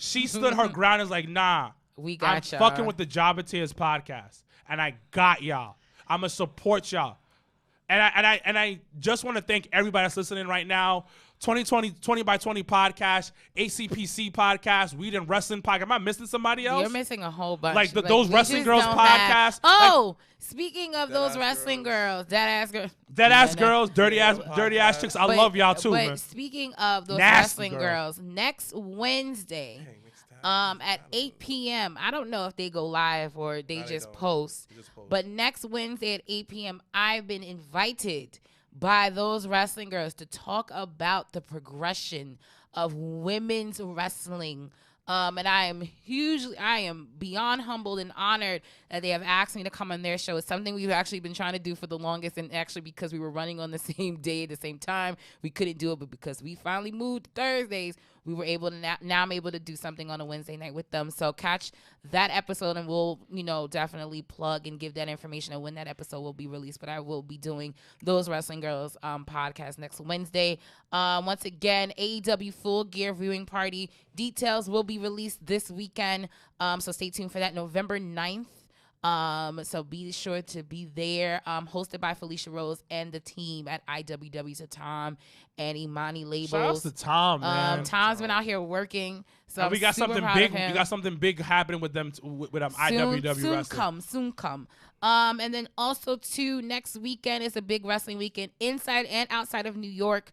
She stood her ground and was like, nah, we got I'm fucking with the Jabba Tears podcast. And I got y'all. I'm going to support y'all. And I just want to thank everybody that's listening right now 20 by 20 podcast, ACPC podcast, Weed and Wrestling podcast. Am I missing somebody else? You're missing a whole bunch. Like those we Wrestling just Girls don't podcast. Oh, speaking of those Deadass wrestling girls, dead ass girls. Dead ass girls, dirty ass chicks. I love y'all too, but man. speaking of those Nasty wrestling girls, next Wednesday, at 8 p.m. I don't know if they go live or they just post. But next Wednesday at 8 p.m., I've been invited by those wrestling girls to talk about the progression of women's wrestling. And I am beyond humbled and honored that they have asked me to come on their show. It's something we've actually been trying to do for the longest, and actually because we were running on the same day at the same time, we couldn't do it. But because we finally moved to Thursdays, we were able to now I'm able to do something on a Wednesday night with them. So catch that episode, and we'll definitely plug and give that information of when that episode will be released. But I will be doing those Wrestling Girls podcast next Wednesday. Once again, AEW Full Gear viewing party details will be released this weekend. So stay tuned for that, November 9th. So be sure to be there. Hosted by Felicia Rose and the team at IWW, to Tom and Imani Labels. Shout out to Tom, man. Tom's been out here working. So we got something big. We got something big happening with them with IWW wrestling. Soon come. And then also too, next weekend is a big wrestling weekend inside and outside of New York.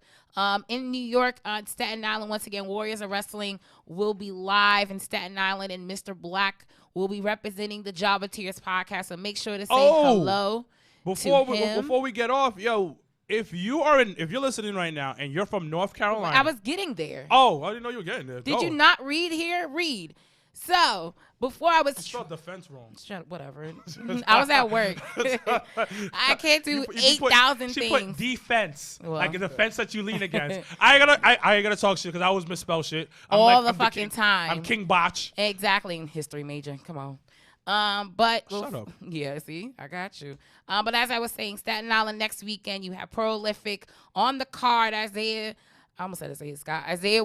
In New York, on Staten Island, once again, Warriors of Wrestling will be live in Staten Island, and Mr. Black will be representing the Jabba Tears podcast. So make sure to say hello before to him. Before we get off, if you're listening right now and you're from North Carolina, I was getting there. Oh, I didn't know you were getting there. Did you not read here? Read. So before I was spelled defense wrong. Whatever. I was at work. I can't do 8,000 things. She put defense, like a defense that you lean against. I ain't gonna talk shit because I always misspell shit. I'm fucking time. I'm King Botch. Exactly, in history major. Come on. But shut up. Yeah, see, I got you. But as I was saying, Staten Island next weekend, you have Prolific on the card. Isaiah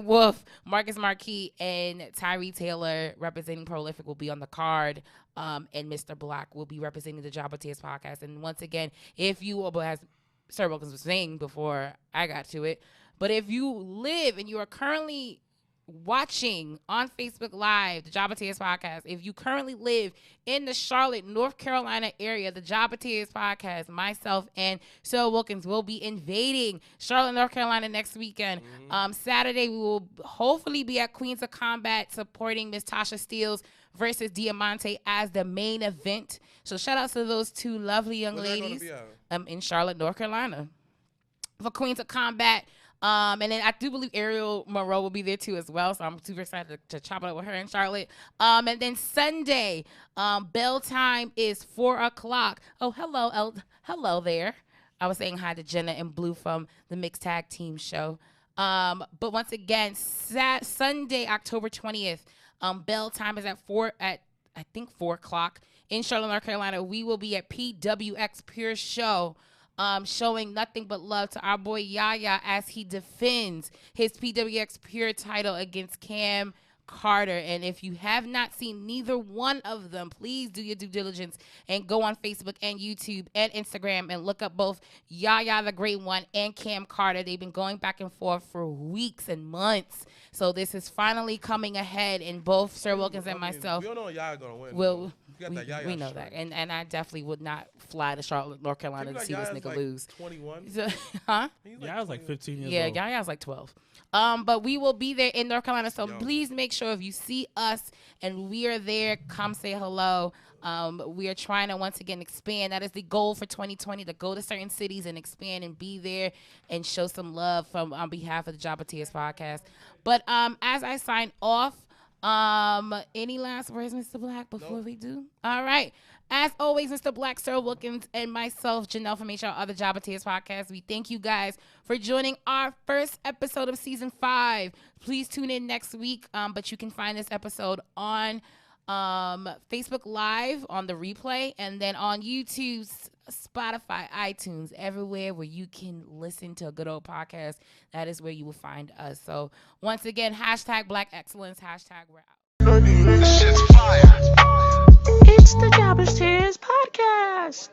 Wolf, Marcus Marquis, and Tyree Taylor representing Prolific will be on the card. And Mr. Black will be representing the Jabba Tears podcast. And once again, if you, as Sir Wilkins was saying before I got to it, but if you live and you are currently watching on Facebook Live, the Jabba Tears podcast, if you currently live in the Charlotte, North Carolina area, the Jabba Tears podcast, myself and Sir Wilkins will be invading Charlotte, North Carolina next weekend. Saturday, we will hopefully be at Queens of Combat supporting Miss Tasha Steeles versus Diamante as the main event. So shout out to those two lovely young ladies in Charlotte, North Carolina for Queens of Combat. And then I do believe Ariel Monroe will be there too as well. So I'm super excited to chop it up with her in Charlotte. And then Sunday, bell time is 4:00. Oh, hello there. I was saying hi to Jenna and Blue from the Mixed Tag Team show. But once again, Sunday, October 20th, bell time is at 4:00 in Charlotte, North Carolina. We will be at PWX Pure Show. Showing nothing but love to our boy Yaya as he defends his PWX Pure title against Cam Carter. And if you have not seen neither one of them, please do your due diligence and go on Facebook and YouTube and Instagram and look up both Yaya the Great One and Cam Carter. They've been going back and forth for weeks and months. So this is finally coming ahead, and both Sir Wilkins and myself. We don't know Yaya gonna win. Well, we know that, and I definitely would not fly to Charlotte, North Carolina to see this nigga lose. 21. Huh? Yaya's like 15 years old. Yeah, Yaya's like 12. But we will be there in North Carolina, so please make sure if you see us and we are there, come say hello. We are trying to once again expand. That is the goal for 2020, to go to certain cities and expand and be there and show some love on behalf of the Jabba Tears podcast. But as I sign off, any last words, Mr. Black, before we do? All right. As always, Mr. Black, Sir Wilkins, and myself, Janelle from HR Other Jabba Tears podcast, we thank you guys for joining our first episode of season 5. Please tune in next week, but you can find this episode on Facebook Live on the replay, and then on YouTube, Spotify, iTunes, everywhere where you can listen to a good old podcast. That is where you will find us. So once again, hashtag Black Excellence, hashtag we're out. This shit's fire. It's the Jabba Tears podcast.